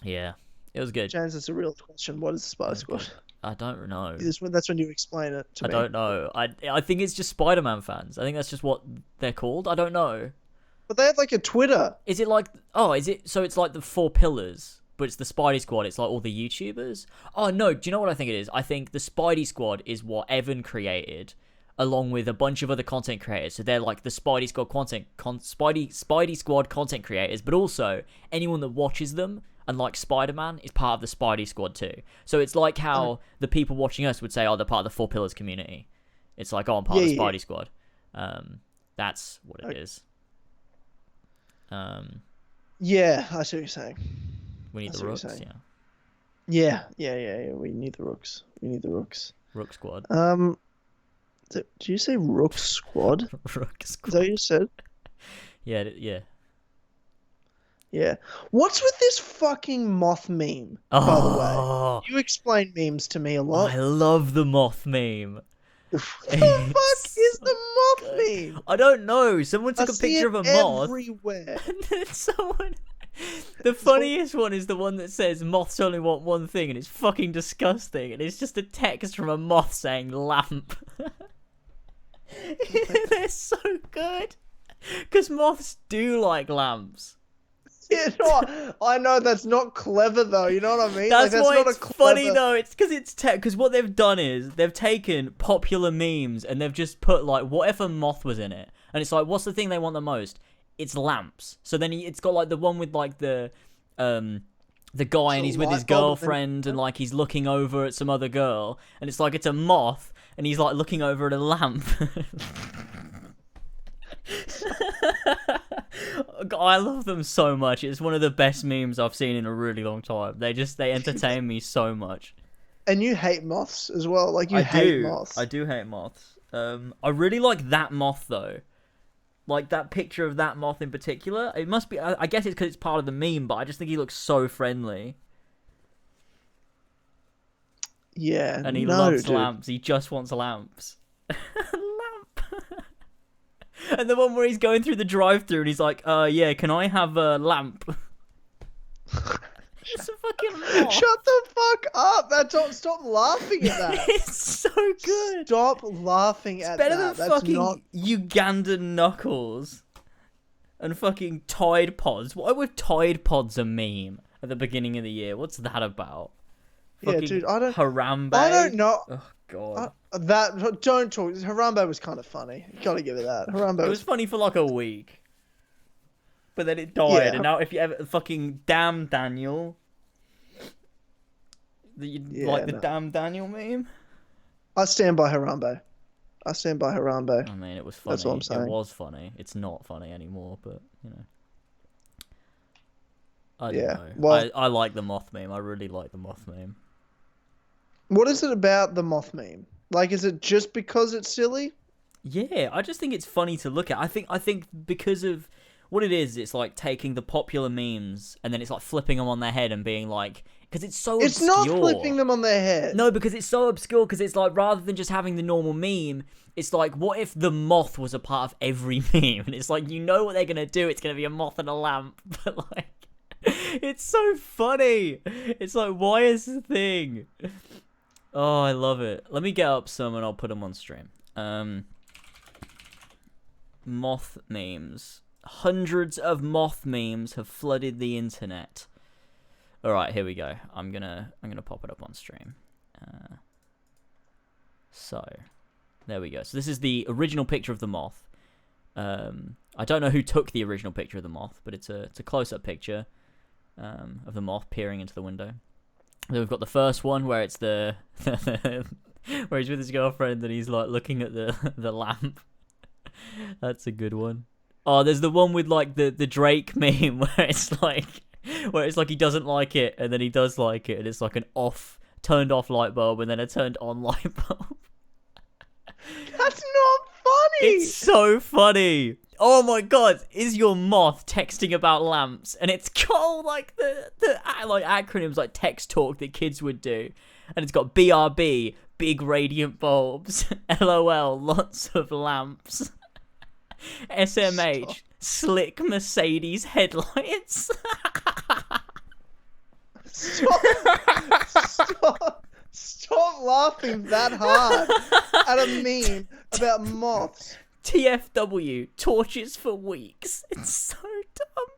Yeah, it was good. James, it's a real question. What is the Spidey Squad? I don't know. That's when you explain it to me. I don't know. I think it's just Spider-Man fans. I think that's just what they're called. I don't know. But they have like a Twitter. Is it like... Oh, is it... So it's like the 4 pillars, but it's the Spidey Squad. It's like all the YouTubers. Oh, no. Do you know what I think it is? I think the Spidey Squad is what Evan created, along with a bunch of other content creators. So they're like the Spidey Squad Spidey Squad content creators, but also anyone that watches them and like Spider-Man is part of the Spidey Squad too. So it's like how the people watching us would say, oh, they're part of the 4 pillars community. It's like, oh, I'm part of the Spidey Squad. That's what it is. Yeah, I see what you're saying. We need the Rooks, yeah. We need the Rooks. Rook Squad. Did you say Rook Squad? Rook Squad. Is that what you said? Yeah. Yeah. What's with this fucking moth meme, by the way? You explain memes to me a lot. I love the moth meme. The fuck is the moth meme? I don't know. Someone took a picture of a moth. Everywhere. And then someone... The funniest one is the one that says moths only want one thing, and it's fucking disgusting. And it's just a text from a moth saying lamp. They're so good. Because moths do like lamps. Yeah, no, I know that's not clever though. You know what I mean? That's why not it's funny though. It's because what they've done is they've taken popular memes and they've just put like whatever moth was in it, and it's like, what's the thing they want the most? It's lamps. So then it's got like the one with like the guy and he's with his girlfriend and like he's looking over at some other girl, and it's like it's a moth and he's like looking over at a lamp. I love them so much. It's one of the best memes I've seen in a really long time. They entertain me so much. And you hate moths as well. Like you hate moths. I do hate moths. I really like that moth though. Like that picture of that moth in particular. It must be. I guess it's because it's part of the meme, but I just think he looks so friendly. Yeah, and he loves lamps. He just wants lamps. Lamp. And the one where he's going through the drive-thru and he's like, yeah, can I have a lamp? It's a fucking moth. Shut the fuck up! Stop laughing at that. It's so good. Stop laughing at that. Better than fucking Ugandan knuckles and fucking Tide Pods. Why were Tide Pods a meme at the beginning of the year? What's that about? Yeah, dude, Harambe. I don't know. Oh god. That don't talk. Harambe was kind of funny. You gotta give it that. Harambe It was funny for like a week, but then it died. And now if you ever fucking damn Daniel, the damn Daniel meme. I stand by Harambe. I stand by Harambe. I mean, it was funny. That's what I'm saying. It was funny. It's not funny anymore, but you know. I don't know. Well, I like the Moth meme. I really like the Moth meme. What is it about the Moth meme? Like, is it just because it's silly? Yeah, I just think it's funny to look at. I think because of what it is, it's like taking the popular memes and then it's like flipping them on their head and being like, because it's so It's obscure. not flipping them on their head. No, because it's so obscure. Because it's like rather than just having the normal meme, it's like what if the moth was a part of every meme? And it's like you know what they're gonna do. It's gonna be a moth and a lamp, but like it's so funny. It's like why is the thing? Oh, I love it. Let me get up some and I'll put them on stream. Moth memes. Hundreds of moth memes have flooded the internet. All right, here we go. I'm gonna pop it up on stream. So, there we go. So this is the original picture of the moth. I don't know who took the original picture of the moth, but it's a close-up picture of the moth peering into the window. Then we've got the first one where it's the where he's with his girlfriend and he's like looking at the lamp. That's a good one. Oh, there's the one with like the Drake meme where it's like he doesn't like it and then he does like it and it's like an turned off light bulb and then a turned on light bulb. That's not funny. It's so funny. Oh my god, is your moth texting about lamps? And it's got all like the like acronyms like text talk that kids would do. And it's got BRB, big radiant bulbs, LOL, lots of lamps. SMH, Stop. slick Mercedes headlights. Stop laughing that hard at a meme about moths. TFW, torches for weeks. It's so dumb.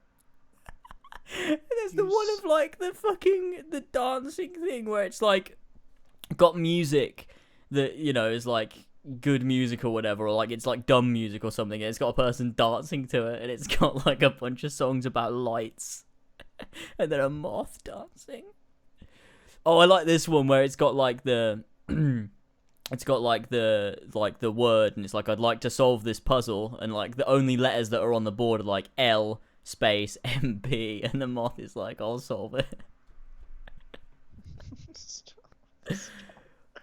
There's the one of like the dancing thing where it's like got music that, you know, is like good music or whatever, or like it's like dumb music or something, and it's got a person dancing to it, and it's got like a bunch of songs about lights and then a moth dancing. Oh, I like this one where it's got like the it's got like the word, and it's like I'd like to solve this puzzle, and like the only letters that are on the board are like L space MP, and the moth is like I'll solve it.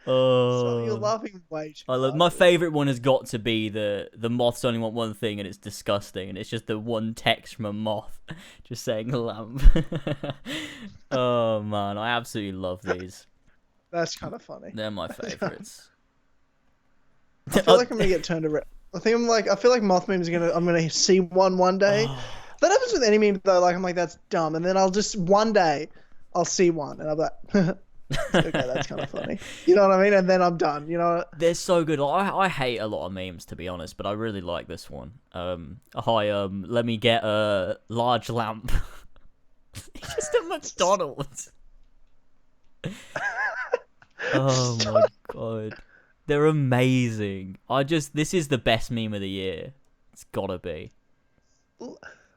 Oh, So you're laughing way too hard. my favorite one has got to be the moths only want one thing, and it's disgusting, and it's just the one text from a moth just saying lamp. Oh man, I absolutely love these. That's kind of funny. They're my favorites. I feel like I'm gonna get turned around. I feel like moth memes I'm gonna see one day. That happens with any meme though. Like I'm like that's dumb, and then one day I'll see one, and I'll be like, okay, that's kind of funny. You know what I mean? And then I'm done. You know? They're so good. I hate a lot of memes, to be honest, but I really like this one. Hi, let me get a large lamp. It's just a McDonald's. Oh my god. They're amazing. This is the best meme of the year. It's gotta be.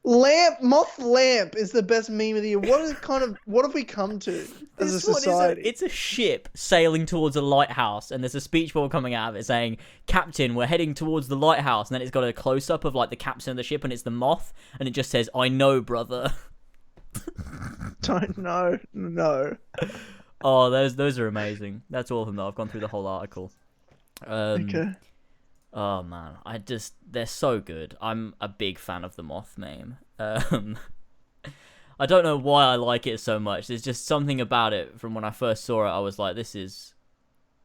Moth Lamp is the best meme of the year. What have we come to as a society? It's a ship sailing towards a lighthouse, and there's a speech bubble coming out of it saying, "Captain, we're heading towards the lighthouse." And then it's got a close up of like the captain of the ship, and it's the moth, and it just says, "I know, brother." Don't know. No. Oh, those are amazing. That's all of them though. I've gone through the whole article. Okay. Oh man, they're so good. I'm a big fan of the moth meme. I don't know why I like it so much. There's just something about it from when I first saw it. I was like, this is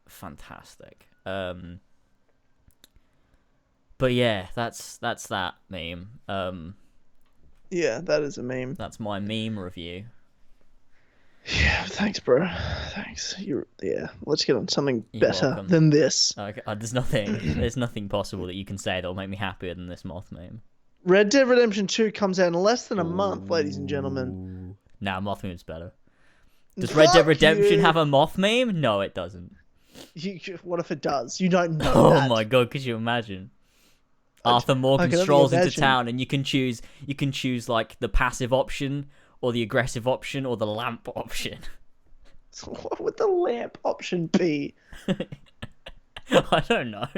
fantastic. But yeah, that's that meme. Yeah, that is a meme. That's my meme review. Yeah, thanks, bro. Thanks. Let's get on something better welcome. than this. Okay, there's nothing possible that you can say that'll make me happier than this moth meme. Red Dead Redemption 2 comes out in less than a month, ladies and gentlemen. Nah, moth meme's better. Does Red Dead Redemption have a moth meme? No, it doesn't. What if it does? You don't know Oh that. my god, could you imagine? Arthur Morgan can only strolls into imagine. town, and you can choose like the passive option, or the aggressive option, or the lamp option. What would the lamp option be? I don't know.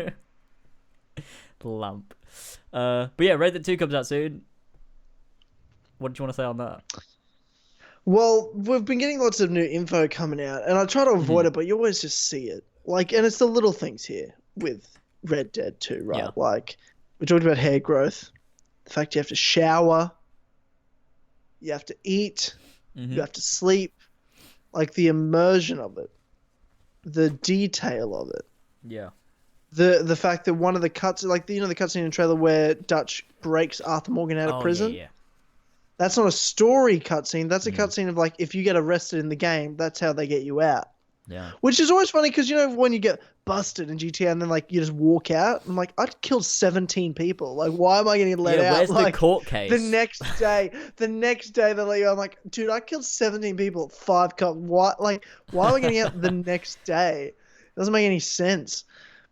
The lamp. But yeah, Red Dead 2 comes out soon. What did you want to say on that? Well, we've been getting lots of new info coming out, and I try to avoid it, but you always just see it. Like, and it's the little things here with Red Dead 2, right? Yeah. Like, we talked about hair growth, the fact you have to shower, you have to eat, you have to sleep, like the immersion of it, the detail of it. Yeah. The fact that one of the cuts, like, the cutscene in the trailer where Dutch breaks Arthur Morgan out of prison. Yeah. That's not a story cutscene. That's a cutscene of, like, if you get arrested in the game, that's how they get you out. Yeah. Which is always funny because, when you get busted in GTA and then, like, you just walk out. I'm like, I'd killed 17 people. Like, why am I getting let out? Where's like, the court case? The next day they let you out. I'm like, dude, I killed 17 people, 5 cops. Why am I getting out the next day? It doesn't make any sense.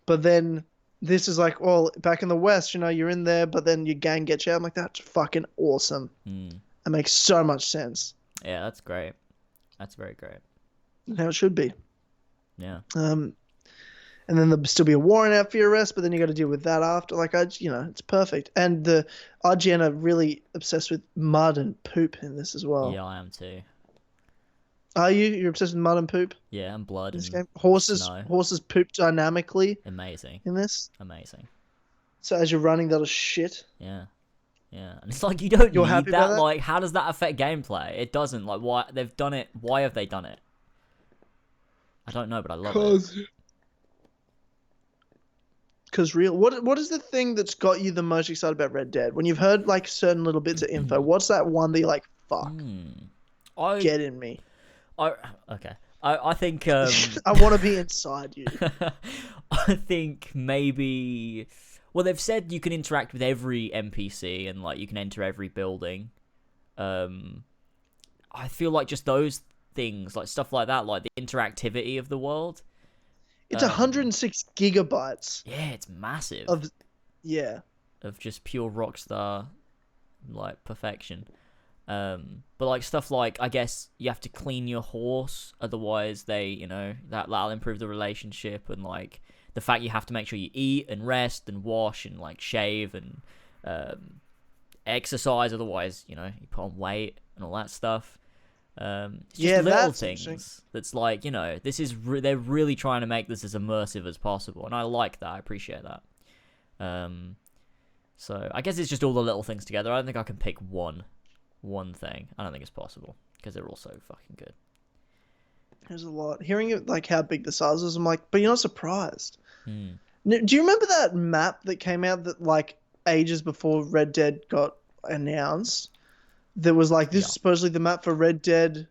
But then this is like, well, back in the West, you're in there, but then your gang gets you out. I'm like, that's fucking awesome. It makes so much sense. Yeah, that's great. That's very great. How it should be. Yeah. And then there'll still be a warrant out for your arrest, but then you got to deal with that after. Like, it's perfect. And the IGN are really obsessed with mud and poop in this as well. Yeah, I am too. Are you? You're obsessed with mud and poop? Yeah, and blood In this and game? Horses snow. poop dynamically Amazing. in this. Amazing. So as you're running, that'll shit. Yeah. Yeah. And it's like, you don't You're need happy that. about that? Like, how does that affect gameplay? It doesn't. Like, why they've done it? Why have they done it? I don't know, but I love it. Because what is the thing that's got you the most excited about Red Dead? When you've heard, like, certain little bits of info, what's that one that you're like, fuck, get in me? Okay. I think I want to be inside you. I think maybe, well, they've said you can interact with every NPC and, like, you can enter every building. I feel like just those things, like stuff like that, like the interactivity of the world. It's 106 gigabytes. Yeah, it's massive. Of just pure Rockstar, like, perfection. But, like, stuff like, I guess you have to clean your horse, otherwise they, that'll improve the relationship, and, like, the fact you have to make sure you eat and rest and wash and, like, shave and exercise, otherwise, you put on weight and all that stuff. It's just little things that's like, this is they're really trying to make this as immersive as possible, and I like that. I appreciate that. So I guess it's just all the little things together. I don't think I can pick one thing. I don't think it's possible because they're all so fucking good. There's a lot. Hearing it, like, how big the size is, I'm like, but you're not surprised. Do you remember that map that came out that, like, ages before Red Dead got announced? There was, like, this is supposedly the map for Red Dead,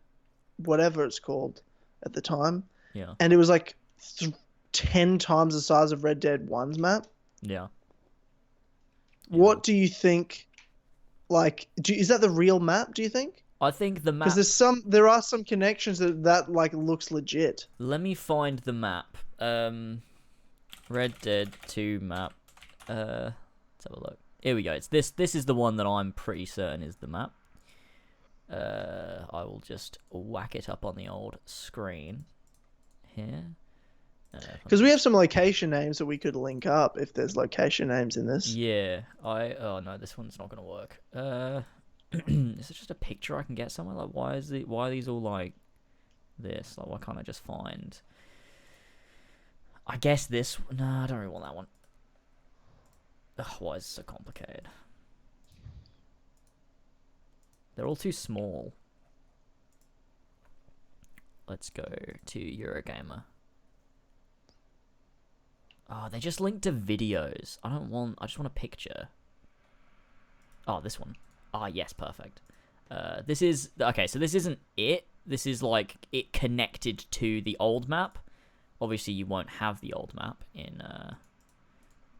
whatever it's called at the time. Yeah. And it was, like, 10 times the size of Red Dead 1's map. Yeah. What do you think, like, is that the real map, do you think? I think the map... Because there are some connections that like, looks legit. Let me find the map. Red Dead 2 map. Let's have a look. Here we go. It's this. This is the one that I'm pretty certain is the map. I will just whack it up on the old screen here. Because we have some location names that we could link up if there's location names in this. Yeah. Oh no, this one's not gonna work. Is it just a picture I can get somewhere? Like, why are these all like this? Like, why can't I just find? I guess this. No, I don't really want that one. Ugh, why is it so complicated? They're all too small. Let's go to Eurogamer. Oh, they just link to videos. I just want a picture. Oh, this one. Ah, yes, perfect. This is... Okay, so this isn't it. This is, like, it connected to the old map. Obviously, you won't have the old map in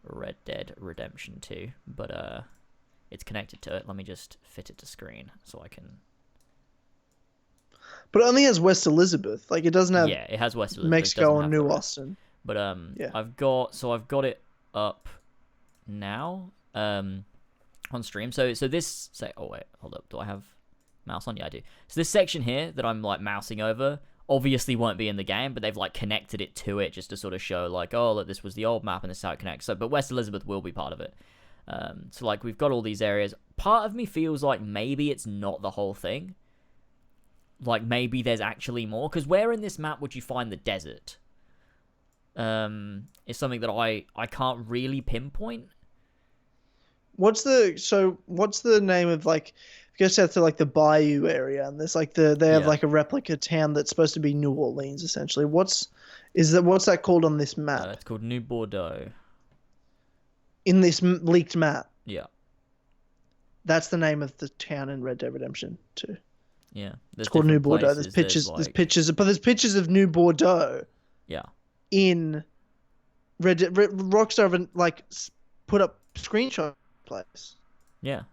Red Dead Redemption 2, but it's connected to it. Let me just fit it to screen so I can... But it only has West Elizabeth. Like, it doesn't have... Yeah, it has West Elizabeth. Mexico or New Austin. But Yeah. I've got it up now on stream. So this oh wait, hold up. Do I have mouse on? Yeah, I do. So this section here that I'm like mousing over obviously won't be in the game, but they've like connected it to it just to sort of show like, oh, look, this was the old map and this is how it connects. So but West Elizabeth will be part of it. So like we've got all these areas. Part of me feels like maybe it's not the whole thing. Like maybe there's actually more, because where in this map would you find the desert? Is something that I can't really pinpoint. What's the name of, like, if you go south to like the Bayou area, and there's like they have like a replica town that's supposed to be New Orleans essentially. What's that called on this map? It's called New Bordeaux. In this leaked map. Yeah. That's the name of the town in Red Dead Redemption 2. Yeah. It's called New Bordeaux. There's pictures there's pictures of New Bordeaux. Yeah. In Red Dead. Rockstar haven't like put up screenshot place. Yeah.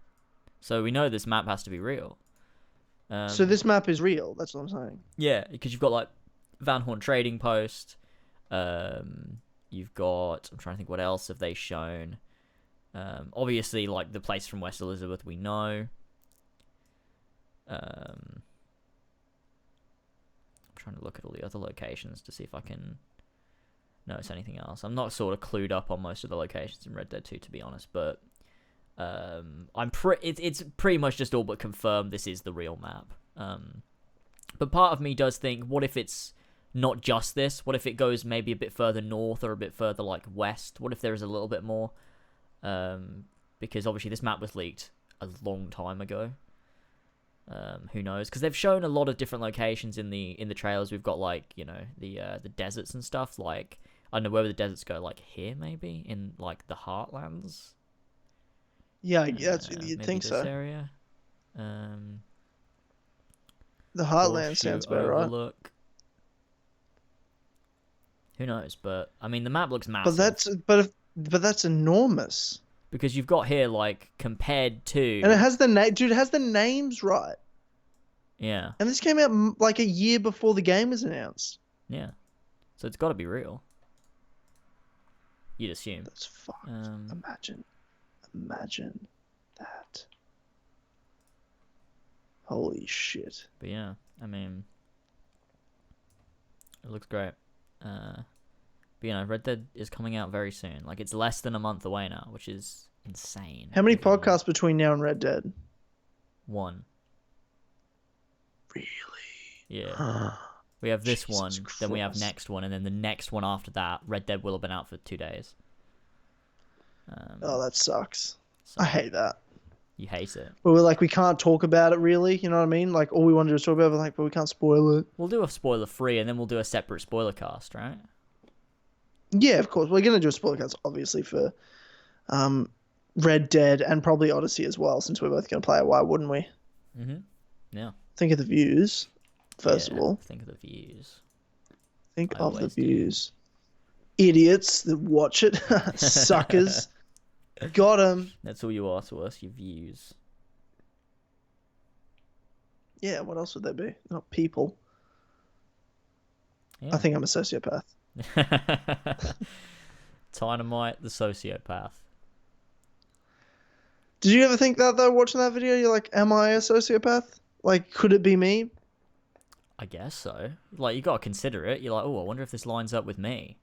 So we know this map has to be real. So this map is real. That's what I'm saying. Yeah, because you've got like Van Horn Trading Post. You've got, I'm trying to think what else have they shown. Obviously, like the place from West Elizabeth, we know. I'm trying to look at all the other locations to see if I can notice anything else. I'm not sort of clued up on most of the locations in Red Dead 2, to be honest, but it's pretty much just all but confirmed this is the real map. But part of me does think, what if it's not just this? What if it goes maybe a bit further north or a bit further like west? What if there is a little bit more? Because obviously this map was leaked a long time ago. Who knows? Because they've shown a lot of different locations in the trailers. We've got like, you know, the deserts and stuff. Like, I don't know where the deserts go. Like here, maybe in like the Heartlands. Yeah, you'd think so. Area. The Heartland sounds about right. Who knows? But I mean, the map looks massive. But that's enormous. Because you've got here like compared to, and it has the name, dude. It has the names right. Yeah. And this came out like a year before the game was announced. Yeah. So it's got to be real. You'd assume. That's fucked. Imagine that. Holy shit. But yeah, I mean, it looks great. But you know, Red Dead is coming out very soon. Like, it's less than a month away now, which is insane. How many podcasts between now and Red Dead? 1. Really? Yeah. We have this Jesus one, Christ. then we have next one, and then the next one after that, Red Dead will have been out for 2 days. Oh, that sucks. So I hate that. You hate it. But we're like, we can't talk about it really, you know what I mean? Like, all we want to do is talk about it, like, but we can't spoil it. We'll do a spoiler free, and then we'll do a separate spoiler cast, right? Yeah, of course. We're going to do a spoiler cast, obviously, for Red Dead and probably Odyssey as well, since we're both going to play it. Why wouldn't we? Mm-hmm. Yeah. Think of the views, first of all. Think of the views. Think of the views. Idiots that watch it. Suckers. Got 'em. That's all you are to us, your views. Yeah, what else would they be? Not people. Yeah. I think I'm a sociopath. Tynamite, the sociopath. Did you ever think that, though, watching that video? You're like, am I a sociopath? Like, could it be me? I guess so. Like, you gotta consider it. You're like, oh, I wonder if this lines up with me.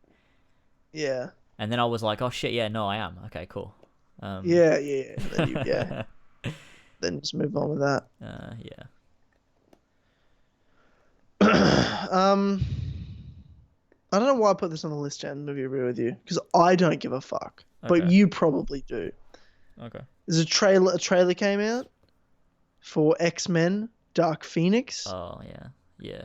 Yeah. And then I was like, oh shit, yeah, no, I am. Okay, cool. Yeah. Then then just move on with that. Yeah. I don't know why I put this on the list, Jen, to be real with you, because I don't give a fuck, Okay. but you probably do. Okay. There's a trailer came out for X-Men Dark Phoenix. Oh yeah. Yeah.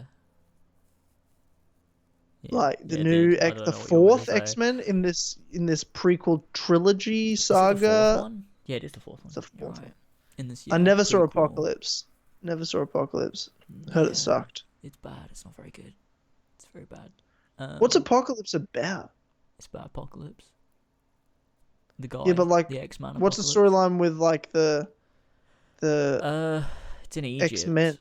Like the Yeah, new dude, I don't know the what you're gonna fourth say. X-Men in this prequel trilogy Is it the fourth saga. one? Yeah, it is the fourth one. It's the You're fourth right. one. In this I never saw prequel. Apocalypse. Heard it sucked. It's bad. It's not very good. It's very bad. What's Apocalypse about? It's about Apocalypse. The guy. Yeah, but like, the X-Man. what's the Apocalypse. storyline with like the It's in Egypt. X-Men?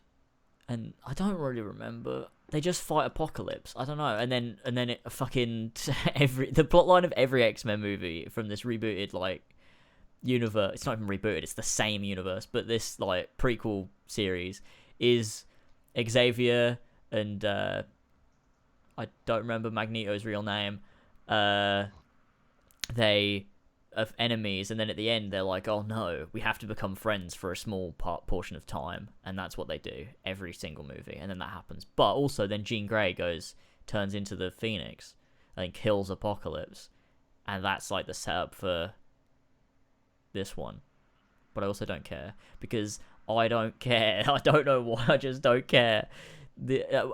And I don't really remember. they just fight Apocalypse. I don't know, and then it fucking the plotline of every X-Men movie from this rebooted like universe. It's not even rebooted. It's the same universe, but this like prequel series is Xavier and I don't remember Magneto's real name. They are enemies, and then at the end they're like, oh no, we have to become friends for a small portion of time, and that's what they do every single movie, and then that happens. But also then Jean Grey turns into the Phoenix and kills Apocalypse, and that's like the setup for this one. But I also don't care, because I don't care. I don't know why, I just don't care.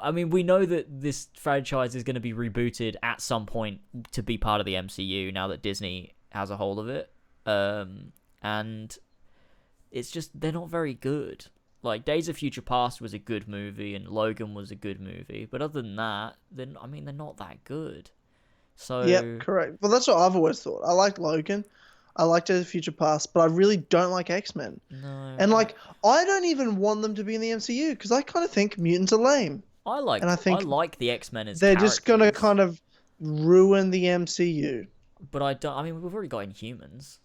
I mean, we know that this franchise is going to be rebooted at some point to be part of the MCU now that Disney has a hold of it. And it's just, they're not very good. Like, Days of Future Past was a good movie, and Logan was a good movie. But other than that, then I mean, they're not that good. So yeah, correct. Well, that's what I've always thought. I liked Logan. I liked Days of Future Past, but I really don't like X-Men. No. And like, I don't even want them to be in the MCU because I kind of think mutants are lame. I like the X-Men as they're characters. just gonna kind of ruin the MCU. But I don't. I mean, we've already got Inhumans.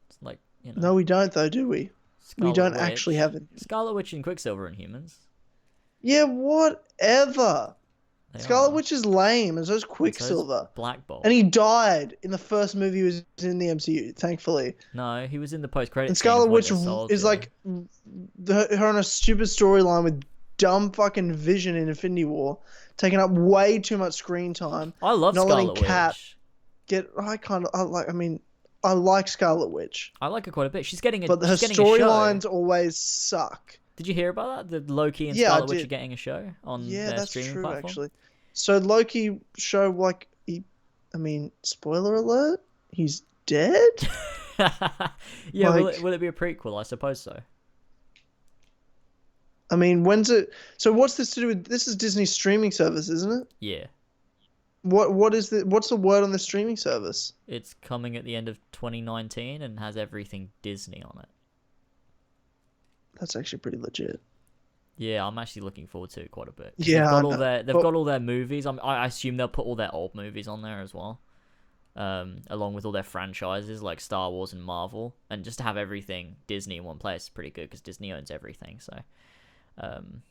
It's like, you know. No, we don't though, do we? Scarlet we don't Witch. actually have it. Scarlet Witch and Quicksilver Inhumans. Yeah, whatever. They Scarlet are. Witch is lame, and so's And so is Quicksilver. Black Bolt. And he died in the first movie he was in the MCU, thankfully. No, he was in the post-credits. And Scarlet Witch Soldier. is like her on a stupid storyline with dumb fucking Vision in Infinity War, taking up way too much screen time. I love not Scarlet letting Cap Witch. I like Scarlet Witch. I like her quite a bit. She's getting a But her she's getting a show. storylines always suck. Did you hear about that? The Loki and Yeah, Scarlet I Witch did. are getting a show on Yeah, their that's streaming true, platform. actually. So Loki show, like, spoiler alert, he's dead? Yeah, Like- will it be a prequel? I suppose so. I mean, when's it... So what's this to do with... This is Disney's streaming service, isn't it? Yeah. What's the word on the streaming service? It's coming at the end of 2019 and has everything Disney on it. That's actually pretty legit. Yeah, I'm actually looking forward to it quite a bit. Yeah, they've got all their movies. I assume they'll put all their old movies on there as well, along with all their franchises like Star Wars and Marvel, and just to have everything Disney in one place is pretty good because Disney owns everything. So,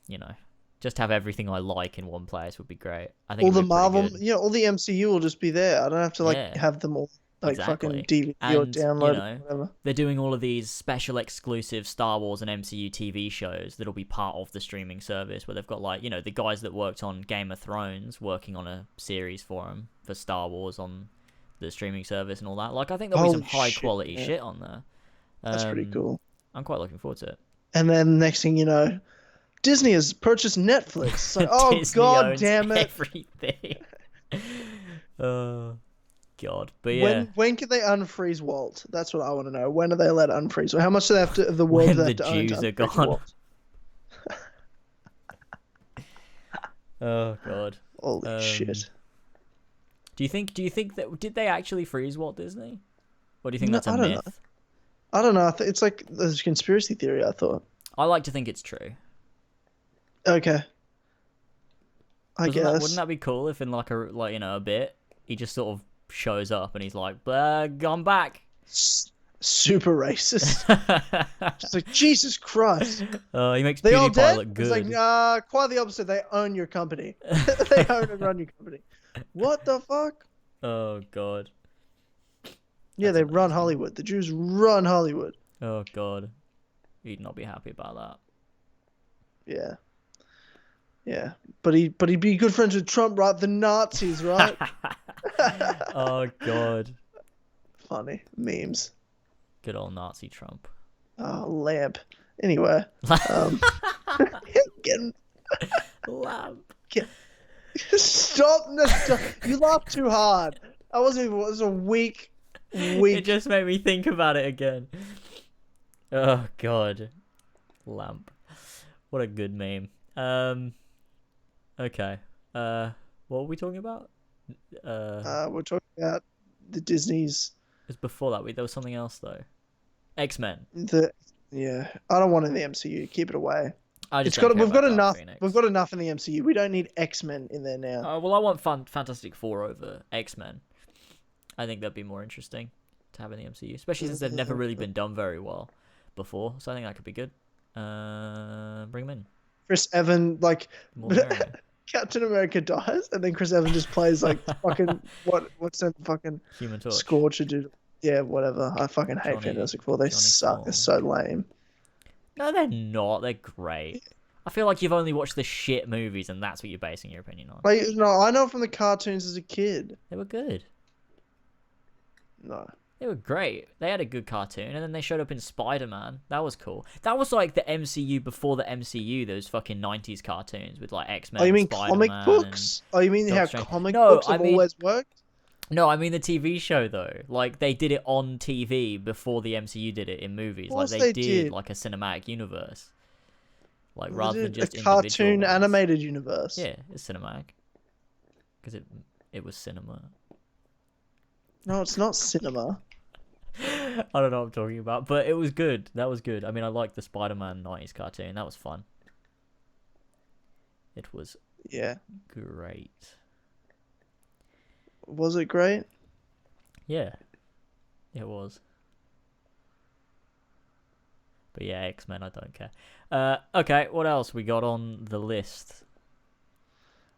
you know, just have everything I like in one place would be great. I think All the it'd be pretty Marvel, good. all the MCU will just be there. I don't have to Yeah. have them all Exactly. fucking DVD or And, download you it know, or whatever. They're doing all of these special exclusive Star Wars and MCU TV shows that'll be part of the streaming service, where they've got, like, you know, the guys that worked on Game of Thrones working on a series for them for Star Wars on the streaming service and all that. Like, I think there'll be some Holy high quality shit, shit on there. That's pretty cool. I'm quite looking forward to it. And then next thing you know, Disney has purchased Netflix. It's like, oh Disney god owns damn it! everything. Oh god, but yeah. When can they unfreeze Walt? That's what I want to know. When are they allowed to unfreeze? Or how much do they have to? The world When they the have to own to Jews are unfreeze gone. Walt? Oh god. Holy shit! Do you think that did they actually freeze Walt Disney? Or do you think No, that's a I don't myth? know. I don't know. It's like there's a conspiracy theory. I thought. I like to think it's true. Okay. I guess. Wouldn't that be cool if in a bit he just sort of shows up and he's like, I'm back. Super racist. Just like, Jesus Christ. He makes They all PewDiePie dead? look It's good. like, quite the opposite. They own your company. They own and run your company. What the fuck? Oh god. Yeah, they run Hollywood. The Jews run Hollywood. Oh god. He'd not be happy about that. Yeah. Yeah. But he'd be good friends with Trump, right? The Nazis, right? Oh god. Funny. Memes. Good old Nazi Trump. Oh, Lamp. Anyway. Getting... Lamp. Stop. No, stop. You laughed too hard. I wasn't even... It was a weak... It just made me think about it again. Oh god. Lamp. What a good meme. Okay. What were we talking about? We're talking about the Disney's... It was before that. There was something else though. X-Men. Yeah. I don't want it in the MCU. Keep it away. I just It's don't got. care We've about got Dark enough. Phoenix. We've got enough in the MCU. We don't need X-Men in there now. Well, I want Fantastic Four over X-Men. I think that'd be more interesting to have in the MCU, especially since they've never really been done very well before. So I think that could be good. Bring them in. Chris Evans, like More the merrier. Captain America dies, and then Chris Evans just plays like fucking what's that fucking Human Torch. Scorcher dude? Yeah, whatever. I fucking hate Fantastic Four. They suck. They're so lame. No, they're not. They're great. I feel like you've only watched the shit movies, and that's what you're basing your opinion on. Like, no, I know from the cartoons as a kid. They were good. No. They were great. They had a good cartoon, and then they showed up in Spider-Man. That was cool. That was like the MCU before the MCU. Those fucking 90s cartoons with like X-Men. Oh, you mean Spider-Man comic books? Oh, you mean how Strange. comic No, books I have mean- always worked? No, I mean the TV show though. Like they did it on TV before the MCU did it in movies. Of course Like they they did. like a cinematic universe. Like They rather did than just a cartoon individual ones. animated universe. Yeah, it's cinematic. Because it was cinema. No, it's not cinema. I don't know what I'm talking about, but it was good. That was good. I mean, I liked the Spider-Man 90s cartoon. That was fun. It was Yeah. great. Was it great? Yeah, it was. But yeah, X-Men, I don't care. Okay, what else we got on the list?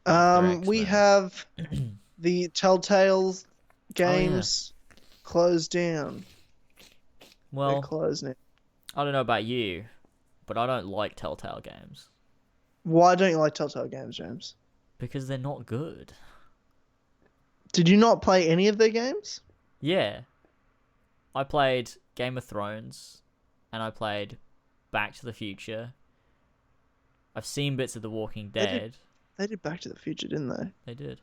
After We X-Men? have the Telltale games closed down. They're Well, closed now. I don't know about you, but I don't like Telltale games Why don't you like Telltale games, James? because they're not good. Did you not play any of their games? Yeah, I played Game of Thrones, and I played Back to the Future. I've seen bits of The Walking They did. Dead. They did Back to the Future, didn't they? They did.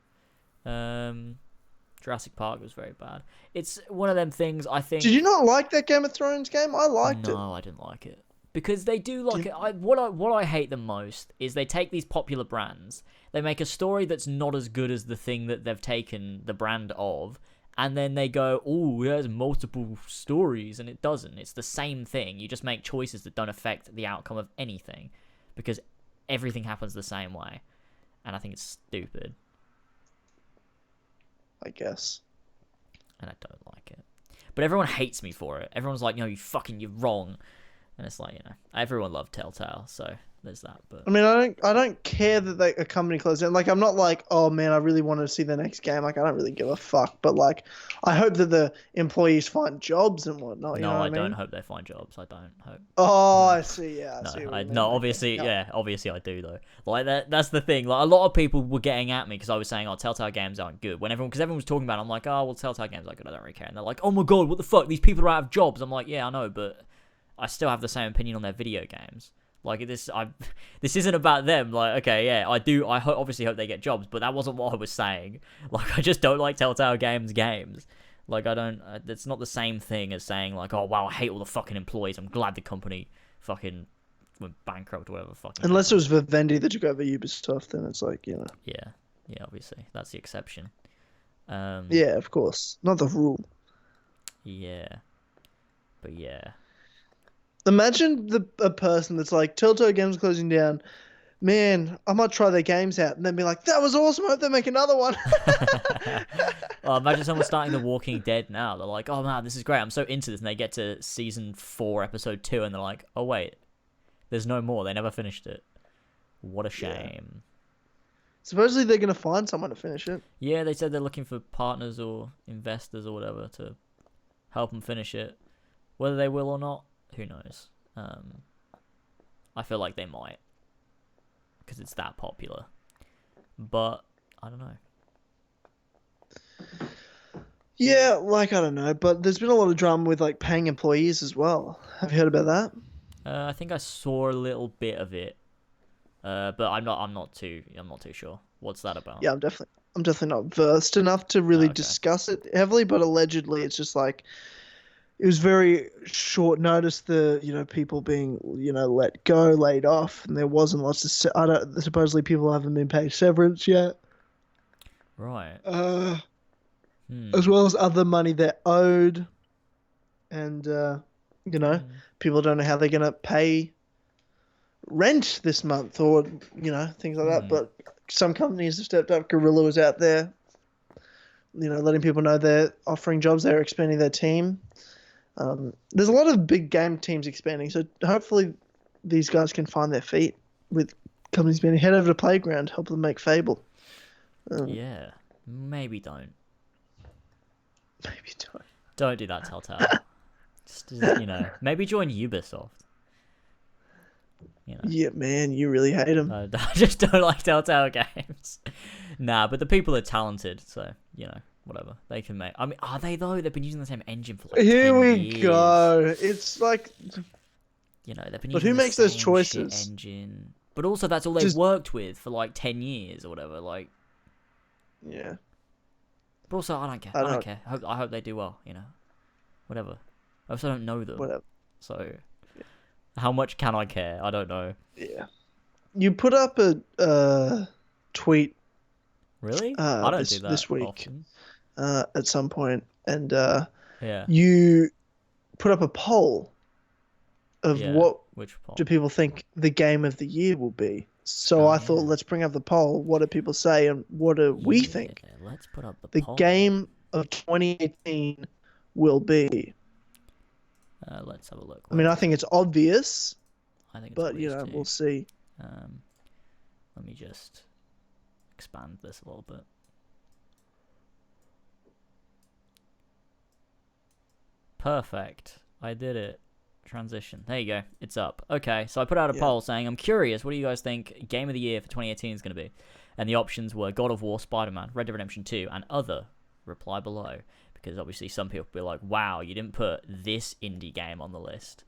Jurassic Park was very bad. It's one of them things. I think. Did you not like that Game of Thrones game? I liked it. No, I didn't like it because they do like it. What I hate the most is they take these popular brands, they make a story that's not as good as the thing that they've taken the brand of, and then they go, "Oh, it has multiple stories," and it doesn't. It's the same thing. You just make choices that don't affect the outcome of anything, because everything happens the same way, and I think it's stupid, I guess. and I don't like it. But everyone hates me for it. Everyone's like, "No, you're wrong." And it's like, you know, everyone loved Telltale, so there's that. But I mean, I don't care that a company closed down. Like, I'm not like, oh man, I really want to see the next game. Like, I don't really give a fuck. But like, I hope that the employees find jobs and whatnot. You know what I don't mean? hope they find jobs. I don't hope. Oh, I see. Yeah, I No, see. What you mean. no, Okay. obviously, Yeah. yeah, obviously I do though. Like that's the thing. Like a lot of people were getting at me because I was saying, "Oh, Telltale games aren't good." Because everyone was talking about it, I'm like, "Oh, well, Telltale games aren't good. I don't really care." And they're like, "Oh my god, what the fuck? These people are out of jobs." I'm like, "Yeah, I know, but I still have the same opinion on their video games." Like this isn't about them. Like, okay, yeah, I do. Obviously hope they get jobs, but that wasn't what I was saying. Like, I just don't like Telltale games. Like, I don't. It's not the same thing as saying like, "Oh wow, I hate all the fucking employees. I'm glad the company fucking went bankrupt or whatever." Fucking. Unless it was Vivendi that took over Ubisoft, then it's like, you know. Yeah, obviously that's the exception. Yeah, of course, not the rule. Yeah, but yeah. Imagine a person that's like, Telltale Games closing down. Man, I might try their games out, and then be like, that was awesome. I hope they make another one. Well, imagine someone starting The Walking Dead now. They're like, "Oh man, this is great. I'm so into this." And they get to season 4, episode 2, and they're like, "Oh wait, there's no more. They never finished it. What a shame." Supposedly they're gonna find someone to finish it. Yeah, they said they're looking for partners or investors or whatever to help them finish it. Whether they will or not, who knows? I feel like they might, because it's that popular. But I don't know. Yeah, like, I don't know, but there's been a lot of drama with like paying employees as well. Have you heard about that? I think I saw a little bit of it, but I'm not too sure. What's that about? Yeah, I'm definitely not versed enough to really Okay. discuss it heavily, but allegedly it's just like it was very short notice. People being let go, laid off, and there wasn't lots of supposedly people haven't been paid severance yet. Right. As well as other money they're owed, and people don't know how they're gonna pay rent this month, or things like that. But some companies have stepped up. Gorilla was out there, letting people know they're offering jobs. They're expanding their team. There's a lot of big game teams expanding, so hopefully these guys can find their feet with companies being head over to Playground, help them make Fable. Yeah, maybe don't. Maybe don't. Don't do that, Telltale. Just maybe join Ubisoft. Yeah, man, you really hate them. I just don't like Telltale games. Nah, but the people are talented, so whatever they can make. I mean, are they though? They've been using the same engine for like Here 10 we years. go. It's like, they've been using but who the makes those same choices? shit engine. But also, that's all they've worked with for like 10 years or whatever. Like, yeah. But also, I don't care. I don't care. I hope they do well. Whatever. I also don't know them. Whatever. So, how much can I care? I don't know. Yeah. You put up a tweet. Really? I don't do that this week. often. At some point, and Yeah. you put up a poll of Which poll? do people think the game of the year will be. So I thought, let's bring up the poll. What do people say, and what do we think Let's put up the poll. game of 2018 will be? Let's have a look. I mean, I think it's obvious, I think it's but obvious too. we'll see. Let me just expand this a little bit. Perfect. I did it. Transition. There you go. It's up. Okay, so I put out a poll saying, I'm curious, what do you guys think Game of the Year for 2018 is going to be? And the options were God of War, Spider-Man, Red Dead Redemption 2, and other. Reply below. Because obviously some people will be like, wow, you didn't put this indie game on the list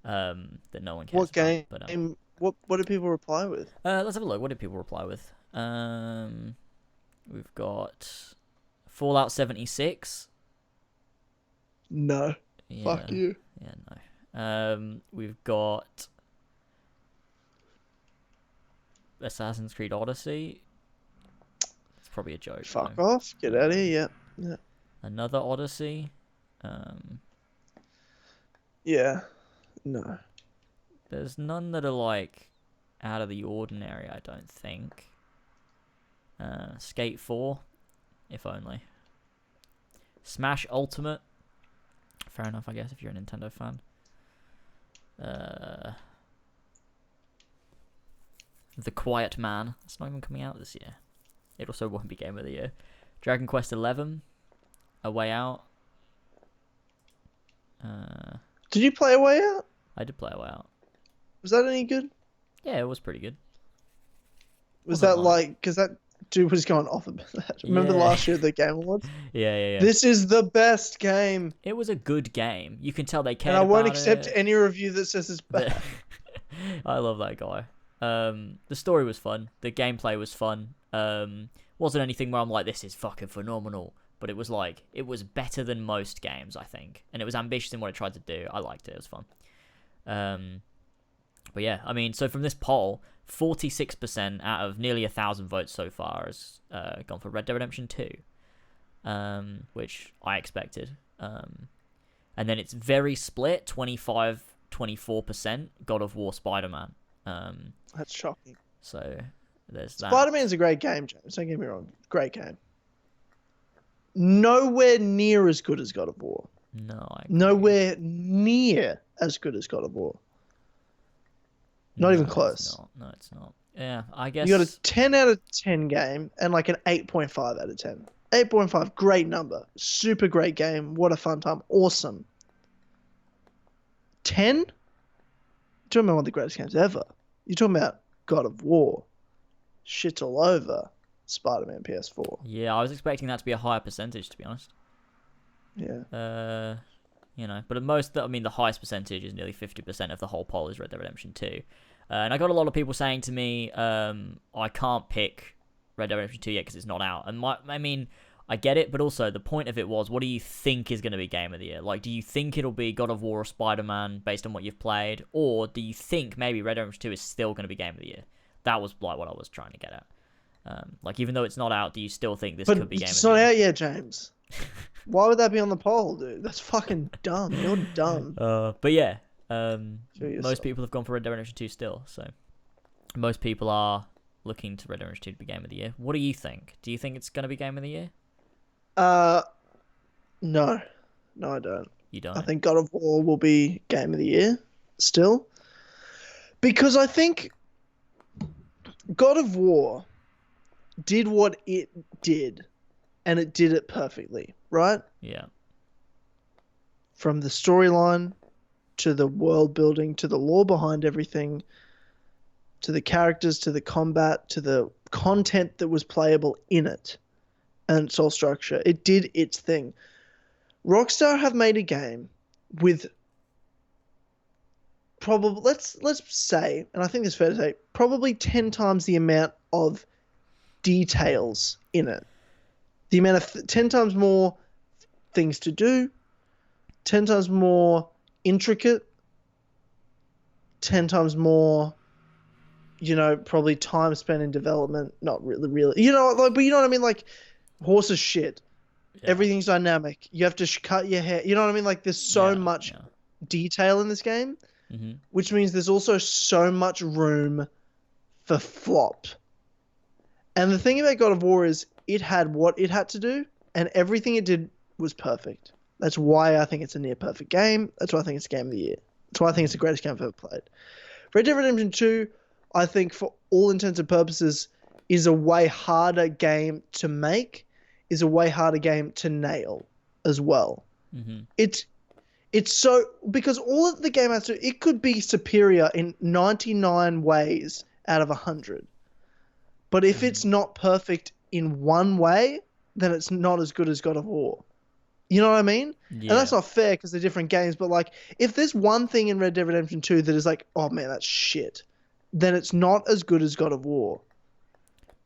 that no one cares What game? about. But, what do people reply with? Let's have a look. What did people reply with? We've got Fallout 76. No. Yeah, Fuck you. Yeah, no. We've got Assassin's Creed Odyssey. It's probably a joke. Fuck off. Get out of here. Yeah. Another Odyssey. Yeah. No. There's none that are like out of the ordinary, I don't think. Skate 4, if only. Smash Ultimate. Fair enough, I guess, if you're a Nintendo fan. The Quiet Man. It's not even coming out this year. It also won't be Game of the Year. Dragon Quest 11. A Way Out. Did you play A Way Out? I did play A Way Out. Was that any good? Yeah, it was pretty good. Was that like, because that dude was going off about that. Remember last year at the Game Awards? Yeah. This is the best game. It was a good game. You can tell they cared And I about won't accept it. any review that says it's bad. I love that guy. The story was fun. The gameplay was fun. Wasn't anything where I'm like, this is fucking phenomenal. But it was like, it was better than most games, I think. And it was ambitious in what it tried to do. I liked it. It was fun. But yeah, I mean, so from this poll, 46% out of nearly 1,000 votes so far has gone for Red Dead Redemption 2. Which I expected. And then it's very split, 25-24% God of War, Spider-Man. That's shocking. So there's that. Spider-Man's a great game, James. Don't get me wrong. Great game. Nowhere near as good as God of War. No, nowhere near as good as God of War. Not even close. No, it's not. Yeah, I guess. You got a 10 out of 10 game and like an 8.5 out of 10. 8.5, great number. Super great game. What a fun time. Awesome. 10? You're talking about one of the greatest games ever. You're talking about God of War. Shit all over Spider-Man PS4. Yeah, I was expecting that to be a higher percentage, to be honest. Yeah. But at most, the highest percentage is nearly 50% of the whole poll is Red Dead Redemption 2. And I got a lot of people saying to me, I can't pick Red Dead Redemption 2 yet because it's not out. And I get it, but also the point of it was, what do you think is going to be Game of the Year? Like, do you think it'll be God of War or Spider-Man based on what you've played? Or do you think maybe Red Dead Redemption 2 is still going to be Game of the Year? That was like what I was trying to get at. Even though it's not out, do you still think this could be Game of the Year? It's not out yet, James. Why would that be on the poll, dude? That's fucking dumb. You're dumb. But yeah, Most people have gone for Red Dead Redemption 2 still, so most people are looking to Red Dead Redemption 2 to be Game of the Year. What do you think? Do you think it's going to be Game of the Year? No, I don't. You don't? I think God of War will be Game of the Year still, because I think God of War did what it did, and it did it perfectly, right? Yeah. From the storyline to the world building to the lore behind everything, to the characters, to the combat, to the content that was playable in it, and its whole structure. It did its thing. Rockstar have made a game with probably, let's say, and I think it's fair to say, probably 10 times the amount of details in it. The amount of 10 times more things to do, 10 times more intricate, 10 times more, probably time spent in development. Not really, but you know what I mean? Like, horses shit. Yeah. Everything's dynamic. You have to cut your hair. You know what I mean? Like, there's so much detail in this game, which means there's also so much room for flop. And the thing about God of War is it had what it had to do, and everything it did was perfect. That's why I think it's a near perfect game. That's why I think it's Game of the Year. That's why I think it's the greatest game I've ever played. Red Dead Redemption 2, I think, for all intents and purposes, is a way harder game to make, is a way harder game to nail as well. It's so, because all that the game has to, it could be superior in 99 ways out of 100. But if it's not perfect in one way, then it's not as good as God of War. You know what I mean? Yeah. And that's not fair because they're different games. But like, if there's one thing in Red Dead Redemption 2 that is like, oh man, that's shit, then it's not as good as God of War.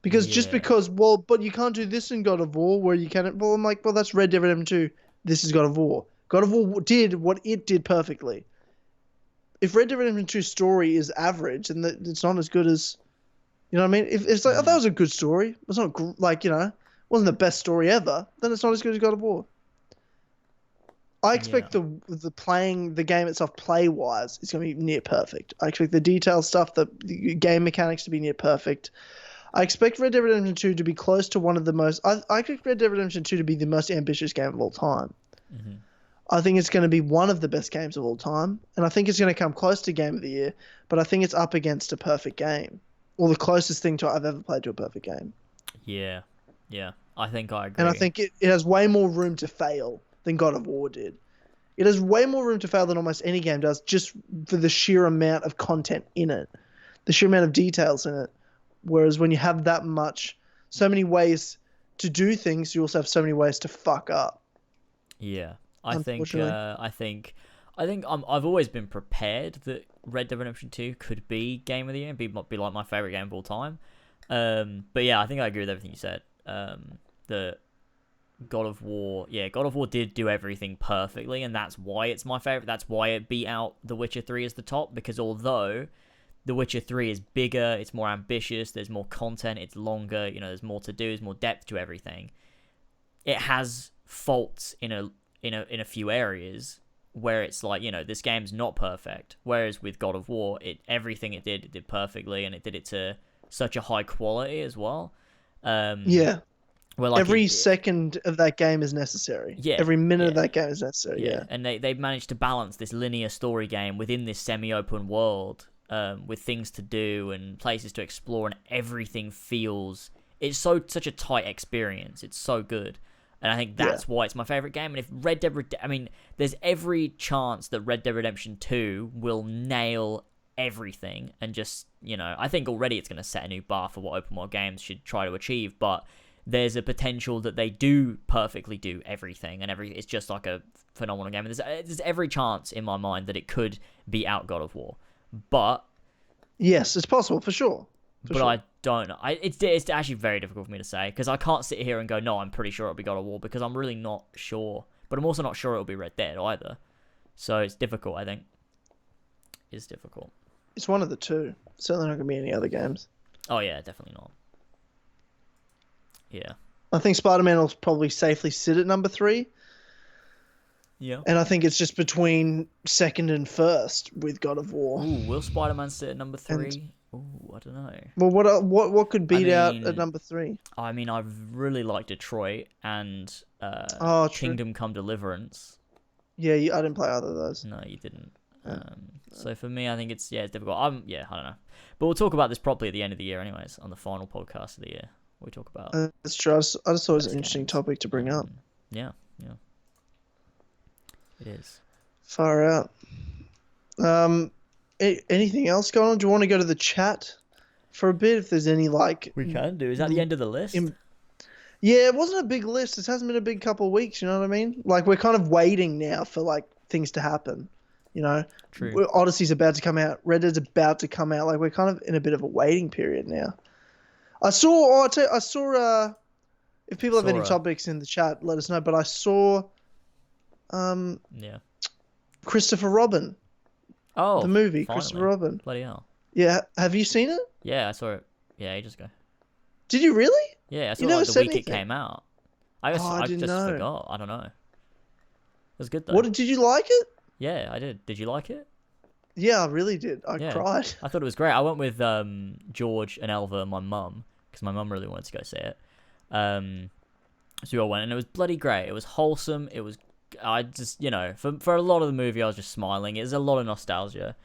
Because just because, but you can't do this in God of War where you can. Well, I'm like, well, that's Red Dead Redemption 2. This is God of War. God of War did what it did perfectly. If Red Dead Redemption 2's story is average, then it's not as good as, you know what I mean? If it's like, oh, that was a good story. It's not like, wasn't the best story ever, then it's not as good as God of War. I expect the playing the game itself play wise is going to be near perfect. I expect the detailed stuff, the game mechanics to be near perfect. I expect Red Dead Redemption 2 to be close to one of the most. I expect Red Dead Redemption 2 to be the most ambitious game of all time. I think it's going to be one of the best games of all time, and I think it's going to come close to Game of the Year. But I think it's up against a perfect game, or the closest thing to I've ever played to a perfect game. Yeah. I think I agree. And I think it has way more room to fail than God of War did. It has way more room to fail than almost any game does, just for the sheer amount of content in it, the sheer amount of details in it. Whereas when you have that much, so many ways to do things, you also have so many ways to fuck up. Yeah, I think I've always been prepared that Red Dead Redemption 2 could be Game of the Year and be like my favorite game of all time. But yeah, I think I agree with everything you said. The God of War did do everything perfectly, and that's why it's my favorite. That's why it beat out The Witcher 3 as the top, because although The Witcher 3 is bigger, it's more ambitious, there's more content, it's longer, there's more to do, there's more depth to everything. It has faults in a few areas where it's like, this game's not perfect. Whereas with God of War, everything it did perfectly, and it did it to such a high quality as well. Where, like, every second of that game is necessary. Yeah. Every minute of that game is necessary. Yeah. And they've managed to balance this linear story game within this semi-open world, with things to do and places to explore, and everything feels, it's such a tight experience. It's so good. And I think that's why it's my favorite game. And if there's every chance that Red Dead Redemption 2 will nail everything, and just, I think already it's going to set a new bar for what open world games should try to achieve, but there's a potential that they do perfectly do everything, and it's just like a phenomenal game. And there's every chance in my mind that it could beat out God of War. But yes, it's possible for sure. I don't know. It's actually very difficult for me to say, because I can't sit here and go, no, I'm pretty sure it'll be God of War, because I'm really not sure. But I'm also not sure it'll be Red Dead either. So it's difficult, I think. It's difficult. It's one of the two. Certainly not going to be any other games. Oh yeah, definitely not. Yeah. I think Spider-Man will probably safely sit at number 3. Yeah. And I think it's just between second and first with God of War. Ooh, will Spider-Man sit at number 3? And Ooh, I don't know. well, what could beat out at number 3? I mean, I really like Detroit and Oh, true. Kingdom Come Deliverance. Yeah, I didn't play either of those. No, you didn't. Yeah. So for me, I think it's difficult. I don't know, but we'll talk about this properly at the end of the year, anyways, on the final podcast of the year. We talk about. That's true. I just thought it was an interesting topic to bring up. Yeah, it is. Far out. Anything else going on? Do you want to go to the chat for a bit? If there's any we can do. Is that the end of the list? Yeah, it wasn't a big list. It hasn't been a big couple of weeks. You know what I mean? Like we're kind of waiting now for things to happen. You know, True. Odyssey's about to come out. Red Dead's about to come out. Like we're kind of in a bit of a waiting period now. I saw. If people have any topics in the chat, let us know. But I saw. Christopher Robin. Oh, the movie finally. Christopher Robin. Bloody hell. Yeah, have you seen it? Yeah, I saw it. Yeah, ages ago. Did you really? Yeah, I saw it the week it came out. I just know. forgot. I don't know. It was good though. Did you like it? Yeah, I did. Did you like it? Yeah, I really did. I cried. I thought it was great. I went with George and Elva and my mum because my mum really wanted to go see it. So we all went and it was bloody great. It was wholesome. It was. I just for a lot of the movie I was just smiling. It was a lot of nostalgia.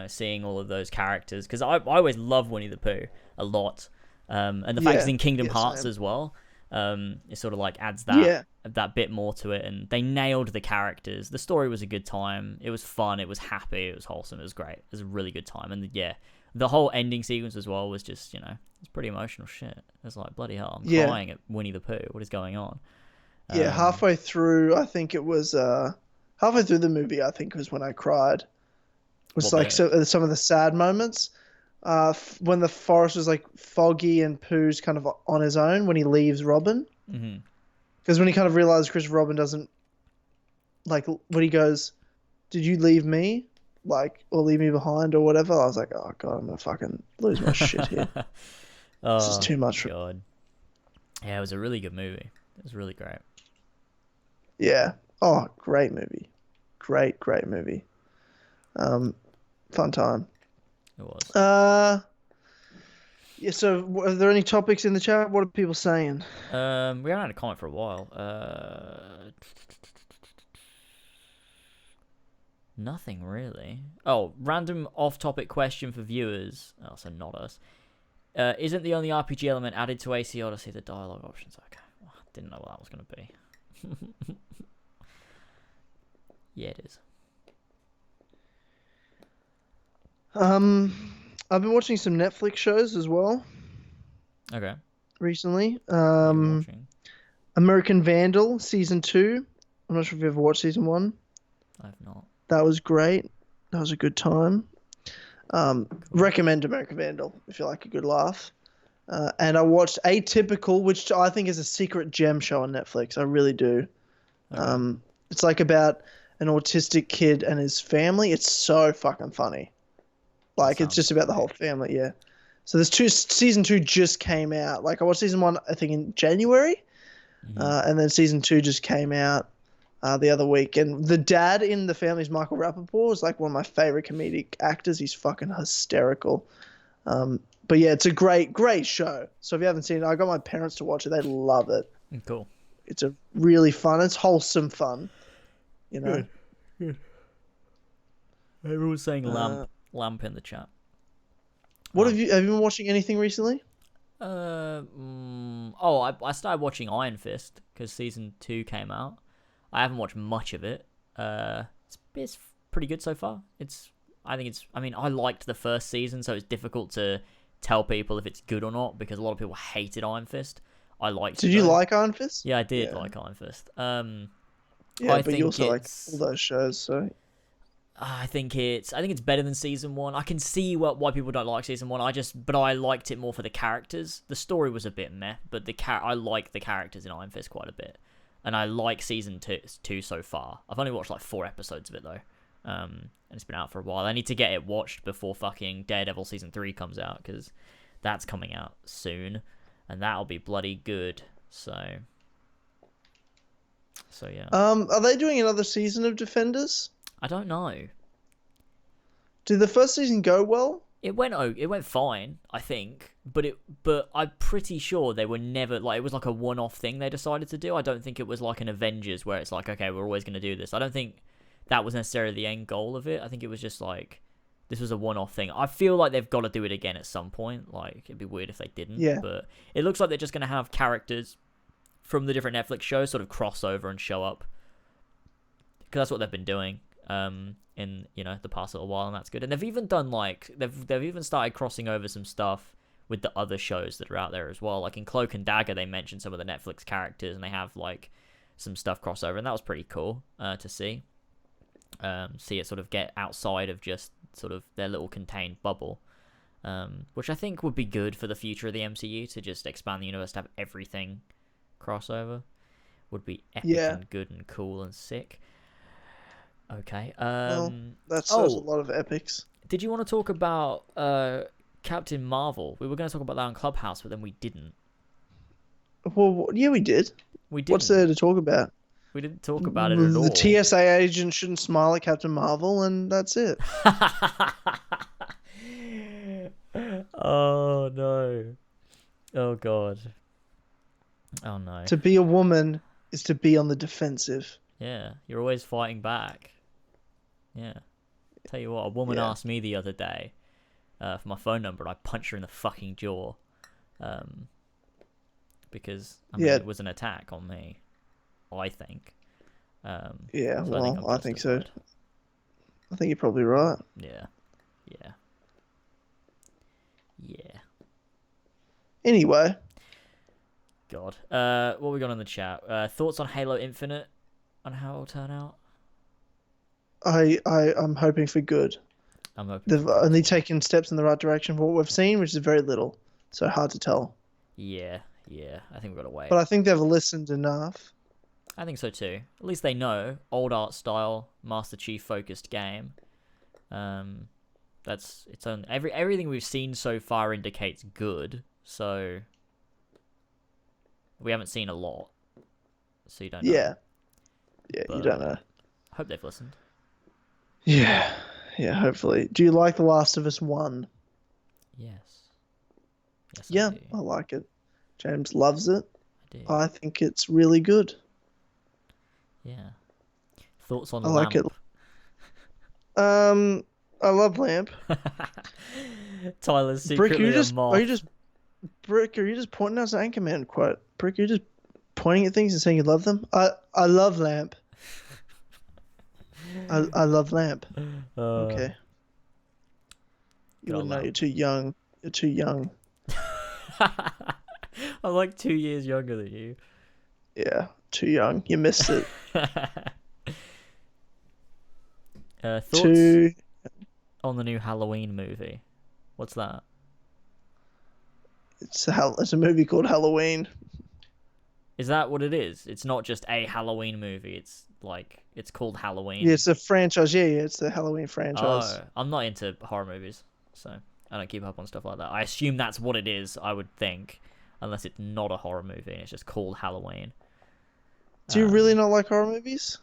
Seeing all of those characters because I always love Winnie the Pooh a lot. And the fact it's in Kingdom Hearts as well, it sort of adds that bit more to it. And they nailed the characters. The story was a good time. It was fun. It was happy. It was wholesome. It was great. It was a really good time. And the whole ending sequence as well was just it's pretty emotional shit. It was like bloody hell. I'm crying at Winnie the Pooh. What is going on? Halfway through, I think it was halfway through the movie. I think was when I cried. It was some of the sad moments. When the forest was foggy and Pooh's kind of on his own when he leaves Robin. Because when he kind of realized Christopher Robin doesn't when he goes, "Did you leave me?" or leave me behind or whatever. I was like, oh god, I'm gonna fucking lose my shit here. This is too much. God. Yeah, it was a really good movie. It was really great. Yeah. Oh, great movie. Great movie. Fun time. It was. Yeah, so are there any topics in the chat? What are people saying? We haven't had a comment for a while. Nothing really. Oh, random off-topic question for viewers. Oh, so not us. Isn't the only RPG element added to AC Odyssey the dialogue options? Okay. Well, I didn't know what that was going to be. Yeah, it is. I've been watching some Netflix shows as well. Okay. Recently. American Vandal season 2. I'm not sure if you ever watched season 1. I have not. That was great. That was a good time. Recommend American Vandal if you like a good laugh. And I watched Atypical, which I think is a secret gem show on Netflix. I really do. Okay. It's about an autistic kid and his family. It's so fucking funny. It's just about the whole family, yeah. So there's season 2 just came out. I watched season 1, I think, in January. And then season 2 just came out the other week. And the dad in the family is Michael Rapaport. Is one of my favorite comedic actors. He's fucking hysterical. But yeah, it's a great show. So if you haven't seen it, I got my parents to watch it. They love it. Cool. It's a really fun. It's wholesome fun. Good. Everyone's saying lamp in the chat. What have you been watching anything recently? I started watching Iron Fist because season 2 came out. I haven't watched much of it. It's pretty good so far. I liked the first season, so it's difficult to tell people if it's good or not because a lot of people hated Iron Fist. I liked it. Did you like Iron Fist? Yeah, I did like Iron Fist. But you also like all those shows, so I think it's better than season 1. I can see why people don't like season 1. But I liked it more for the characters. The story was a bit meh, but I like the characters in Iron Fist quite a bit. And I like season 2 so far. I've only watched 4 episodes of it though. And it's been out for a while. I need to get it watched before fucking Daredevil season 3 comes out because that's coming out soon. And that'll be bloody good. So So yeah. Are they doing another season of Defenders? I don't know. Did the first season go well? It went fine, I think, but I'm pretty sure they were never like it was like a one-off thing they decided to do. I don't think it was like an Avengers where it's like, okay, we're always going to do this. I don't think that was necessarily the end goal of it. I think it was just like this was a one-off thing. I feel like they've got to do it again at some point. Like it'd be weird if they didn't. Yeah. But it looks like they're just going to have characters from the different Netflix shows sort of cross over and show up because that's what they've been doing. In the past little while, and that's good. And they've even done like they've even started crossing over some stuff with the other shows that are out there as well. Like in Cloak and Dagger, they mentioned some of the Netflix characters, and they have like some stuff crossover, and that was pretty cool to see. See it sort of get outside of just sort of their little contained bubble, which I think would be good for the future of the MCU to just expand the universe to have everything crossover. Would be epic and good and cool and sick. Okay. Well, that serves a lot of epics. Did you want to talk about Captain Marvel? We were going to talk about that on Clubhouse, but then we didn't. Well, yeah, we did. We did. What's there to talk about? We didn't talk about it at all. The TSA agent shouldn't smile at Captain Marvel, and that's it. Oh, no. Oh, God. Oh, no. To be a woman is to be on the defensive. Yeah, you're always fighting back. Yeah. Tell you what, a woman asked me the other day for my phone number, and I punched her in the fucking jaw. Because it was an attack on me, I think. I think so. I think you're probably right. Yeah. Anyway. God. What we got on the chat? Thoughts on Halo Infinite and how it'll turn out? I'm hoping for good. I'm hoping they've only taken steps in the right direction for what we've seen, which is very little. So hard to tell. Yeah. I think we've got to wait. But I think they've listened enough. I think so too. At least they know old art style, Master Chief focused game. That's its own. Everything we've seen so far indicates good. So we haven't seen a lot, so you don't know. Yeah, but, you don't know. I hope they've listened. Yeah, hopefully. Do you like The Last of Us 1? Yes, yeah, I like it. James loves it. I do. I think it's really good. Yeah. Thoughts on I Lamp? like it. I love Lamp. Tyler's secretly a moth. Brick, are you just pointing out an Anchorman quote? Brick, are you just pointing at things and saying you love them? I love Lamp. I love Lamp. Okay. You wouldn't know, you're too young. You're too young. I'm like 2 years younger than you. Yeah, too young. You missed it. Thoughts on the new Halloween movie? What's that? It's a movie called Halloween. Is that what it is? It's not just a Halloween movie. It's called Halloween. Yeah, it's a franchise. Yeah, it's the Halloween franchise. Oh, I'm not into horror movies, so I don't keep up on stuff like that. I assume that's what it is, I would think, unless it's not a horror movie and it's just called Halloween. Do you really not like horror movies?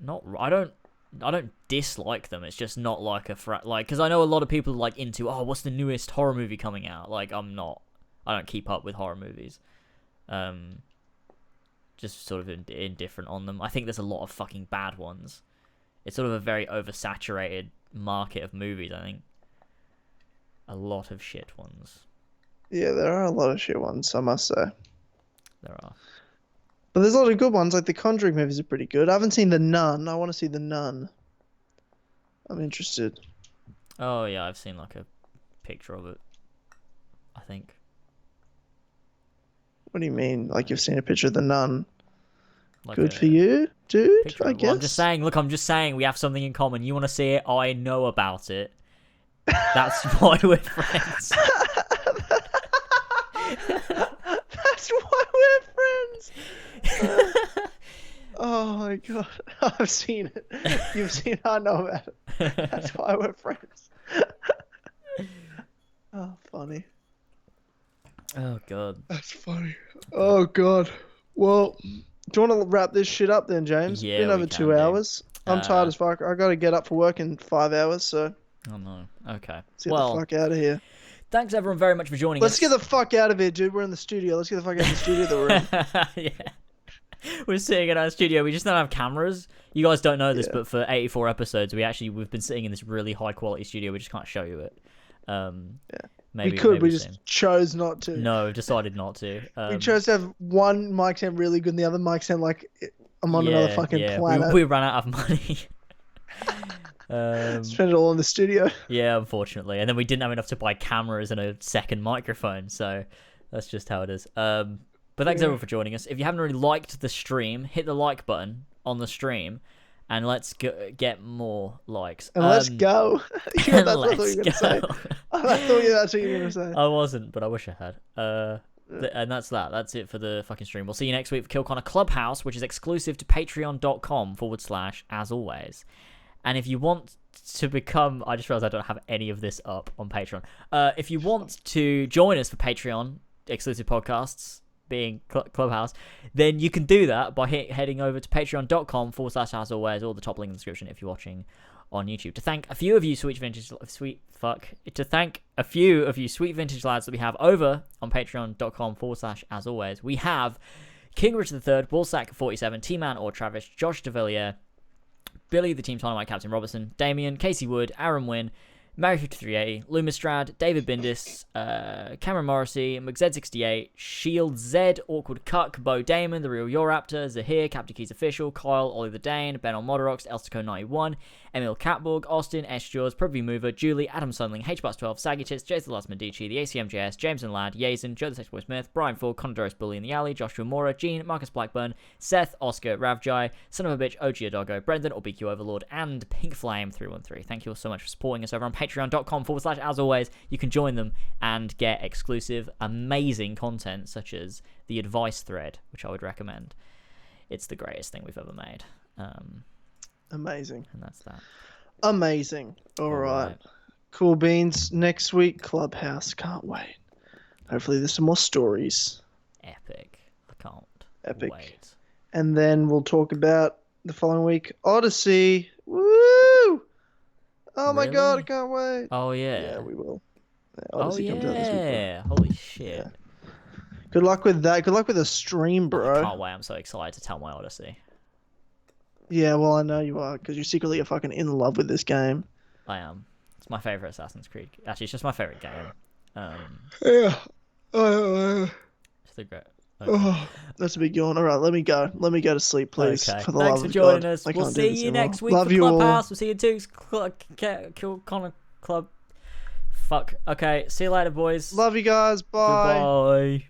I don't dislike them. It's just not like because I know a lot of people are like into, what's the newest horror movie coming out? Like I'm not. I don't keep up with horror movies. Just sort of indifferent on them. I think there's a lot of fucking bad ones. It's sort of a very oversaturated market of movies, I think. A lot of shit ones. Yeah, there are a lot of shit ones, I must say. There are. But there's a lot of good ones, like the Conjuring movies are pretty good. I haven't seen The Nun. I want to see The Nun. I'm interested. Oh, yeah, I've seen like a picture of it, I think. What do you mean? Like you've seen a picture of The Nun? Like good for you, dude, I guess. I'm just saying we have something in common. You want to see it? I know about it. That's why we're friends. That's why we're friends. Oh my god, I've seen it. You've seen it. I know about it. That's why we're friends. Oh, funny. Oh god. That's funny. Oh god. Well, Do you want to wrap this shit up then, James? Yeah, Been we over can 2 do. hours. I'm tired as fuck. I got to get up for work in 5 hours, so Oh no. Okay. let's get the fuck out of here. Thanks everyone very much for joining us. Let's get the fuck out of here, dude. We're in the studio. Let's get the fuck out of the studio that we're in. Yeah. We're sitting in our studio. We just don't have cameras. You guys don't know this, but for 84 episodes, we've been sitting in this really high quality studio. We just can't show you it. Maybe, we could. maybe We just chose not to. No, we've decided not to. We chose to have one mic sound really good and the other mic sound like I'm on another fucking planet. We ran out of money. Spent it all in the studio. Yeah, unfortunately. And then we didn't have enough to buy cameras and a second microphone, so that's just how it is. But thanks everyone for joining us. If you haven't already liked the stream, hit the like button on the stream, and let's get more likes. And let's go. That's what I thought you were going to say. I thought that's what you were going to say. I wasn't, but I wish I had. And that's that. That's it for the fucking stream. We'll see you next week for Kill Connor Clubhouse, which is exclusive to patreon.com/as-always. And if you want to become... I just realized I don't have any of this up on Patreon. If you want to join us for Patreon exclusive podcasts, being Clubhouse, then you can do that by heading over to patreon.com/as-always, or the top link in the description if you're watching on YouTube. To thank a few of you sweet vintage lads that we have over on patreon.com/as-always. We have King Richard III, Ballsack47, Tman or Travis, Josh Devillier, Billy the Team Tynamite Captain Robertson, Damian, Casey Wood, ArunWyn, Mary5380, Lumistrad, David Bindis, Cameron Morrissey, McZ68, ShieldZ, Awkward Cuck, Beau Daman, The Real Jorrator, Zahir, CaptainKeysOfficial, Kyle, OllieTheDane, Ben on Modorox, Elstico91, Emil Catborg, Austin, Jaws, Probably Mover, Julie, Adam Sunling, HBus12, Sagitits, Jason the Last Medici, the ACMJS, James and Lad, Yazen, Joe the Sex Boy Smith, Brian Ford, Condoros Bully in the Alley, Joshua Mora, Gene, Marcus Blackburn, Seth, Oscar, Ravjai, Son of a Bitch, OG Adogo, Brendan, or BQ Overlord, and Pink Flame 313. Thank you all so much for supporting us over on patreon.com/as-always. You can join them and get exclusive, amazing content such as the advice thread, which I would recommend. It's the greatest thing we've ever made. Amazing. And that's that. Amazing. All right. Cool beans. Next week, Clubhouse. Can't wait. Hopefully there's some more stories. Epic. I can't wait. And then we'll talk about the following week, Odyssey. Woo! Oh my god, I can't wait. Oh yeah. Yeah, we will. Odyssey comes out this week. Yeah. Holy shit. Yeah. Good luck with that. Good luck with the stream, bro. I can't wait. I'm so excited to tell my Odyssey. Yeah, well, I know you are, because you secretly are fucking in love with this game. I am. It's my favorite Assassin's Creed. Actually, it's just my favorite game. Yeah. It's the great. Okay. Oh, that's a big yawn. All right, let me go. Let me go to sleep, please. Okay. For the Thanks love for joining God. us. We'll see you next week love for you Clubhouse. all. We'll see you too. Kill Connor Club. Fuck. Okay. See you later, boys. Love you guys. Bye. Goodbye.